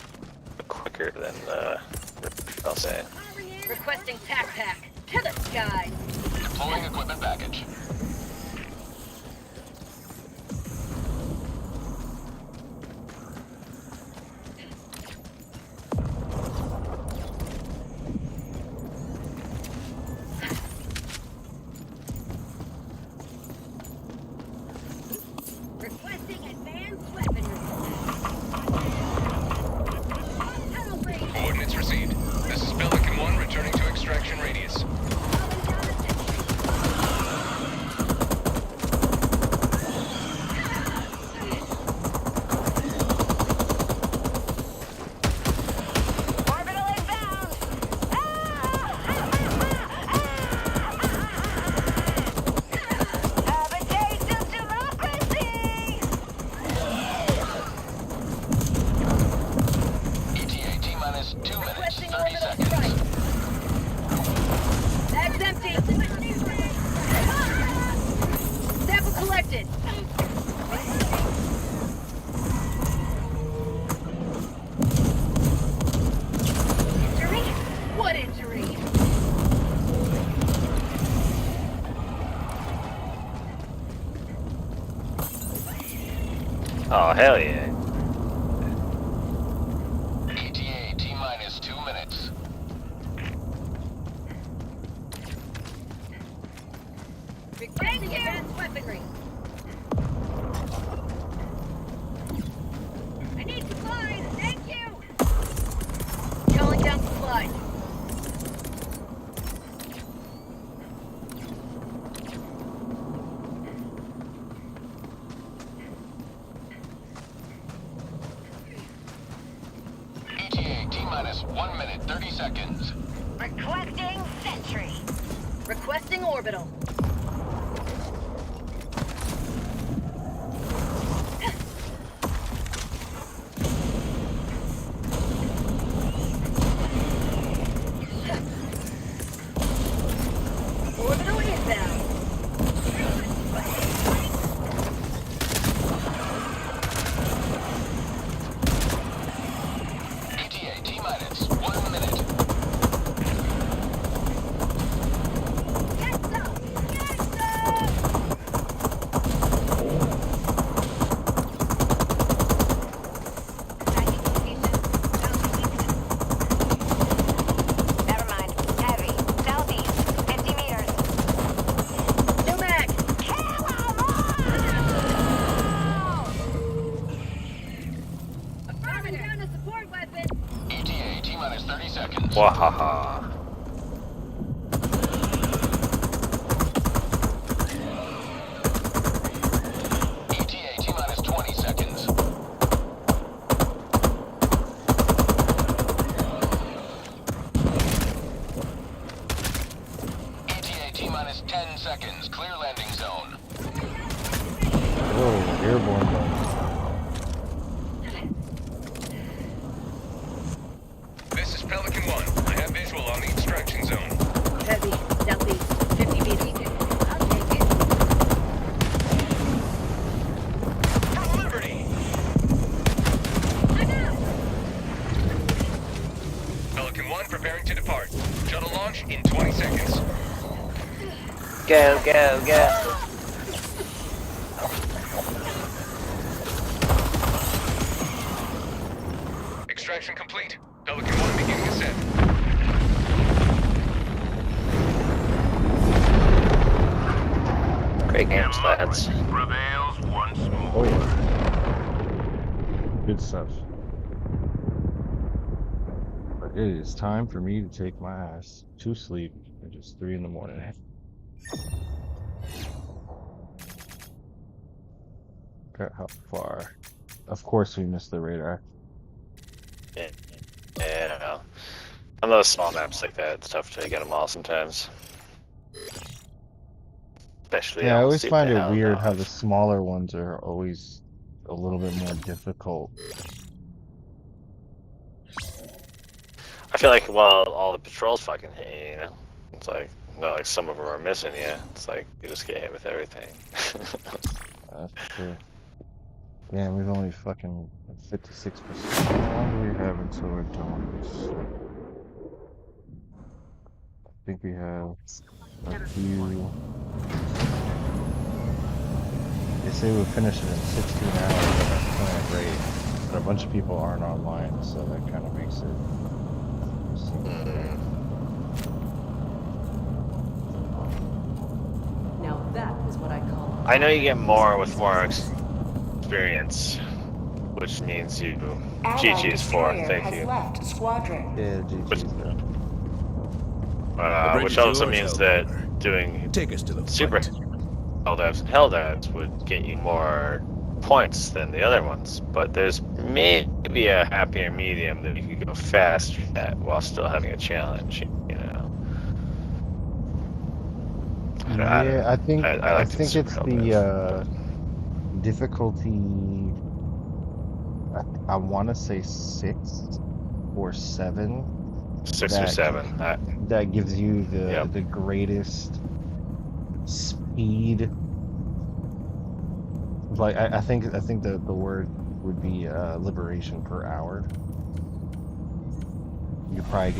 Speaker 9: quicker than I'll say.
Speaker 5: Requesting pack. To the sky.
Speaker 7: Deploying equipment package.
Speaker 6: Requesting advanced weaponry. Tunnel breach.
Speaker 4: Coordinates received. This is Pelican 1 returning to extraction radius.
Speaker 6: Calling down a sentry. Orbital inbound. Have a taste of democracy.
Speaker 7: ETA T-minus 2 minutes,
Speaker 5: Requesting
Speaker 7: 30
Speaker 5: orbital
Speaker 7: seconds.
Speaker 5: strike. Bag's empty. Sample collected. Injury? What injury?
Speaker 9: Oh hell yeah!
Speaker 7: ETA T-minus 2 minutes.
Speaker 5: Requesting advanced weaponry.
Speaker 6: I need supplies. Thank you.
Speaker 5: Calling down supplies.
Speaker 7: ETA T-minus 1 minute, 30 seconds.
Speaker 6: Requesting sentry.
Speaker 5: Requesting orbital. Orbital inbound.
Speaker 7: ETA T-minus 1 minute.
Speaker 6: Get some. Get some. Tracking location. Southeast. Never mind. Heavy. Southeast. 50 meters.
Speaker 5: New mag.
Speaker 6: Kill 'em all! Affirmative. Down a support weapon.
Speaker 7: ETA T-minus 30 seconds.
Speaker 9: Wahaha!
Speaker 7: ETA T-minus 20 seconds. ETA T-minus 10 seconds. Clear landing zone.
Speaker 1: Whoa, airborne gun.
Speaker 4: This is Pelican 1. I have visual on the extraction zone.
Speaker 5: Heavy. Southeast. 50 meters.
Speaker 6: I'll take it.
Speaker 4: For liberty!
Speaker 6: I'm out.
Speaker 4: Pelican 1 preparing to depart. Shuttle launch in 20 seconds.
Speaker 9: Go go go!
Speaker 4: Extraction complete. Pelican 1 beginning ascent.
Speaker 9: Great games, lads.
Speaker 4: Prevails once more.
Speaker 1: Oh yeah. Good stuff. But it is time for me to take my ass to sleep. It is 3 in the morning. Got how far? Of course we missed the radar.
Speaker 9: Yeah. On those small maps like that, it's tough to get them all sometimes. Especially
Speaker 1: Yeah, I
Speaker 9: all
Speaker 1: always
Speaker 9: super
Speaker 1: find it
Speaker 9: hell
Speaker 1: weird how the
Speaker 9: dive.
Speaker 1: smaller ones are always a little bit more difficult.
Speaker 9: I feel like, well, all the patrols fucking hit you, you know? It's like, no, like some of them are missing you. It's like, you just get hit with everything.
Speaker 1: That's true. Yeah, we've only fucking 56%. How long do we have until we're done with this? I think we have a few. They say we'll finish it in 16 hours at our current rate, but a bunch of people aren't online, so that kind of makes it seem fair.
Speaker 10: Now that is what I call.
Speaker 9: I know you get more with more experience, which means you.
Speaker 3: Allied
Speaker 9: GG's for,
Speaker 3: destroyer
Speaker 9: thank
Speaker 3: has
Speaker 9: you.
Speaker 3: left squadron.
Speaker 1: Yeah, GG's though.
Speaker 2: The bridge
Speaker 9: Which
Speaker 2: is
Speaker 9: also
Speaker 2: yours,
Speaker 9: means
Speaker 2: Helldiver.
Speaker 9: that doing
Speaker 2: Take us to the
Speaker 9: super
Speaker 2: fight.
Speaker 9: Helldivers and Helldivers would get you more points than the other ones, but there's maybe a happier medium that you could go faster at while still having a challenge, you know. I don't
Speaker 1: Yeah,
Speaker 9: know.
Speaker 1: I think
Speaker 9: I
Speaker 1: I
Speaker 9: like the
Speaker 1: think
Speaker 9: super
Speaker 1: it's the
Speaker 9: Helldive.
Speaker 1: difficulty. I want to say 6 or 7
Speaker 9: 6 or
Speaker 1: that
Speaker 9: 7.
Speaker 1: that gives you
Speaker 9: Yep.
Speaker 1: the greatest speed. Like I think the word would be liberation per hour. You probably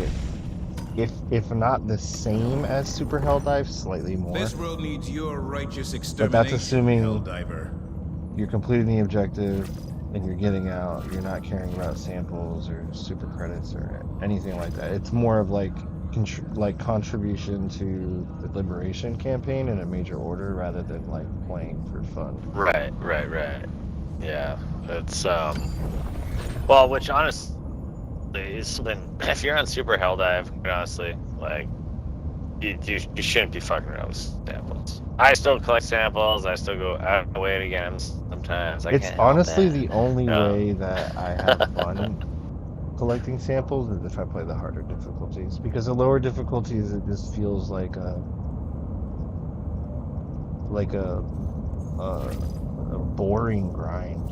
Speaker 1: get, if not the same as Super Helldive, slightly more.
Speaker 2: This world needs your righteous
Speaker 1: But that's
Speaker 2: extermination,
Speaker 1: assuming
Speaker 2: Helldiver.
Speaker 1: you're completing the objective and you're getting out. You're not caring about samples or super credits or anything like that. It's more of like contribution to the liberation campaign in a major order rather than like playing for fun.
Speaker 9: Right. Yeah. It's well, which honestly is something. If you're on Super Helldive, quite honestly, like you shouldn't be fucking around with samples. I still collect samples. I still go out of my way to get them sometimes. I
Speaker 1: It's
Speaker 9: can't help
Speaker 1: honestly
Speaker 9: that.
Speaker 1: the only way
Speaker 9: Um,
Speaker 1: that I have fun collecting samples is if I play the harder difficulties, because the lower difficulties it just feels like a boring grind,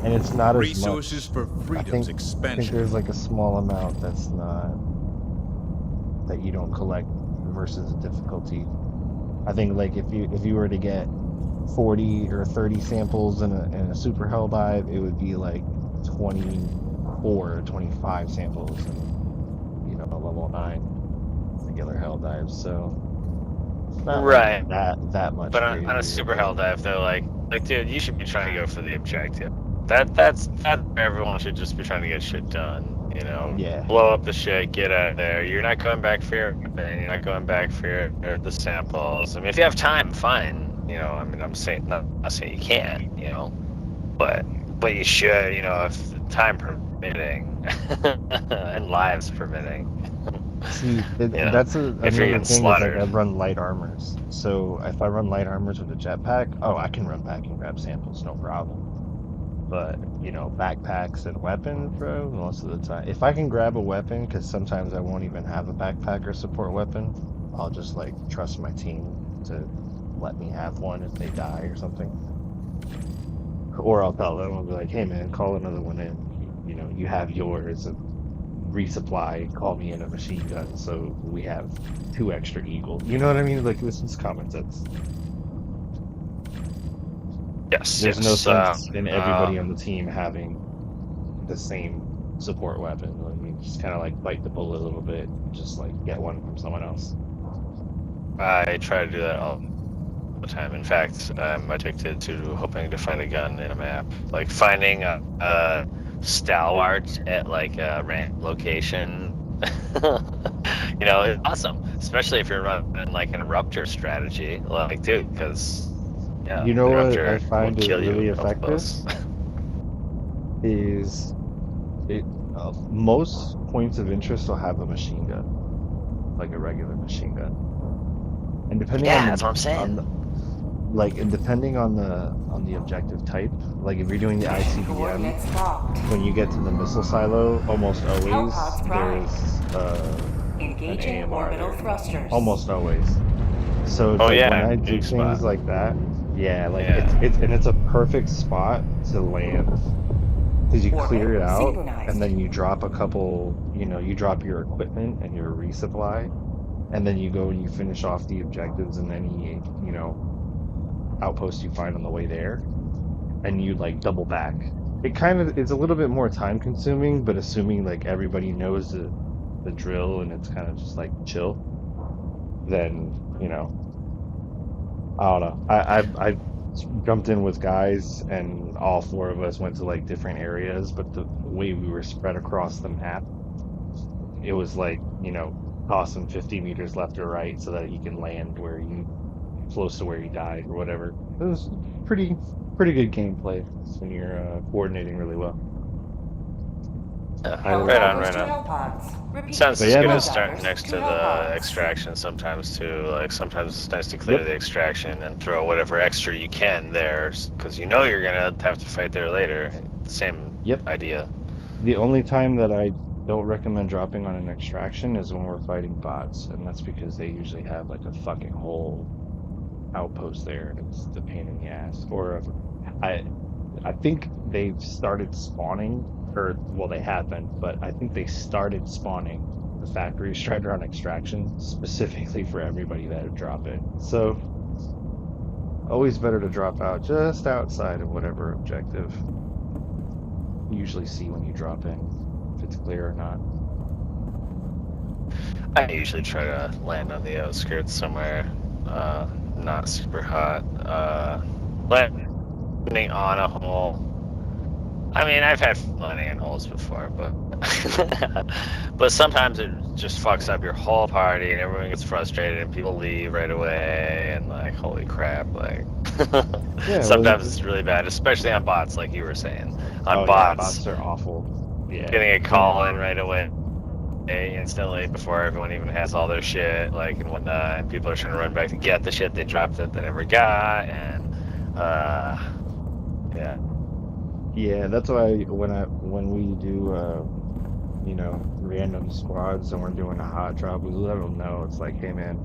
Speaker 1: and it's not as
Speaker 2: Resources
Speaker 1: much.
Speaker 2: for
Speaker 1: I
Speaker 2: freedom's
Speaker 1: think there's
Speaker 2: expansion.
Speaker 1: like a small amount that's not, that you don't collect versus difficulty. I think like if you were to get 40 or 30 samples in a super hell dive, it would be like 24 or 25 samples in, a level 9 regular hell dive. So it's not like
Speaker 9: right.
Speaker 1: that much
Speaker 9: But on a
Speaker 1: crazier,
Speaker 9: Super
Speaker 1: but
Speaker 9: Helldive, they're like, dude, you should be trying to go for the objective. That everyone should just be trying to get shit done. You know,
Speaker 1: yeah.
Speaker 9: blow up the shit, get out of there. You're not going back for your thing. You're not going back for the samples. I mean, if you have time, fine. You know, I mean, I'm saying not saying you can't. You know, but you should. You know, if time permitting and lives permitting.
Speaker 1: See,
Speaker 9: You know,
Speaker 1: that's
Speaker 9: if you're
Speaker 1: another
Speaker 9: getting
Speaker 1: thing is like I
Speaker 9: slaughtered.
Speaker 1: run light armors. So if I run light armors with a jetpack, oh, I can run back and grab samples, no problem. But, backpacks and weapons, bro, most of the time. If I can grab a weapon, because sometimes I won't even have a backpack or support weapon, I'll just like trust my team to let me have one if they die or something. Or I'll tell them, I'll be like, hey man, call another one in. You have yours and resupply, call me in a machine gun so we have 2 extra eagles. You know what I mean? Like, this is common sense.
Speaker 9: Yes,
Speaker 1: There's no
Speaker 9: yes.
Speaker 1: sense in everybody on the team having the same support weapon. Like, you just kind of like bite the bullet a little bit, and just like get one from someone else.
Speaker 9: I try to do that all the time. In fact, I'm addicted to hoping to find a gun in a map. Like finding a stalwart at like a random location. You know, it's awesome. Especially if you're running like an eruptor strategy. Like, dude, because yeah,
Speaker 1: You
Speaker 9: the
Speaker 1: know what I
Speaker 9: eruptor will
Speaker 1: find is
Speaker 9: kill
Speaker 1: really
Speaker 9: you up
Speaker 1: effective
Speaker 9: close.
Speaker 1: is it most points of interest will have a machine gun, like a regular machine gun. And depending
Speaker 9: Yeah, that's what I'm saying.
Speaker 1: like depending on the objective type, like if you're doing the
Speaker 3: Mission
Speaker 1: ICBM,
Speaker 3: coordinates locked.
Speaker 1: when you get to the missile silo, almost always
Speaker 3: Hellpods prime.
Speaker 1: there's an
Speaker 3: Engaging
Speaker 1: AMR
Speaker 3: orbital
Speaker 1: there.
Speaker 3: thrusters.
Speaker 1: Almost always. So it's
Speaker 9: Oh
Speaker 1: like when
Speaker 9: yeah,
Speaker 1: I do
Speaker 9: big
Speaker 1: things
Speaker 9: spot.
Speaker 1: like that, yeah, like
Speaker 9: Yeah.
Speaker 1: it's a perfect spot to land because you clear it
Speaker 3: Orbit
Speaker 1: out and
Speaker 3: synchronized.
Speaker 1: then you drop a couple, you drop your equipment and your resupply, and then you go and you finish off the objectives and any, outpost you find on the way there, and you like double back. It kind of is a little bit more time consuming, but assuming like everybody knows the drill and it's kind of just like chill, then, I don't know. I jumped in with guys and all four of us went to like different areas, but the way we were spread across the map, it was like, toss him 50 meters left or right so that he can land close to where he died or whatever. It was pretty good gameplay when you're coordinating really well. Highly
Speaker 9: Right on,
Speaker 3: Helldivers
Speaker 9: right
Speaker 3: to
Speaker 9: on.
Speaker 3: Hellpods. Repeat.
Speaker 9: Sounds
Speaker 1: But
Speaker 9: as
Speaker 1: yeah,
Speaker 9: good
Speaker 1: man.
Speaker 9: as starting
Speaker 3: Helldivers
Speaker 9: next
Speaker 3: to
Speaker 9: to the
Speaker 3: Hellpods.
Speaker 9: extraction sometimes too. Like sometimes it's nice to clear
Speaker 1: Yep.
Speaker 9: the extraction and throw whatever extra you can there, because you know you're gonna have to fight there later. Same
Speaker 1: Yep.
Speaker 9: idea.
Speaker 1: The only time that I don't recommend dropping on an extraction is when we're fighting bots, and that's because they usually have like a fucking whole outpost there, and it's the pain in the ass. Or if I think they've started spawning, or well, they have been, but I think they started spawning the factory strider on extraction specifically for everybody that would drop in. So always better to drop out just outside of whatever objective. You usually see when you drop in if it's clear or not.
Speaker 9: I usually try to land on the outskirts somewhere, not super hot. Landing on a hole. I mean, I've had fun landing in holes before, but but sometimes it just fucks up your whole party, and everyone gets frustrated, and people leave right away, and like, holy crap, like.
Speaker 1: Yeah,
Speaker 9: Sometimes it's really bad, especially on bots, like you were saying. On
Speaker 1: oh yeah,
Speaker 9: bots,
Speaker 1: bots are awful. Yeah.
Speaker 9: getting a call in right away instantly before everyone even has all their shit, like, and whatnot, and people are trying to run back to get the shit they dropped that they never got, and yeah.
Speaker 1: Yeah, that's why when we do random squads and we're doing a hot drop, we let them know it's like, hey man,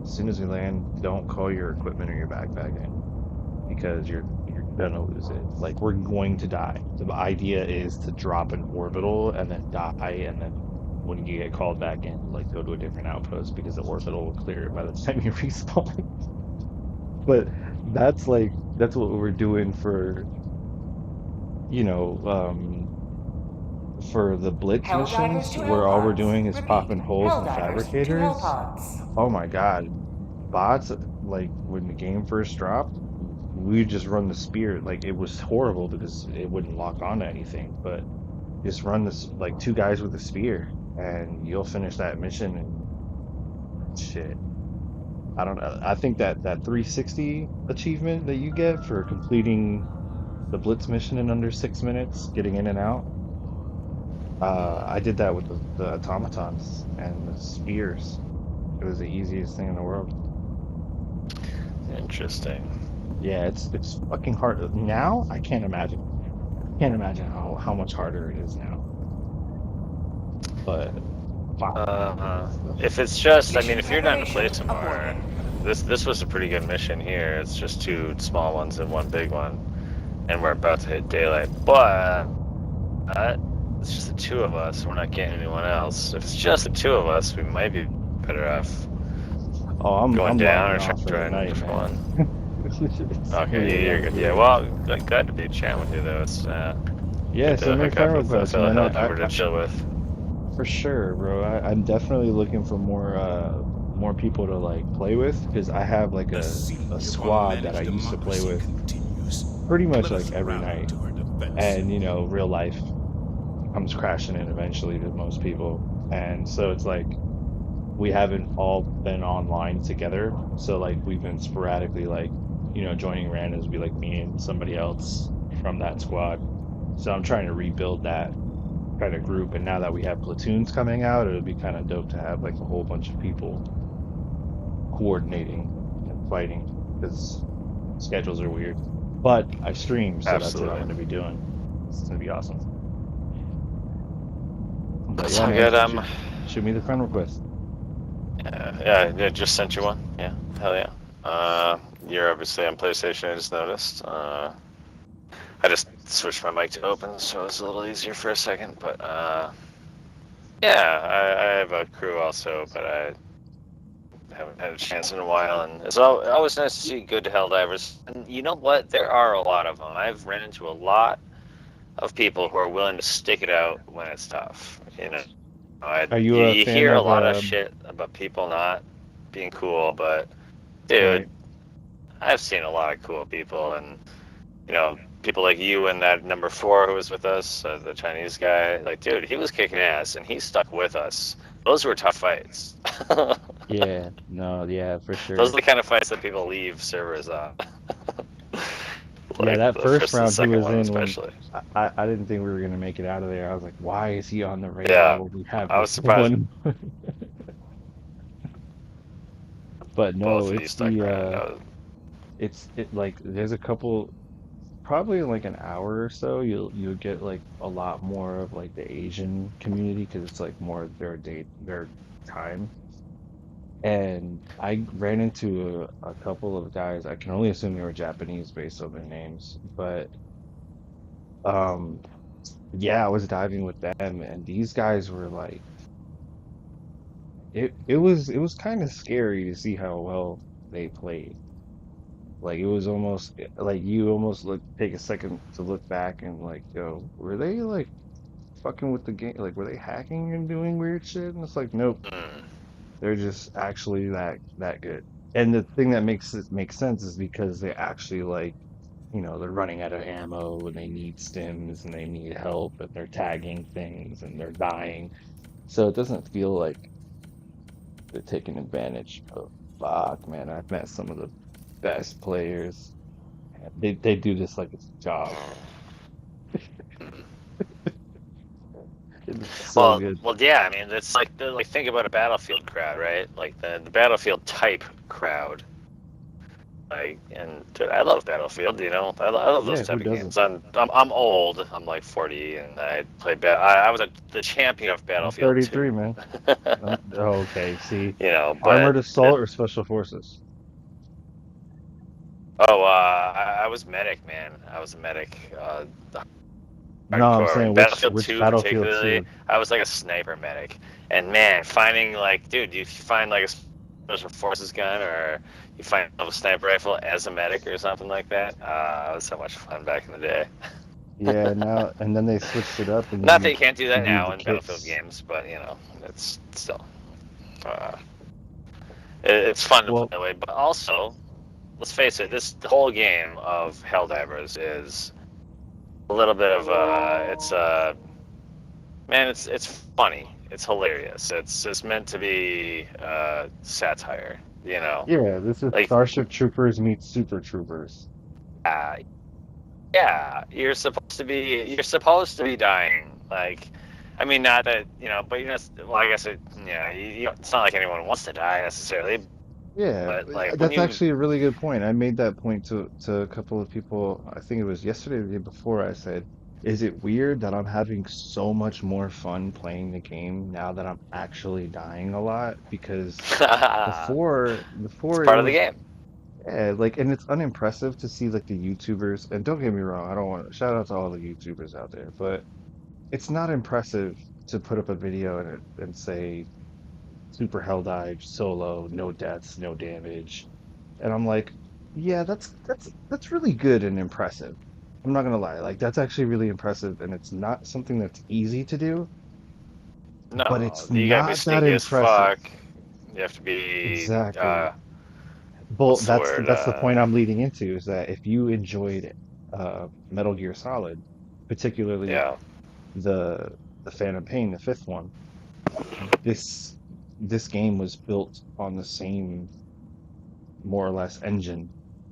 Speaker 1: as soon as we land, don't call your equipment or your backpack in because you're gonna lose it. Like we're going to die. The idea is to drop an orbital and then die, and then when you get called back in, like go to a different outpost because the orbital will clear it by the time you respawn. But that's what we're doing you know, um, for the blitz
Speaker 3: Helldivers
Speaker 1: missions,
Speaker 3: to
Speaker 1: where all we're
Speaker 3: Hellpods.
Speaker 1: doing is
Speaker 3: Repeat.
Speaker 1: popping holes in
Speaker 3: Helldivers to
Speaker 1: fabricators.
Speaker 3: Hellpods.
Speaker 1: Oh my God, bots, like when the game first dropped, we just run the spear. Like it was horrible because it wouldn't lock onto anything, but just run this like two guys with a spear and you'll finish that mission and shit. I don't know. I think that 360 achievement that you get for completing the blitz mission in under 6 minutes, getting in and out. I did that with the automatons and the spears. It was the easiest thing in the world.
Speaker 9: Interesting.
Speaker 1: Yeah, it's fucking hard. Now I can't imagine. Can't imagine how much harder it is now. But wow.
Speaker 9: If it's just, I mean,
Speaker 3: Mission
Speaker 9: if you're not in a place
Speaker 3: preparation
Speaker 9: somewhere,
Speaker 3: aborted.
Speaker 9: this was a pretty good mission here. It's just two small ones and one big one, and we're about to hit daylight. But it's just the two of us. We're not getting anyone else. If it's just the two of us, we might be better off
Speaker 1: Oh, I'm
Speaker 9: going down or
Speaker 1: logging off for the
Speaker 9: trying
Speaker 1: night,
Speaker 9: for
Speaker 1: man.
Speaker 9: one. Okay, you're good. Yeah, well, glad to be chatting with you though. It's
Speaker 1: Yeah,
Speaker 9: good to
Speaker 1: send me a
Speaker 9: hook up
Speaker 1: friend
Speaker 9: with
Speaker 1: request,
Speaker 9: fellow
Speaker 1: man.
Speaker 9: Helldiver to chill with.
Speaker 1: For sure, bro. I'm definitely looking for more people to like play with because I have like a squad that I used to play with pretty much like every night. And real life comes crashing in eventually to most people. And so it's like we haven't all been online together. So like we've been sporadically like, joining randoms, be like me and somebody else from that squad. So I'm trying to rebuild that kind of group, and now that we have platoons coming out, it would be kind of dope to have like a whole bunch of people coordinating and fighting because schedules are weird. But I stream, so that's what I'm
Speaker 9: Absolutely.
Speaker 1: going to be doing. It's going to be awesome. But
Speaker 9: That's
Speaker 1: yeah,
Speaker 9: all
Speaker 1: man,
Speaker 9: good.
Speaker 1: shoot me the friend request.
Speaker 9: Yeah, just sent you one. Yeah, hell yeah. You're obviously on PlayStation. I just noticed. I just switched my mic to open, so it was a little easier for a second. But yeah, I have a crew also, but I haven't had a chance in a while, and it's always nice to see good Helldivers. And you know what? There are a lot of them. I've ran into a lot of people who are willing to stick it out when it's tough. You know,
Speaker 1: Are you a
Speaker 9: you
Speaker 1: fan
Speaker 9: hear a
Speaker 1: of
Speaker 9: lot of shit about people not being cool, but dude,
Speaker 1: right?
Speaker 9: I've seen a lot of cool people, and you know, people like you and that number 4 who was with us, the Chinese guy. Like, dude, he was kicking ass, and he stuck with us. Those were tough fights.
Speaker 1: Yeah, no, yeah, for
Speaker 9: Those are
Speaker 1: sure.
Speaker 9: the kind of fights that people leave servers on.
Speaker 1: Yeah,
Speaker 9: Like
Speaker 1: that
Speaker 9: the
Speaker 1: first
Speaker 9: first and
Speaker 1: round he
Speaker 9: second
Speaker 1: was
Speaker 9: one,
Speaker 1: in when
Speaker 9: especially.
Speaker 1: I didn't think we were gonna make it out of there. I was like, why is he on the radar
Speaker 9: Yeah,
Speaker 1: when we have
Speaker 9: I was
Speaker 1: this
Speaker 9: surprised
Speaker 1: one? But no,
Speaker 9: both of you
Speaker 1: it's
Speaker 9: stuck
Speaker 1: the
Speaker 9: around.
Speaker 1: it like there's a couple probably in like an hour or so you'll get like a lot more of like the Asian community because it's like more their time. And I ran into a couple of guys. I can only assume they were Japanese based on their names, but um yeah, I was diving with them and these guys were like it was kind of scary to see how well they played. Like it was almost like you almost look take a second to look back and like, yo, were they like fucking with the game? Like were they hacking and doing weird shit? And it's like, nope,
Speaker 9: Mm,
Speaker 1: they're just actually that good. And the thing that makes it make sense is because they actually like, they're running out of ammo and they need stims and they need help and they're tagging things and they're dying. So it doesn't feel like they're taking advantage. But fuck, man, I've met some of the best players. They do this like it's a job.
Speaker 9: mm.
Speaker 1: It's so good.
Speaker 9: Well, yeah. I mean, it's like think about a Battlefield crowd, right? Like the Battlefield type crowd. Like, and dude, I love Battlefield. You know, I love those
Speaker 1: Yeah, who
Speaker 9: type of
Speaker 1: doesn't?
Speaker 9: games. I'm old. I'm like 40, and I played. I was the champion of
Speaker 1: I'm
Speaker 9: Battlefield
Speaker 1: 33,
Speaker 9: 2.
Speaker 1: man. Okay, see,
Speaker 9: You know, but
Speaker 1: armored assault or special forces?
Speaker 9: I was medic, man. I was a medic.
Speaker 1: No, I'm
Speaker 9: Hardcore. In
Speaker 1: saying
Speaker 9: Battlefield
Speaker 1: which
Speaker 9: 2
Speaker 1: Battlefield
Speaker 9: particularly,
Speaker 1: 2?
Speaker 9: I was like a sniper medic. And man, finding like, dude, you find like a special forces gun or you find a sniper rifle as a medic or something like that. It was so much fun back in the day.
Speaker 1: Yeah, now and then they switched it up and
Speaker 9: Not that you can't do that
Speaker 1: give you
Speaker 9: now
Speaker 1: the
Speaker 9: in Battlefield
Speaker 1: kits.
Speaker 9: games, but you know, it's still uh, it's fun to play
Speaker 1: Well,
Speaker 9: that way. But also, let's face it, this whole game of Helldivers is a little bit of it's man, it's funny. It's hilarious. It's meant to be satire, you know.
Speaker 1: yeah, this is
Speaker 9: Like,
Speaker 1: Starship Troopers meets Super Troopers.
Speaker 9: uh, yeah, you're supposed to be dying. Like, I mean, not that you know, but you know, well, I guess yeah, it's not like anyone wants to die necessarily,
Speaker 1: Yeah,
Speaker 9: but like when
Speaker 1: that's
Speaker 9: you,
Speaker 1: actually a really good point. I made that point to a couple of people. I think it was yesterday or the day before. I said, "Is it weird that I'm having so much more fun playing the game now that I'm actually dying a lot? Because
Speaker 9: it's
Speaker 1: before it
Speaker 9: part of the
Speaker 1: was,
Speaker 9: game.
Speaker 1: yeah, like, and it's unimpressive to see like the YouTubers. And don't get me wrong, I don't want to shout out to all the YouTubers out there, but it's not impressive to put up a video and say super hell dive solo, no deaths, no damage. And I'm like, yeah, that's really good and impressive. I'm not gonna lie, like that's actually really impressive, and it's not something that's easy to do, but
Speaker 9: No,
Speaker 1: it's
Speaker 9: you gotta be
Speaker 1: not that
Speaker 9: sneaky as
Speaker 1: impressive.
Speaker 9: fuck. You have to be
Speaker 1: Exactly. Well,
Speaker 9: what's the
Speaker 1: that's
Speaker 9: word?
Speaker 1: the point I'm leading into is that if you enjoyed Metal Gear Solid, particularly
Speaker 9: Yeah,
Speaker 1: the Phantom Pain, the fifth one, this this game was built on the same more or less engine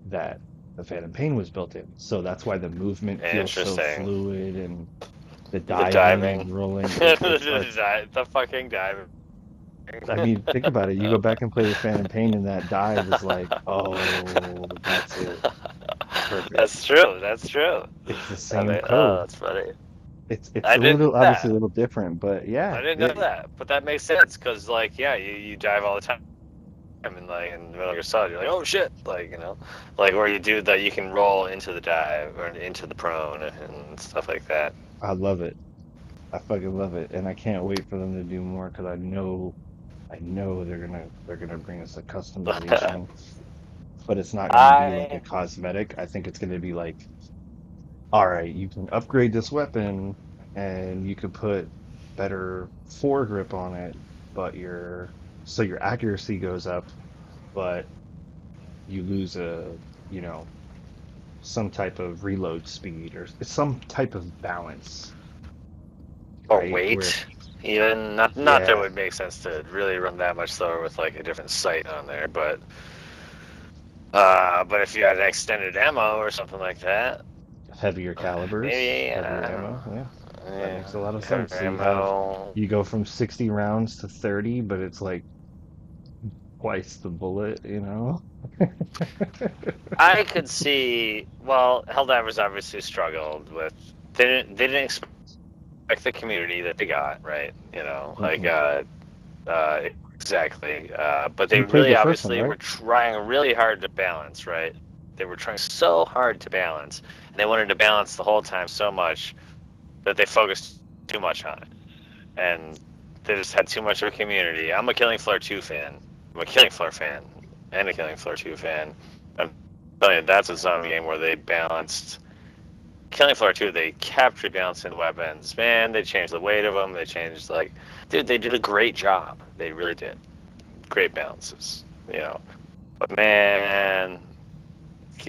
Speaker 1: that the Phantom Pain was built in. So that's why the movement feels so
Speaker 9: interesting.
Speaker 1: fluid and the
Speaker 9: The
Speaker 1: diving
Speaker 9: diving,
Speaker 1: and rolling.
Speaker 9: the fucking diving.
Speaker 1: I mean, think about it. You go back and play the Phantom Pain, and that dive is like, oh, that's it. perfect.
Speaker 9: That's true. That's true.
Speaker 1: It's the
Speaker 9: I
Speaker 1: same
Speaker 9: mean, oh,
Speaker 1: code.
Speaker 9: that's funny.
Speaker 1: It's
Speaker 9: I
Speaker 1: a
Speaker 9: didn't
Speaker 1: little,
Speaker 9: know
Speaker 1: obviously a
Speaker 9: that.
Speaker 1: little different, but
Speaker 9: I
Speaker 1: yeah,
Speaker 9: didn't know
Speaker 1: it,
Speaker 9: that, but that makes sense because, like, yeah, you drive all the time, and like in the middle of your sud, you're like, oh shit, like like where you do that, you can roll into the dive or into the prone and stuff like that.
Speaker 1: I love it. I fucking love it, and I can't wait for them to do more because I know they're gonna bring us a customization, but it's not gonna be like a
Speaker 9: I
Speaker 1: cosmetic. I think it's gonna be like, all right, you can upgrade this weapon and you can put better foregrip on it, but your accuracy goes up, but you lose you know, some type of reload speed or some type of balance,
Speaker 9: or
Speaker 1: right? Where
Speaker 9: weight, even not that it
Speaker 1: yeah,
Speaker 9: would make sense to really run that much slower with like a different sight on there, but if you had extended ammo or something like that,
Speaker 1: heavier calibers,
Speaker 9: maybe
Speaker 1: heavier ammo, yeah. That
Speaker 9: yeah,
Speaker 1: makes a lot of
Speaker 9: heavier
Speaker 1: sense. So
Speaker 9: ammo.
Speaker 1: you go from 60 rounds to 30, but it's like twice the bullet, you know?
Speaker 9: I could see. Well, Helldivers obviously struggled with. They didn't expect the community that they got, right? Like
Speaker 1: Mm-mm.
Speaker 9: uh, exactly. But they
Speaker 1: You played
Speaker 9: really
Speaker 1: the first one,
Speaker 9: obviously
Speaker 1: right?
Speaker 9: were trying really hard to balance, right? They were trying so hard to balance, and they wanted to balance the whole time so much that they focused too much on it, and they just had too much of a community. I'm a Killing Floor 2 fan. I'm a Killing Floor fan and a Killing Floor 2 fan. I'm telling you, that's a zombie game where they balanced. Killing Floor 2, they kept rebalancing the weapons. Man, they changed the weight of them. They changed, like, dude, they did a great job. They really did. Great balances. But man,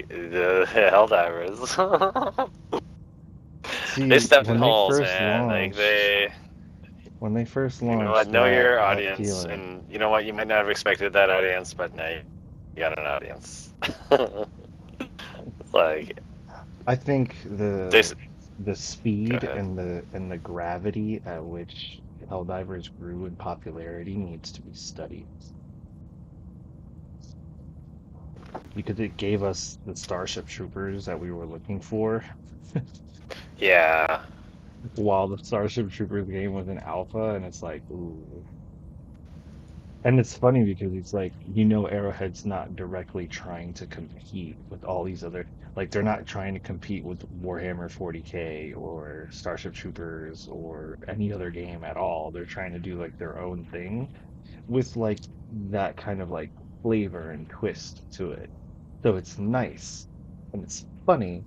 Speaker 9: the Helldivers, they
Speaker 1: See,
Speaker 9: stepped in holes, man.
Speaker 1: when they first
Speaker 9: You know what?
Speaker 1: launched
Speaker 9: Know your
Speaker 1: that
Speaker 9: audience,
Speaker 1: feeling,
Speaker 9: and you know what? You might not have expected that audience, but now you got an audience. Like,
Speaker 1: I think
Speaker 9: this.
Speaker 1: the
Speaker 9: Go
Speaker 1: speed
Speaker 9: ahead.
Speaker 1: and the gravity at which Helldivers grew in popularity needs to be studied because it gave us the Starship Troopers that we were looking for
Speaker 9: Yeah,
Speaker 1: while the Starship Troopers game was in alpha, and it's like, ooh. And it's funny because it's like, Arrowhead's not directly trying to compete with all these other, like, they're not trying to compete with Warhammer 40K or Starship Troopers or any other game at all. They're trying to do like their own thing with like that kind of like flavor and twist to it. So it's nice and it's funny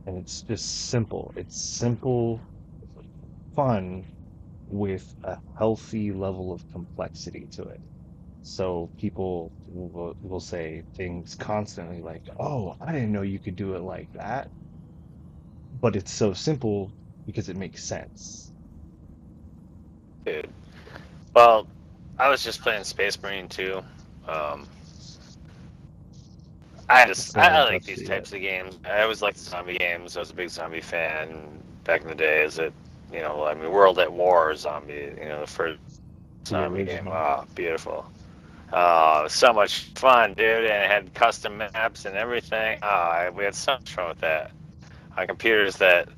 Speaker 1: and it's just simple. It's simple, fun with a healthy level of complexity to it. So people will say things constantly like, "Oh, I didn't know you could do it like that." But it's so simple because it makes sense.
Speaker 9: dude. Well, I was just playing Space Marine 2. Um,
Speaker 1: I still
Speaker 9: I
Speaker 1: haven't
Speaker 9: like
Speaker 1: touched
Speaker 9: these
Speaker 1: it yet.
Speaker 9: types of games. I always liked the zombie games. I was a big zombie fan back in the days. I mean, World at War zombie. The first
Speaker 1: The
Speaker 9: zombie game.
Speaker 1: original.
Speaker 9: Oh, beautiful. Oh, it was so much fun, dude, and it had custom maps and everything. We had so much fun with that on computers that,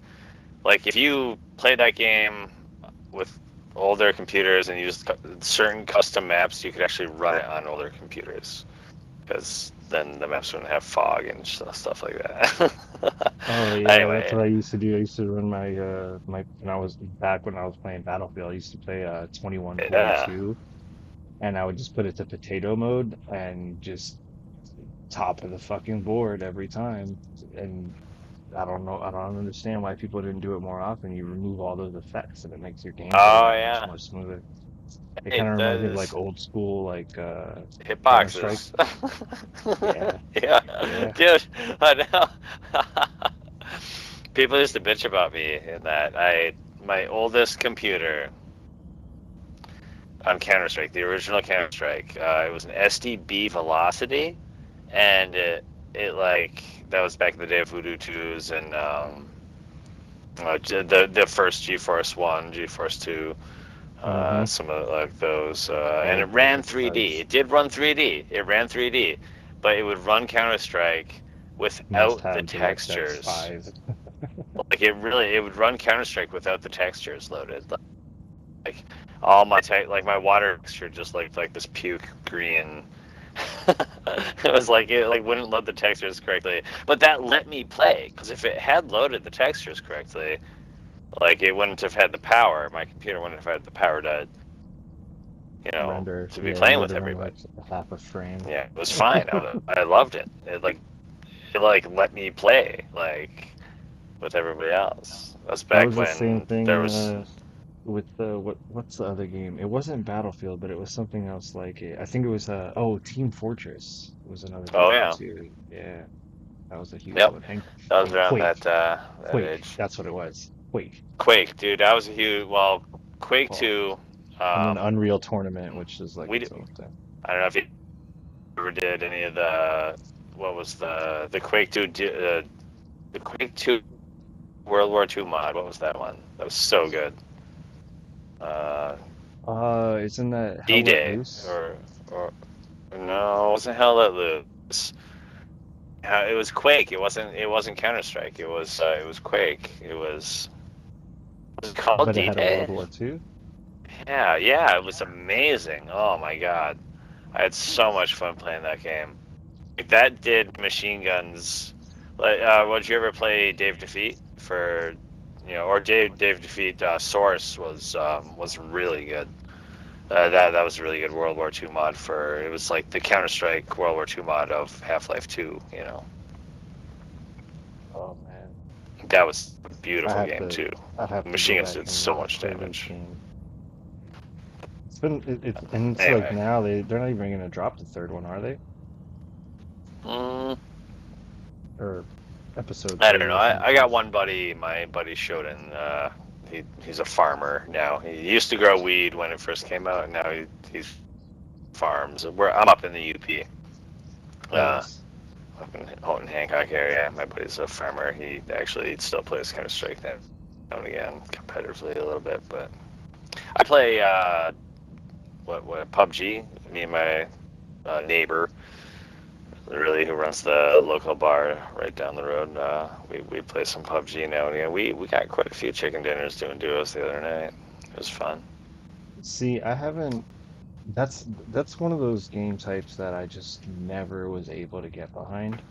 Speaker 9: like, if you played that game with older computers and used certain custom maps, you could actually run it on older computers because then the maps wouldn't have fog and stuff like that.
Speaker 1: Oh yeah, that's
Speaker 9: Anyway,
Speaker 1: what I used to do. I used to run my when I was back when I was playing Battlefield, I used to play
Speaker 9: yeah.
Speaker 1: 2142 and I would just put it to potato mode and just top of the fucking board every time. And I don't know, I don't understand why people didn't do it more often. You remove all those effects and it makes your gameplay
Speaker 9: Oh
Speaker 1: that much
Speaker 9: yeah.
Speaker 1: more smoother. It kind
Speaker 9: Hey,
Speaker 1: of reminds me of like
Speaker 9: does
Speaker 1: old school Counter-Strike.
Speaker 9: hitboxes.
Speaker 1: Yeah,
Speaker 9: Yeah,
Speaker 1: yeah.
Speaker 9: dude. I know. People used to bitch about me in that my oldest computer on Counter Strike, the original Counter Strike, it was an SDB Velocity, and it like that was back in the day of Voodoo 2s and the first GeForce One, GeForce Two,
Speaker 1: Mm-hmm.
Speaker 9: some of like those, and it
Speaker 1: Old
Speaker 9: ran 3D.
Speaker 1: prototypes.
Speaker 9: It did run 3D. It ran 3D, but it would run Counter Strike
Speaker 1: Must
Speaker 9: without the
Speaker 1: have DirectX
Speaker 9: textures.
Speaker 1: 5.
Speaker 9: Like it would run Counter-Strike without the textures loaded. Like all my my water texture just looked like this puke green. It was like it wouldn't load the textures correctly, but that let me play, because if it had loaded the textures correctly, like it wouldn't have had the power. My computer wouldn't have had the power to,
Speaker 1: Render.
Speaker 9: to be
Speaker 1: Yeah, it
Speaker 9: playing
Speaker 1: would
Speaker 9: with
Speaker 1: have been
Speaker 9: everybody.
Speaker 1: like half a frame.
Speaker 9: Yeah, it was fine. I loved it. It let me play with everybody else. That's
Speaker 1: That
Speaker 9: back
Speaker 1: was the same
Speaker 9: when there
Speaker 1: thing
Speaker 9: was.
Speaker 1: with the what's the other game? It wasn't Battlefield, but it was something else like it. I think it was Team Fortress was another big
Speaker 9: Oh
Speaker 1: one
Speaker 9: yeah.
Speaker 1: too. Yeah, that was a huge
Speaker 9: Yep.
Speaker 1: one.
Speaker 9: That was
Speaker 1: And
Speaker 9: around
Speaker 1: Quake,
Speaker 9: that
Speaker 1: Quake,
Speaker 9: age.
Speaker 1: that's what it was. Quake.
Speaker 9: Quake, dude, that was a huge. Well, Quake
Speaker 1: Oh.
Speaker 9: 2.
Speaker 1: And then Unreal Tournament, which is like
Speaker 9: We
Speaker 1: its own thing.
Speaker 9: I don't know if you ever did any of the what was the Quake 2 the Quake 2 World War II mod. What was that one? That was so good.
Speaker 1: Isn't that Hell Let
Speaker 9: D-Day
Speaker 1: Loose?
Speaker 9: or no, it wasn't Hell Let Loose. It was Quake. It wasn't Counter-Strike. It was Quake. Was it called
Speaker 1: But it had a
Speaker 9: D-Day?
Speaker 1: World War II?
Speaker 9: Yeah, it was amazing. Oh my god. I had so much fun playing that game. Like, that did machine guns. Like, would you ever play Dave Defeat for, or Dave Defeat Source was really good. That was a really good World War II mod for. It was like the Counter Strike World War II mod of Half-Life 2.
Speaker 1: Oh man.
Speaker 9: That was a
Speaker 1: I
Speaker 9: beautiful
Speaker 1: have
Speaker 9: game
Speaker 1: to
Speaker 9: too.
Speaker 1: I'd have to
Speaker 9: Machine
Speaker 1: go
Speaker 9: guns
Speaker 1: back
Speaker 9: did so
Speaker 1: and
Speaker 9: much
Speaker 1: play this
Speaker 9: damage.
Speaker 1: game. It's been and it's like
Speaker 9: Anyway,
Speaker 1: now they're not even gonna drop the third one, are they?
Speaker 9: mm,
Speaker 1: Or episode
Speaker 9: I don't
Speaker 1: 3
Speaker 9: know.
Speaker 1: or
Speaker 9: I got
Speaker 1: something.
Speaker 9: one buddy, my buddy Shoden. He's a farmer now. He used to grow weed when it first came out, and now he's farms. I'm up in the UP,
Speaker 1: Nice.
Speaker 9: up in Houghton Hancock area. My buddy's a farmer. He actually still plays Counter Strike now and again, competitively a little bit. But I play what PUBG. Me and my neighbor, really, who runs the local bar right down the road. We play some PUBG now and again. We got quite a few chicken dinners doing duos the other night. It was fun.
Speaker 1: See, I haven't that's one of those game types that I just never was able to get behind,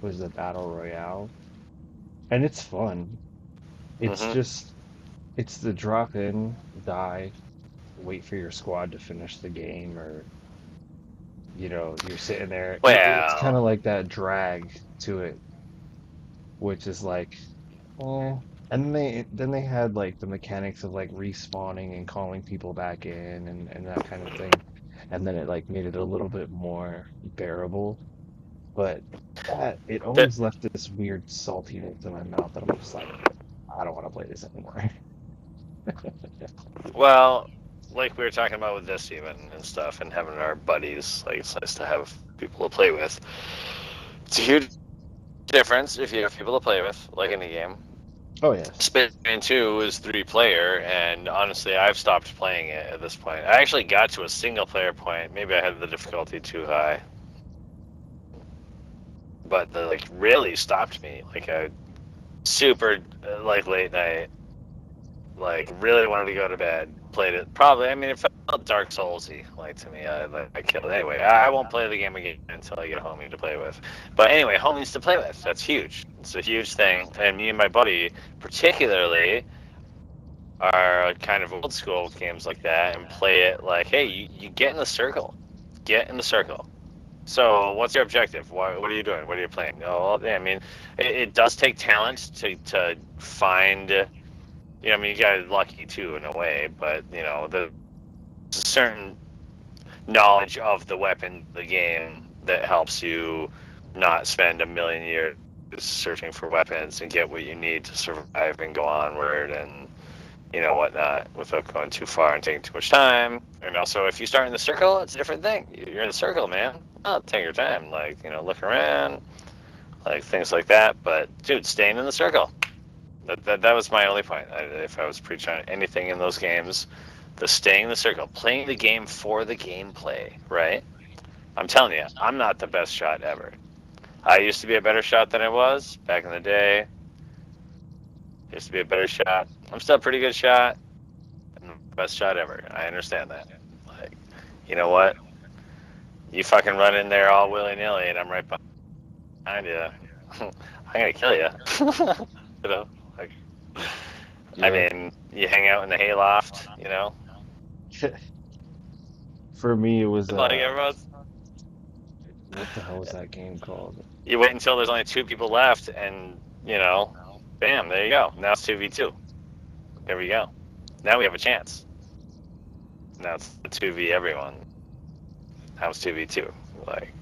Speaker 1: was the Battle Royale. And it's fun. It's
Speaker 9: Hmm.
Speaker 1: just it's the drop in, die, wait for your squad to finish the game, or you're sitting there. It's kind
Speaker 9: Well,
Speaker 1: of like that drag to it, which is like, eh. And then they had like the mechanics of like respawning and calling people back in and that kind of thing. And then it like made it a little bit more bearable. But that it
Speaker 9: the,
Speaker 1: always left this weird saltiness in my mouth that I'm just like, I don't want to play this anymore.
Speaker 9: well, like we were talking about with this even and stuff, and having our buddies. Like, it's nice to have people to play with. It's a huge difference if you have people to play with, like in a game.
Speaker 1: Oh yes.
Speaker 9: Spider-Man 2 is 3-player, and honestly, I've stopped playing it at this point. I actually got to a single-player point. Maybe I had the difficulty too high, but the really stopped me. Like a super late night, really wanted to go to bed. Played it probably. I mean, it felt Dark Soulsy to me. I killed it anyway. I won't play the game again until I get a homie to play with. But anyway, homies to play with. That's huge. It's a huge thing. And me and my buddy, particularly, are kind of old school games like that and play it like, hey, you get in the circle. Get in the circle. So what's your objective? What are you doing? What are you playing? Oh, I mean, it does take talent to find. I mean, you got lucky too in a way, but there's a certain knowledge of the weapon, the game, that helps you not spend a million years searching for weapons and get what you need to survive and go onward and whatnot, without going too far and taking too much time. And also, if you start in the circle, it's a different thing. You're in the circle, man. Oh, take your time, look around, things like that. But dude, staying in the circle. That was my only point. If I was preaching on anything in those games, the staying in the circle, playing the game for the gameplay, right? I'm telling you, I'm not the best shot ever. I used to be a better shot than I was back in the day. Used to be a better shot. I'm still a pretty good shot. I'm the best shot ever. I understand that. Like, you know what? You fucking run in there all willy-nilly, and I'm right behind you. I'm gonna kill you. You know, like, I
Speaker 1: Yeah.
Speaker 9: mean, you hang out in the hayloft, you know.
Speaker 1: For me, it was
Speaker 9: Like everyone's,
Speaker 1: what the hell was that game called?
Speaker 9: you wait until there's only 2 people left, and you know, bam, there you go. Now it's 2v2. There we go. Now we have a chance. Now it's the 2v everyone. Now it's 2v2. Like,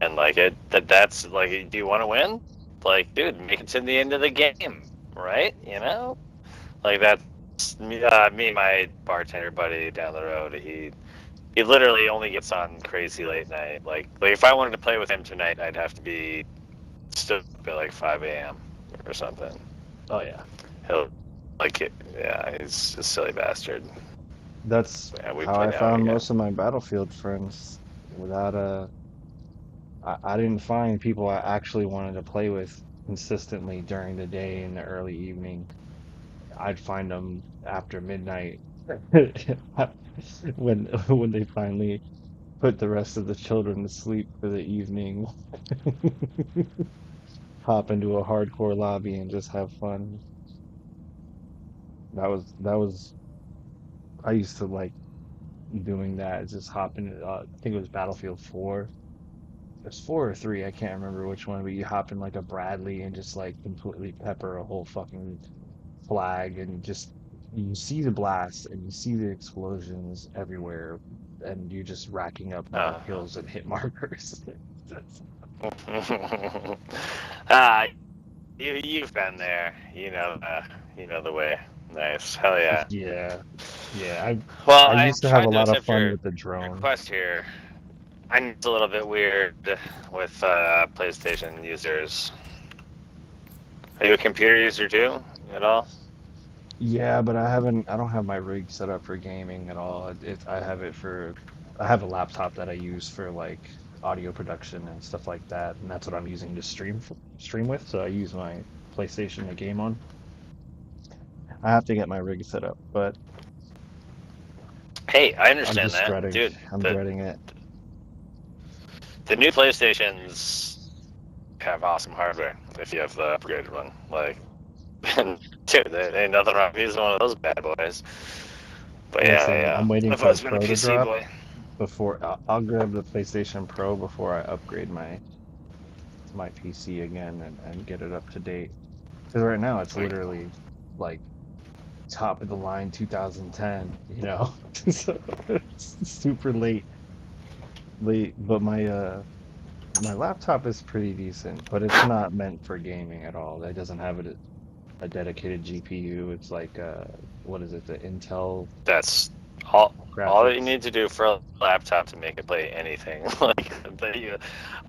Speaker 9: and like that's like, do you want to win? Like, dude, make it to the end of the game, right? You know, like that's me. Me and my bartender buddy down the road. He literally only gets on crazy late night. Like if I wanted to play with him tonight, I'd have to be still up at like 5 a.m. or something.
Speaker 1: Oh yeah.
Speaker 9: He'll like it. Yeah, he's a silly bastard.
Speaker 1: That's
Speaker 9: Yeah, we
Speaker 1: how
Speaker 9: play
Speaker 1: I
Speaker 9: now and
Speaker 1: found
Speaker 9: again.
Speaker 1: most of my Battlefield friends. Without I didn't find people I actually wanted to play with consistently during the day and the early evening. I'd find them after midnight when they finally put the rest of the children to sleep for the evening. Hop into a hardcore lobby and just have fun. That was I used to like doing that. Just hopping. I think it was Battlefield 4. It's 4 or 3. I can't remember which one, but you hop in like a Bradley and just like completely pepper a whole fucking flag and just you see the blast and you see the explosions everywhere and you're just racking up more kills and hit markers.
Speaker 9: Ah, you've been there. You know the way. Nice. Hell yeah.
Speaker 1: Yeah. Yeah. I
Speaker 9: Well,
Speaker 1: I
Speaker 9: I
Speaker 1: used to have a
Speaker 9: tried to
Speaker 1: lot of
Speaker 9: accept
Speaker 1: fun
Speaker 9: your
Speaker 1: with the drone.
Speaker 9: request here. I know it's a little bit weird with PlayStation users. Are you a computer user too, at all?
Speaker 1: Yeah, but I don't have my rig set up for gaming at all. I have it for, I have a laptop that I use for like audio production and stuff like that, and that's what I'm using to stream with. So I use my PlayStation to game on. I have to get my rig set up, but
Speaker 9: Hey, I
Speaker 1: I'm
Speaker 9: understand
Speaker 1: just
Speaker 9: that,
Speaker 1: dreading,
Speaker 9: dude.
Speaker 1: I'm
Speaker 9: The
Speaker 1: dreading it.
Speaker 9: the new PlayStations have awesome hardware if you have the upgraded one. Like, dude, there ain't nothing wrong with using one of those bad boys. But yeah,
Speaker 1: Listen,
Speaker 9: yeah.
Speaker 1: I'm waiting
Speaker 9: I've
Speaker 1: for the
Speaker 9: always been a
Speaker 1: Pro to
Speaker 9: PC
Speaker 1: drop
Speaker 9: boy.
Speaker 1: before I'll grab the PlayStation Pro before I upgrade my PC again and get it up to date. Because right now it's
Speaker 9: Like,
Speaker 1: literally like top of the line 2010, you know. So it's super late, but my laptop is pretty decent, but it's not meant for gaming at all. It doesn't have a dedicated GPU. It's like what is it, the Intel
Speaker 9: that's all that you
Speaker 1: graphics.
Speaker 9: need to do for a laptop to make it play anything. Like,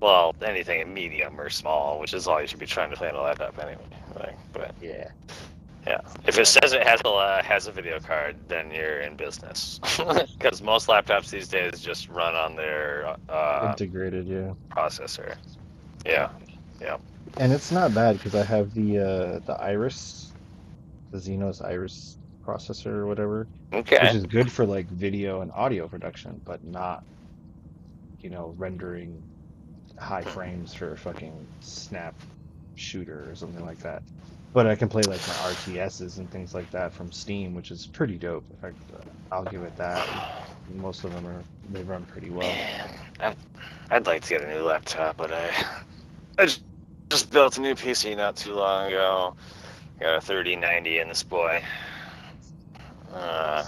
Speaker 9: well, anything in medium or small, which is all you should be trying to play on a laptop anyway. Like, but
Speaker 1: Yeah.
Speaker 9: yeah, if it says it has a video card, then you're in business. Because most laptops these days just run on their
Speaker 1: Integrated, yeah.
Speaker 9: processor. Yeah, yeah.
Speaker 1: And it's not bad because I have the Iris, the Xenos Iris processor or whatever, which
Speaker 9: Okay.
Speaker 1: is good for like video and audio production, but not, rendering high frames for a fucking snap shooter or something like that. But I can play like my RTSs and things like that from Steam, which is pretty dope. In fact, I'll give it that. Most of them they run pretty well.
Speaker 9: Man, I'd like to get a new laptop, but I just built a new PC not too long ago. Got a 3090 in this boy.
Speaker 1: I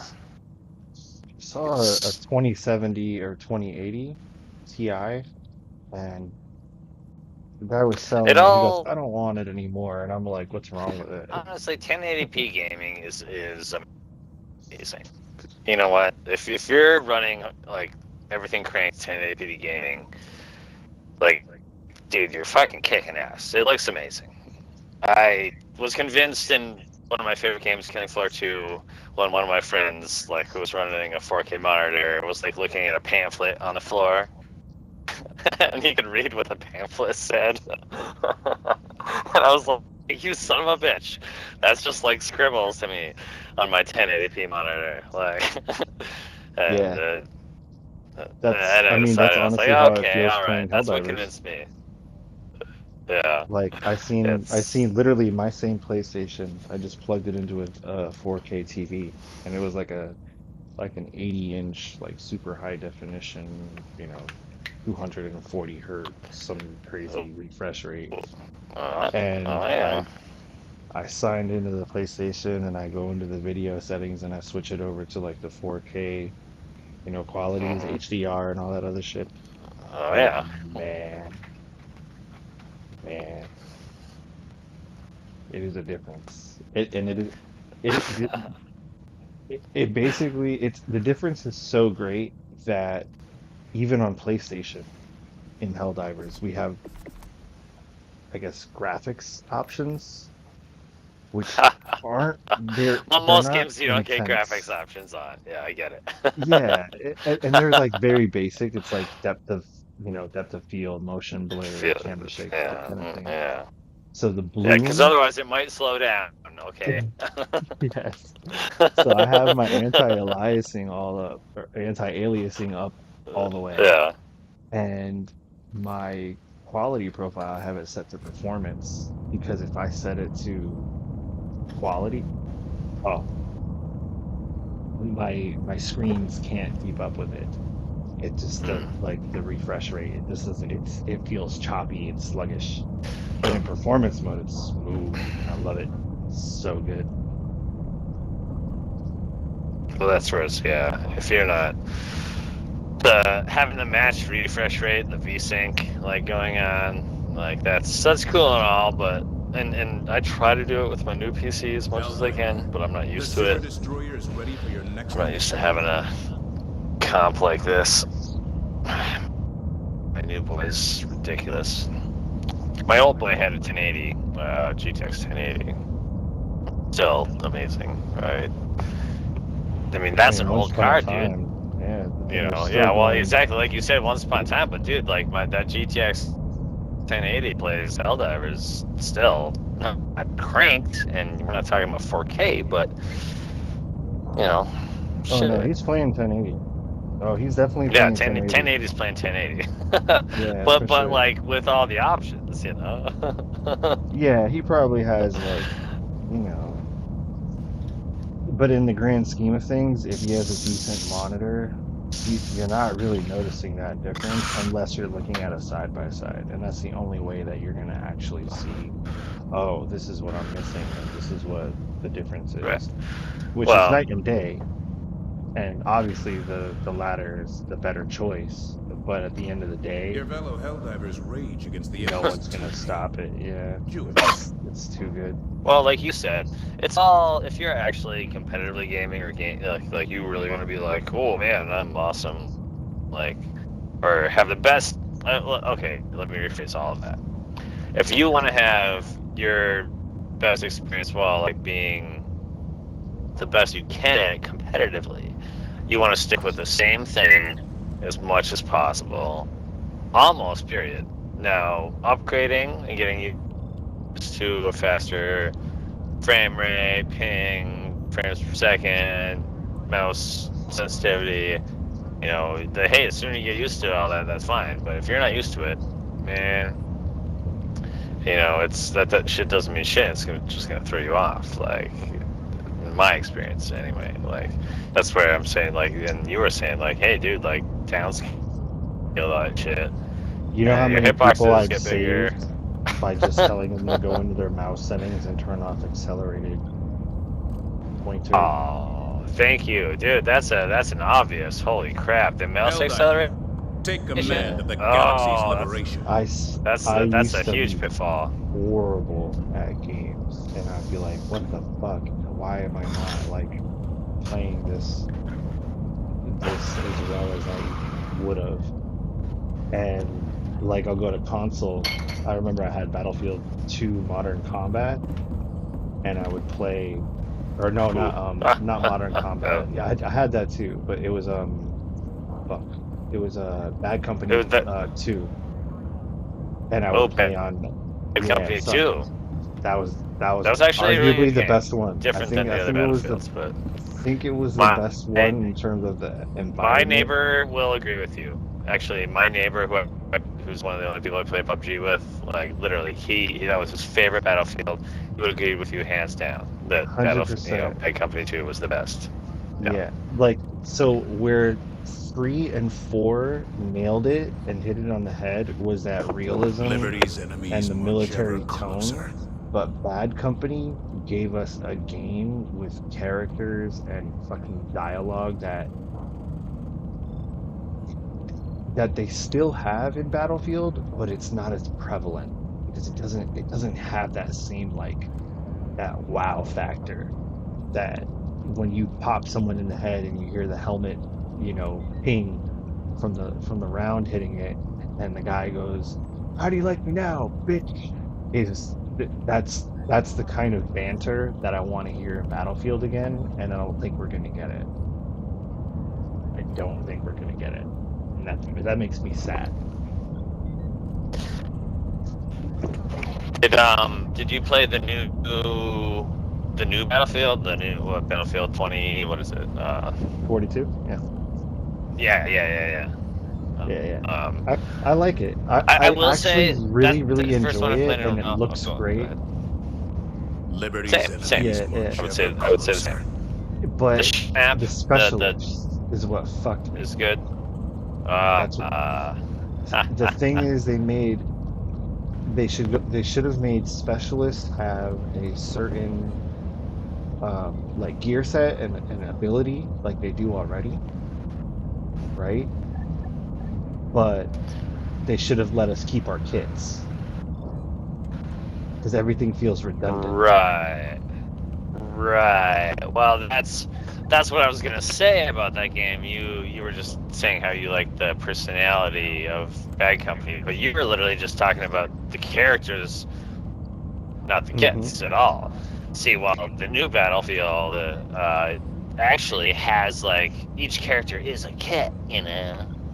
Speaker 1: saw a
Speaker 9: It's
Speaker 1: 2070 or 2080 Ti, and the guy was
Speaker 9: it
Speaker 1: selling it. He goes,
Speaker 9: all
Speaker 1: "I don't want it anymore," and I'm like, "What's wrong with it?"
Speaker 9: honestly 1080p gaming is amazing. You know what? If you're running like everything cranked 1080p gaming, like, dude, you're fucking kicking ass. It looks amazing. I was convinced in one of my favorite games, Killing Floor 2, when one of my friends, like, who was running a 4K monitor, was like looking at a pamphlet on the floor. and he could read what the pamphlet said. And I was like, "You son of a bitch! That's just like scribbles to me on my 1080p monitor." Like, and
Speaker 1: Yeah,
Speaker 9: and I
Speaker 1: that's
Speaker 9: decided I was like,
Speaker 1: honestly how it
Speaker 9: "Okay,
Speaker 1: feels
Speaker 9: all right,
Speaker 1: playing
Speaker 9: that's what
Speaker 1: Helldivers.
Speaker 9: convinced me." Yeah,
Speaker 1: Like I
Speaker 9: it's
Speaker 1: seen literally my same PlayStation. I just plugged it into a 4K TV, and it was like an 80-inch like super high definition, 240 hertz, some crazy refresh rate.
Speaker 9: oh
Speaker 1: And
Speaker 9: yeah.
Speaker 1: I signed into the PlayStation and I go into the video settings and I switch it over to like the 4K, qualities,
Speaker 9: Hmm.
Speaker 1: HDR and all that other shit.
Speaker 9: Oh yeah.
Speaker 1: And man, it is a difference. It it basically it's the difference is so great that even on PlayStation in Helldivers we have, I guess, graphics options which aren't
Speaker 9: Well,
Speaker 1: they're
Speaker 9: most
Speaker 1: not
Speaker 9: games you don't get graphics
Speaker 1: intense.
Speaker 9: options on. Yeah, I get it.
Speaker 1: Yeah, and they're like very basic. It's like depth of field, motion blur,
Speaker 9: Feel,
Speaker 1: camera shake, that
Speaker 9: yeah,
Speaker 1: kind of thing.
Speaker 9: yeah,
Speaker 1: So the
Speaker 9: yeah. Because
Speaker 1: bloom,
Speaker 9: otherwise it might slow down. Okay.
Speaker 1: yes. So I have my anti-aliasing all up, or anti-aliasing up all the way,
Speaker 9: Yeah.
Speaker 1: and my quality profile, I have it set to performance because if I set it to quality, oh, my screens can't keep up with it. It just does
Speaker 9: Mm.
Speaker 1: like the refresh rate. It just doesn't. It feels choppy and sluggish. But in performance mode, it's smooth. I love it. So good.
Speaker 9: Well, that's where it's yeah. If you're not the having the matched refresh rate and the VSync like going on, like that's cool and all, but and I try to do it with my new PC as much as I can, but I'm not
Speaker 2: The
Speaker 9: used to
Speaker 2: Super
Speaker 9: it.
Speaker 2: Destroyer is ready for your next
Speaker 9: I'm not used to having a comp like this. My new boy is ridiculous. My old boy had a 1080, GTX 1080. Still amazing, right? I mean,
Speaker 1: I
Speaker 9: that's
Speaker 1: mean,
Speaker 9: an
Speaker 1: once
Speaker 9: old
Speaker 1: upon a
Speaker 9: card, dude.
Speaker 1: time, yeah, the
Speaker 9: You
Speaker 1: thing was
Speaker 9: know,
Speaker 1: still
Speaker 9: yeah, well,
Speaker 1: going.
Speaker 9: exactly like you said once upon a time, but dude, like that GTX 1080 plays Helldivers still not cranked, and we're not talking about 4K, but you know,
Speaker 1: Oh no,
Speaker 9: shit.
Speaker 1: he's playing 1080. Oh, he's definitely
Speaker 9: Yeah,
Speaker 1: playing 1080.
Speaker 9: 1080 is playing 1080,
Speaker 1: Yeah, for
Speaker 9: but
Speaker 1: sure.
Speaker 9: like with all the options, you know.
Speaker 1: Yeah, he probably has like, you know, but in the grand scheme of things, if he has a decent monitor, you're not really noticing that difference unless you're looking at a side by side. And that's the only way that you're going to actually see, oh, this is what I'm missing and this is what the difference
Speaker 9: Right.
Speaker 1: is, which is
Speaker 9: Well,
Speaker 1: night and day. And obviously the latter is the better choice. But at the end of the day,
Speaker 2: Your fellow Helldivers rage against the
Speaker 1: no one's
Speaker 2: enemy's
Speaker 1: going to
Speaker 2: tyranny.
Speaker 1: stop it. Yeah,
Speaker 2: Do it.
Speaker 1: it's too good.
Speaker 9: well, like you said, it's all if you're actually competitively gaming or game like you really want to be like, oh man, I'm awesome, like, or have the best. Okay, let me rephrase all of that. If you want to have your best experience while like being the best you can at it competitively, you want to stick with the same thing as much as possible, almost period. Now, upgrading and getting used to a faster frame rate, ping, frames per second, mouse sensitivity, hey, as soon as you get used to all that, that's fine. But if you're not used to it, man, it's that shit doesn't mean shit. It's just gonna throw you off. Like, in my experience, anyway. Like, that's where I'm saying, like, and you were saying, like, hey, dude, like, towns kill all that shit.
Speaker 1: You know how
Speaker 9: Your
Speaker 1: many people
Speaker 9: hitboxes
Speaker 1: I've
Speaker 9: get bigger.
Speaker 1: saved by just telling them to go into their mouse settings and turn off accelerated pointer?
Speaker 9: Oh, thank you, dude. That's an obvious. Holy crap! The mouse accelerator.
Speaker 2: Take
Speaker 1: Yeah.
Speaker 2: command of the galaxy's
Speaker 9: Oh,
Speaker 2: liberation.
Speaker 1: I
Speaker 9: that's a
Speaker 1: used to
Speaker 9: huge
Speaker 1: be
Speaker 9: pitfall.
Speaker 1: horrible at games, and I'd be like, "What the fuck? Why am I not like playing this as well as I would have?" And like, I'll go to console. I remember I had Battlefield 2 Modern Combat, and I would play, or no,
Speaker 9: Ooh.
Speaker 1: not Modern Combat. Yeah, I had that too, but it was fuck. It was a Bad
Speaker 9: It
Speaker 1: Company
Speaker 9: was that
Speaker 1: 2, and I
Speaker 9: oh
Speaker 1: would play
Speaker 9: Bad
Speaker 1: on. Yeah,
Speaker 9: Company
Speaker 1: so
Speaker 9: 2.
Speaker 1: that was
Speaker 9: That was actually a really
Speaker 1: arguably
Speaker 9: good
Speaker 1: the
Speaker 9: game.
Speaker 1: best one.
Speaker 9: Different than
Speaker 1: I
Speaker 9: the other
Speaker 1: think it was
Speaker 9: Battlefields, but
Speaker 1: the
Speaker 9: my
Speaker 1: best one in terms of the
Speaker 9: my
Speaker 1: environment.
Speaker 9: neighbor will agree with you. Actually, my neighbor who's one of the only people I play PUBG with, like literally, that was his favorite Battlefield. He would agree with you hands down that Battlefield,
Speaker 1: 100%.
Speaker 9: Bad Company 2 was the best. Yeah.
Speaker 1: Yeah, like so where 3 and 4 nailed it and hit it on the head was that realism
Speaker 2: Liberty's
Speaker 1: and
Speaker 2: enemies
Speaker 1: the
Speaker 2: march ever
Speaker 1: military tone.
Speaker 2: closer.
Speaker 1: But Bad Company gave us a game with characters and fucking dialogue that they still have in Battlefield, but it's not as prevalent because it doesn't have that same like that wow factor that when you pop someone in the head and you hear the helmet, ping from the round hitting it, and the guy goes, "How do you like me now, bitch?" That's the kind of banter that I want to hear in Battlefield again, and I don't think we're gonna get it. I don't think we're gonna get it, and that makes me sad.
Speaker 9: Did you play the new Battlefield, the new Battlefield 20? What is it?
Speaker 1: 42, yeah,
Speaker 9: Yeah.
Speaker 1: yeah, yeah.
Speaker 9: Um,
Speaker 1: I like it.
Speaker 9: I
Speaker 1: I
Speaker 9: will
Speaker 1: actually
Speaker 9: say
Speaker 1: really
Speaker 9: that's
Speaker 1: really
Speaker 9: the first one
Speaker 1: enjoy
Speaker 9: I
Speaker 1: it,
Speaker 9: played in
Speaker 1: and
Speaker 9: a
Speaker 1: it
Speaker 9: while. Oh,
Speaker 1: looks
Speaker 9: go
Speaker 1: great.
Speaker 9: ahead.
Speaker 2: Liberty's
Speaker 9: Same.
Speaker 2: enemies
Speaker 1: Yeah, yeah.
Speaker 2: march
Speaker 9: I would say
Speaker 2: ever
Speaker 9: the
Speaker 2: closer.
Speaker 9: same. The
Speaker 1: But
Speaker 9: map,
Speaker 1: the
Speaker 9: the
Speaker 1: specialist is what fucked me.
Speaker 9: is good.
Speaker 1: That's the thing is they should have made specialists have a certain like gear set and ability like they do already, right? But they should have let us keep our kits because everything feels redundant.
Speaker 9: Right. Right. Well, that's what I was gonna say about that game. You were just saying how you like the personality of Bad Company, but you were literally just talking about the characters, not the
Speaker 1: Hmm.
Speaker 9: kits at all. See, while the new Battlefield actually has like each character is a kit,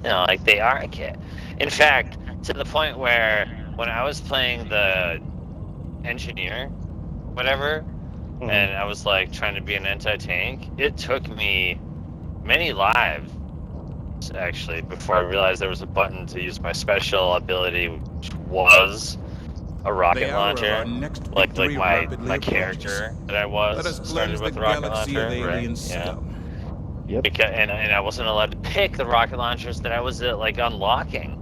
Speaker 9: like they are a kit. In fact, to the point where when I was playing the engineer, whatever,
Speaker 1: Hmm.
Speaker 9: and I was like trying to be an anti-tank, it took me many lives actually before I realized there was a button to use my special ability, which was a
Speaker 2: The
Speaker 9: rocket
Speaker 2: hour of our
Speaker 9: launcher.
Speaker 2: next
Speaker 9: Like
Speaker 2: victory rapidly
Speaker 9: my
Speaker 2: approaches.
Speaker 9: character that I
Speaker 2: Let
Speaker 9: was
Speaker 2: us
Speaker 9: started
Speaker 2: cleanse the
Speaker 9: with a rocket
Speaker 2: galaxy of
Speaker 9: launcher, right?
Speaker 2: alien
Speaker 9: Yeah.
Speaker 2: scum.
Speaker 1: Yep.
Speaker 9: Because and I wasn't allowed to pick the rocket launchers that I was like unlocking,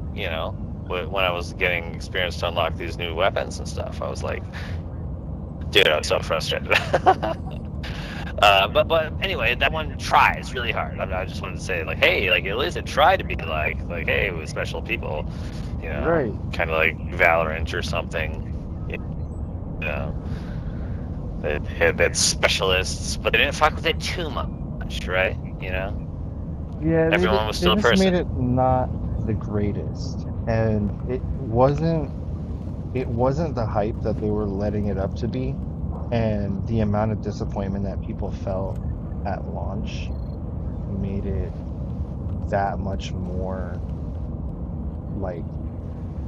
Speaker 9: when I was getting experience to unlock these new weapons and stuff. I was like, dude, I was so frustrated. But anyway, that one tries really hard. I just wanted to say, like, hey, like at least it tried to be like, hey, with special people,
Speaker 1: Right.
Speaker 9: kind of like Valorant or something. You know, it had that specialists, but they didn't fuck with it too much, right?
Speaker 1: Yeah,
Speaker 9: Everyone was
Speaker 1: they
Speaker 9: still a
Speaker 1: just made
Speaker 9: person.
Speaker 1: it not the greatest, and it wasn't the hype that they were letting it up to be, and the amount of disappointment that people felt at launch made it that much more like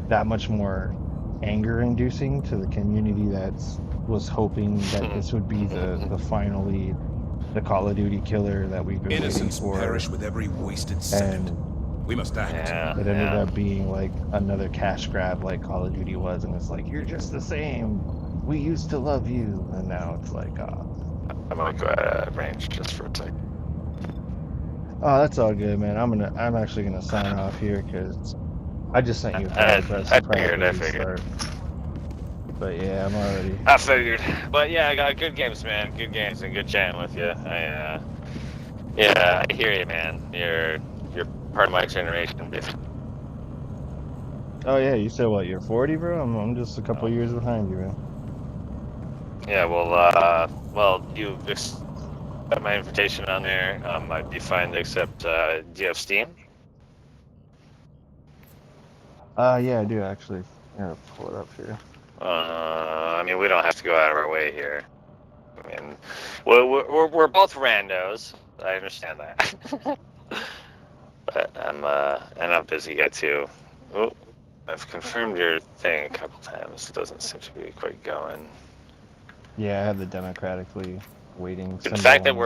Speaker 1: that much more anger inducing to the community that's was hoping that this would be the finally the Call of Duty killer that we've been waiting
Speaker 2: Innocents
Speaker 1: for,
Speaker 2: perish with every wasted second.
Speaker 1: and
Speaker 2: We must act.
Speaker 1: it ended
Speaker 9: Yeah.
Speaker 1: up being like another cash grab like Call of Duty was, and it's like you're just the same. We used to love you, and now it's like,
Speaker 9: I'm gonna go out of range just for a second.
Speaker 1: oh, that's all good, man. I'm actually gonna sign off here because I just sent you a friend request. You probably have to
Speaker 9: I figured.
Speaker 1: restart. But yeah, I'm already.
Speaker 9: I figured. But yeah, I got good games, man. Good games and good chatting with you. Yeah, I hear you, man. You're part of my generation, dude.
Speaker 1: Oh yeah, you said what? You're 40, bro. I'm just a couple years behind you, man.
Speaker 9: Yeah, well, you got my invitation on there. I'd be fine to accept. Do you have Steam?
Speaker 1: Yeah, I do actually. Yeah, pull it up here.
Speaker 9: I mean, we don't have to go out of our way here. I mean, we're both randos. I understand that. But I'm busy yet too. Oh, I've confirmed your thing a couple times. It doesn't seem to be quite going.
Speaker 1: Yeah, I have the democratically waiting
Speaker 9: The
Speaker 1: symbol
Speaker 9: fact that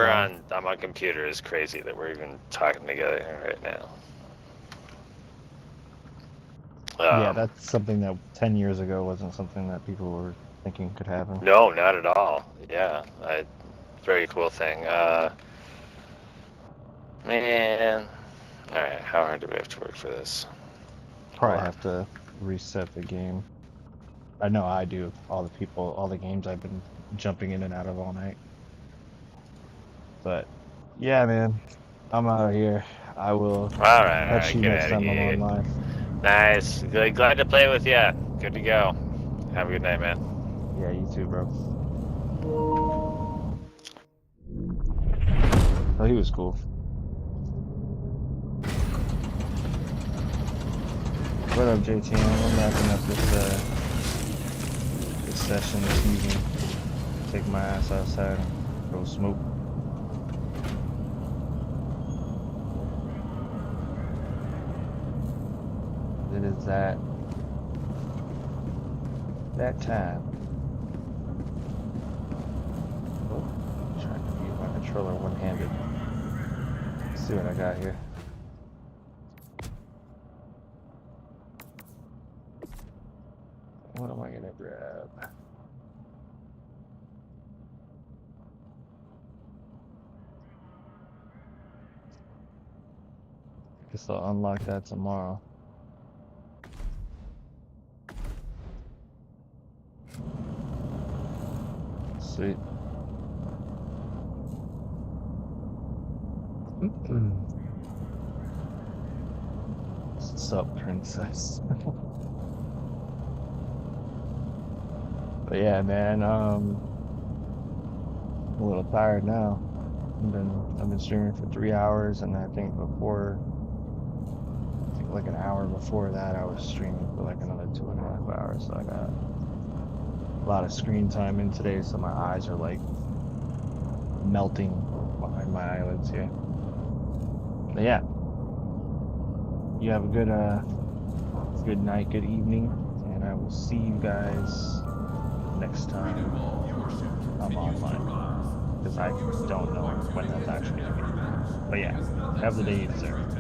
Speaker 9: I'm on computer is crazy that we're even talking together here right now.
Speaker 1: Yeah, that's something that 10 years ago wasn't something that people were thinking could happen.
Speaker 9: No, not at all. Yeah, very cool thing. Man, all right, how hard do we have to work for this?
Speaker 1: Probably have to reset the game. I know I do. All the games I've been jumping in and out of all night. But yeah, man, I'm out of here. I will catch you
Speaker 9: get
Speaker 1: next
Speaker 9: out of
Speaker 1: time I'm
Speaker 9: here.
Speaker 1: online.
Speaker 9: Nice. Glad to play with you. Good to go. Have a good night, man.
Speaker 1: Yeah, you too, bro. Oh, he was cool. What up, JTM? I'm wrapping up this session this evening. Take my ass outside and go smoke. It is that time. Oh, I'm trying to use my controller one-handed. Let's see what I got here. What am I gonna grab? Guess I'll unlock that tomorrow. Sweet. What's up, princess? But yeah, man, I'm a little tired now. I've been streaming for 3 hours, and I think like an hour before that, I was streaming for like another 2.5 hours. So I got a lot of screen time in today, so my eyes are like melting behind my eyelids here. But yeah, you have a good night, good evening, and I will see you guys next time I'm online, because I don't know when that's actually going to be. But yeah, have the day you deserve.